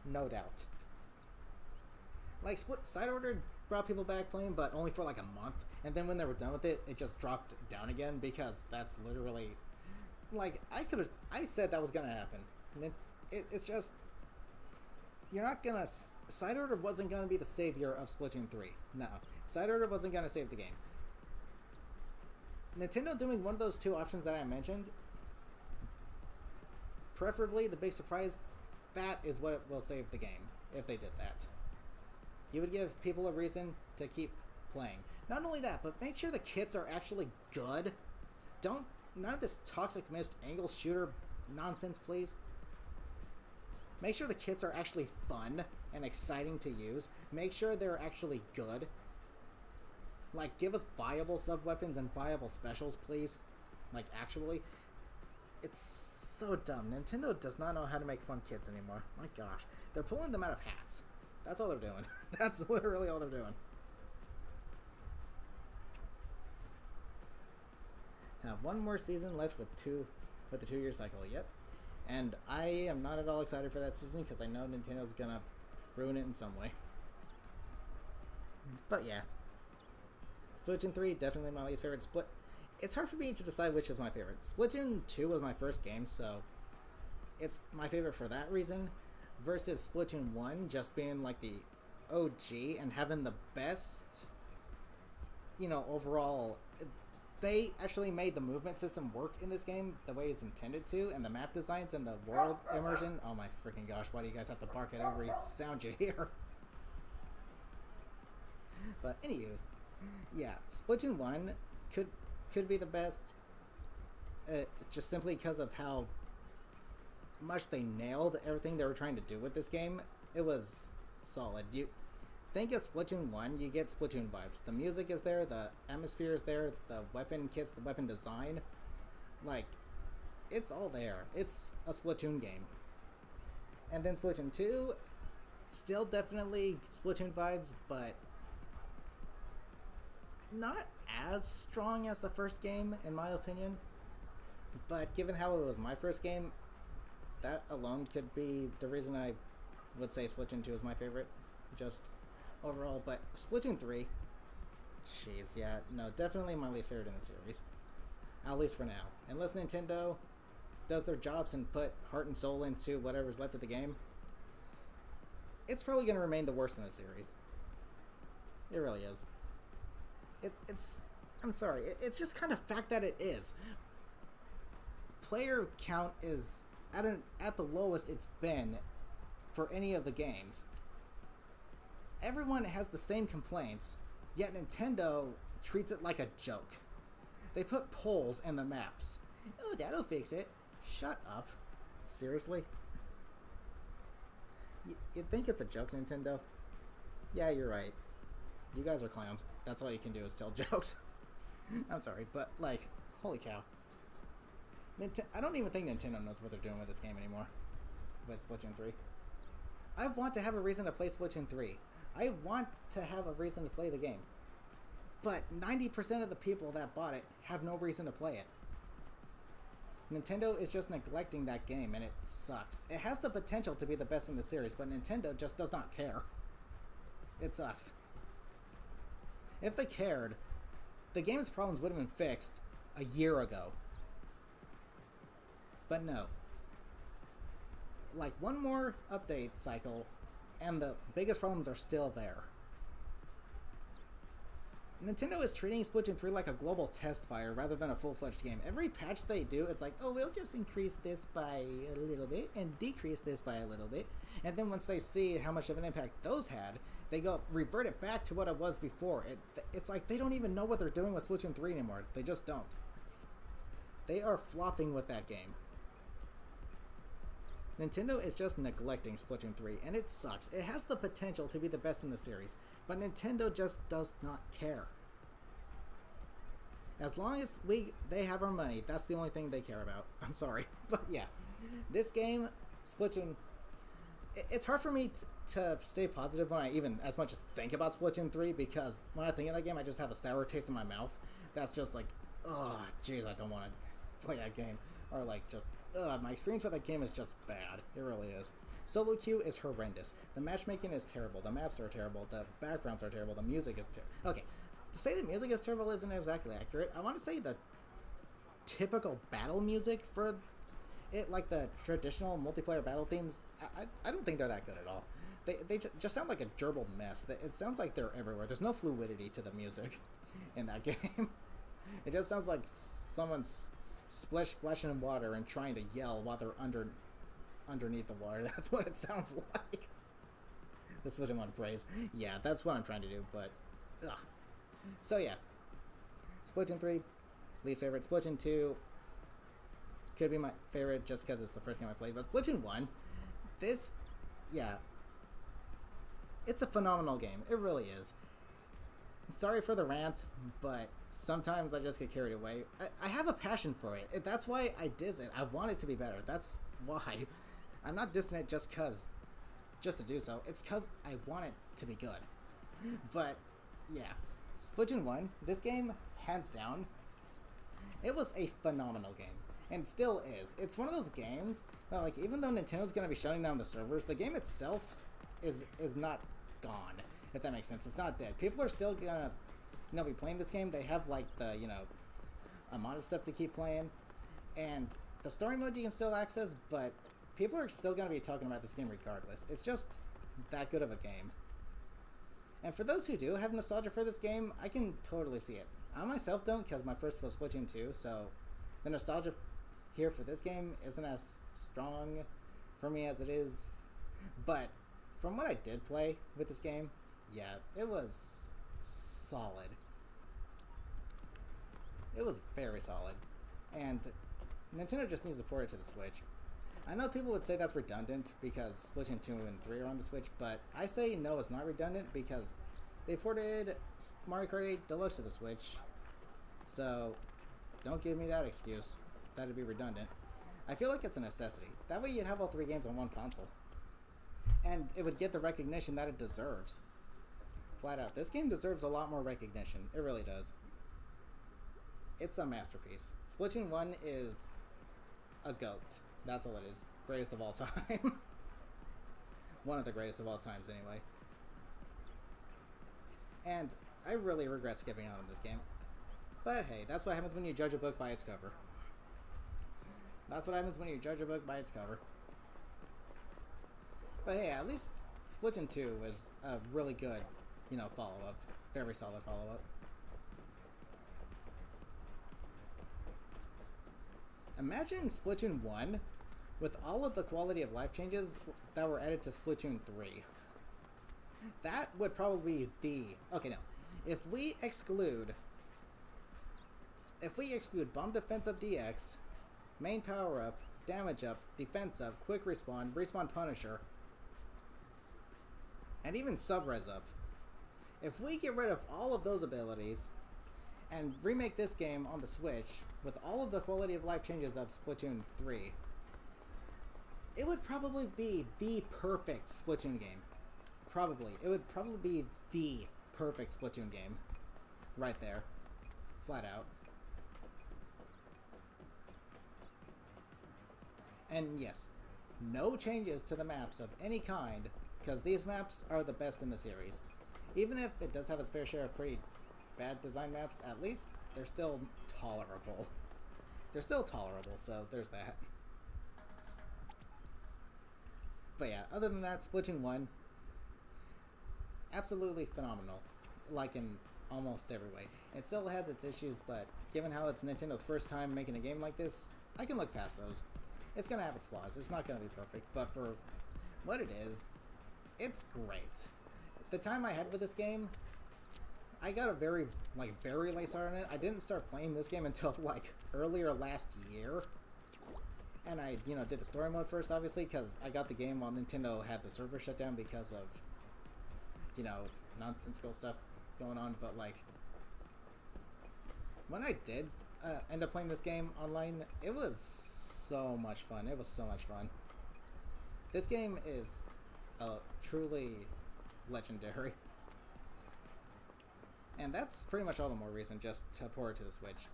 S1: no doubt. Like, Side Order brought people back playing, but only for like a month, and then when they were done with it, it just dropped down again, because that's literally, like, I said that was gonna happen, and it's just, you're not gonna, Side Order wasn't gonna be the savior of Splatoon 3, no, Side Order wasn't gonna save the game. Nintendo doing one of those two options that I mentioned, preferably the big surprise, that is what will save the game, if they did that. You would give people a reason to keep playing. Not only that, but make sure the kits are actually good. None of this Toxic Mist angle shooter nonsense, please. Make sure the kits are actually fun and exciting to use. Make sure they're actually good. Like, give us viable sub-weapons and viable specials, please. Like, actually. It's so dumb. Nintendo does not know how to make fun kits anymore. My gosh. They're pulling them out of hats. That's all they're doing. That's literally all they're doing. Have one more season left with the 2-year cycle. Yep. And I am not at all excited for that season because I know Nintendo's gonna ruin it in some way. But yeah. Splatoon 3, definitely my least favorite. It's hard for me to decide which is my favorite. Splatoon 2 was my first game, so it's my favorite for that reason. Versus Splatoon 1 just being like the OG and having the best, overall. They actually made the movement system work in this game the way it's intended to, and the map designs and the world immersion. Oh my freaking gosh, why do you guys have to bark at every sound you hear? But anyways, yeah, Splatoon 1 could be the best, just simply because of how much they nailed everything they were trying to do with this game. It was solid. You think of Splatoon 1, you get Splatoon vibes. The music is there, the atmosphere is there, the weapon kits, the weapon design. Like, it's all there. It's a Splatoon game. And then Splatoon 2, still definitely Splatoon vibes, but not as strong as the first game, in my opinion. But given how it was my first game, that alone could be the reason I would say Splatoon 2 is my favorite, just overall. But Splatoon 3, jeez, yeah, no, definitely my least favorite in the series, at least for now. Unless Nintendo does their jobs and put heart and soul into whatever's left of the game, it's probably going to remain the worst in the series. It really is. It's I'm sorry, it's just kind of fact that it is. Player count is at the lowest it's been for any of the games. Everyone has the same complaints, yet Nintendo treats it like a joke. They put polls in the maps. Oh, that'll fix it. Shut up. Seriously? You think it's a joke, Nintendo? Yeah, you're right. You guys are clowns. That's all you can do is tell jokes. I'm sorry, but, like, holy cow. I don't even think Nintendo knows what they're doing with this game anymore. With Splatoon 3. I want to have a reason to play Splatoon 3. I want to have a reason to play the game. But 90% of the people that bought it have no reason to play it. Nintendo is just neglecting that game, and it sucks. It has the potential to be the best in the series, but Nintendo just does not care. It sucks. If they cared, the game's problems would have been fixed a year ago. But no. Like, one more update cycle, and the biggest problems are still there. Nintendo is treating Splatoon 3 like a global test fire rather than a full-fledged game. Every patch they do, it's like, oh, we'll just increase this by a little bit and decrease this by a little bit. And then once they see how much of an impact those had, they go revert it back to what it was before. It's like they don't even know what they're doing with Splatoon 3 anymore. They just don't. They are flopping with that game. Nintendo is just neglecting Splatoon 3, and it sucks. It has the potential to be the best in the series, but Nintendo just does not care. As long as they have our money, that's the only thing they care about. I'm sorry, but yeah. This game, Splatoon, it's hard for me to stay positive when I even as much as think about Splatoon 3, because when I think of that game, I just have a sour taste in my mouth. That's just like, oh, jeez, I don't want to play that game. Or like, just, my experience with that game is just bad. It really is. Solo queue is horrendous. The matchmaking is terrible. The maps are terrible. The backgrounds are terrible. The music is terrible. Okay, to say the music is terrible isn't exactly accurate. I want to say the typical battle music for it, like the traditional multiplayer battle themes, I don't think they're that good at all. They just sound like a gerbil mess. It sounds like they're everywhere. There's no fluidity to the music in that game. It just sounds like someone's splashing in water and trying to yell while they're underneath the water. That's what it sounds like. This is what I want to praise. Yeah, that's what I'm trying to do, but ugh. So yeah, Splatoon 3, least favorite. Splatoon 2 could be my favorite just because it's the first game I played. But Splatoon 1, yeah, it's a phenomenal game. It really is. Sorry for the rant, but sometimes I just get carried away. I have a passion for it. That's why I diss it. I want it to be better. That's why. I'm not dissing it just to do so. It's because I want it to be good. But, yeah. Splatoon 1, this game, hands down, it was a phenomenal game. And still is. It's one of those games that, like, even though Nintendo's going to be shutting down the servers, the game itself is not gone, if that makes sense. It's not dead. People are still going to, be playing this game. They have, like, the, amount of stuff to keep playing. And the story mode you can still access, but people are still going to be talking about this game regardless. It's just that good of a game. And for those who do have nostalgia for this game, I can totally see it. I myself don't, because my first was Splatoon 2, so the nostalgia here for this game isn't as strong for me as it is. But from what I did play with this game, yeah, it was solid. It was very solid. And Nintendo just needs to port it to the Switch. I know people would say that's redundant because Splatoon 2 and 3 are on the Switch, but I say no, it's not redundant because they ported Mario Kart 8 Deluxe to the Switch. So don't give me that excuse. That'd be redundant. I feel like it's a necessity. That way you'd have all 3 games on one console. And it would get the recognition that it deserves. Flat out. This game deserves a lot more recognition. It really does. It's a masterpiece. Splatoon 1 is a GOAT. That's all it is. Greatest of all time. One of the greatest of all times, anyway. And I really regret skipping out on this game. But hey, that's what happens when you judge a book by its cover. That's what happens when you judge a book by its cover. But hey, at least Splatoon 2 was a really good, follow-up. Very solid follow-up. Imagine Splatoon 1 with all of the quality of life changes that were added to Splatoon 3. That would probably be the... Okay, no. If we exclude Bomb Defense Up DX, Main Power Up, Damage Up, Defense Up, Quick Respawn, Respawn Punisher, and even Sub-Res Up, if we get rid of all of those abilities and remake this game on the Switch with all of the quality of life changes of Splatoon 3, it would probably be the perfect Splatoon game. Probably. It would probably be the perfect Splatoon game. Right there. Flat out. And yes, no changes to the maps of any kind, because these maps are the best in the series. Even if it does have its fair share of pretty bad design maps, at least they're still tolerable. They're still tolerable, so there's that. But yeah, other than that, Splatoon 1, absolutely phenomenal, like in almost every way. It still has its issues, but given how it's Nintendo's first time making a game like this, I can look past those. It's going to have its flaws. It's not going to be perfect, but for what it is, it's great. The time I had with this game, I got a very late start on it. I didn't start playing this game until, earlier last year. And I, did the story mode first, obviously, because I got the game while Nintendo had the server shut down because of, nonsensical stuff going on. But, when I did end up playing this game online, it was so much fun. It was so much fun. This game is truly legendary. And that's pretty much all the more reason just to port it to the Switch.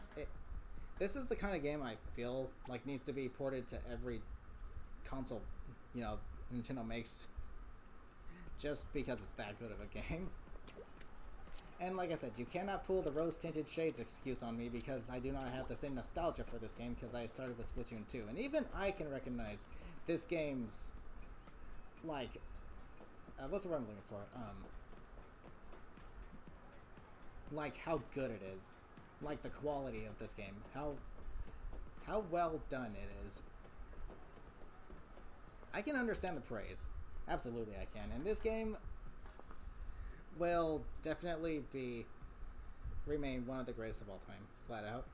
S1: This is the kind of game I feel like needs to be ported to every console, Nintendo makes, just because it's that good of a game. And like I said, you cannot pull the rose-tinted shades excuse on me because I do not have the same nostalgia for this game because I started with Splatoon 2. And even I can recognize this game's, like, what's the word I'm looking for? Like, how good it is. Like, the quality of this game. How well done it is. I can understand the praise. Absolutely I can. And this game will definitely remain one of the greatest of all time, flat out.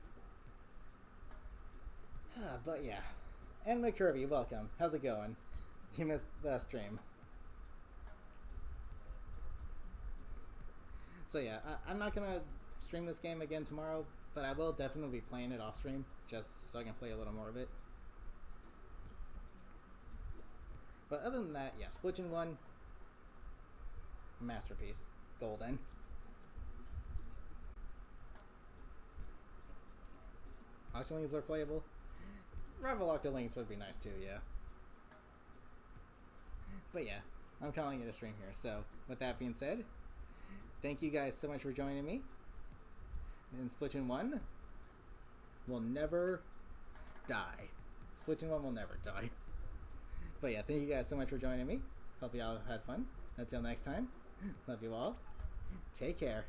S1: But yeah. And McCurvey, welcome. How's it going? You missed the stream. So yeah, I'm not gonna stream this game again tomorrow, but I will definitely be playing it off stream, just so I can play a little more of it. But other than that, yeah, Splatoon 1, masterpiece. Golden. Octolings are playable. Rival Octolings would be nice too, yeah. But yeah, I'm calling it a stream here. So, with that being said, thank you guys so much for joining me. And Splatoon 1 will never die. Splatoon 1 will never die. But yeah, thank you guys so much for joining me. Hope you all had fun. Until next time, love you all. Take care.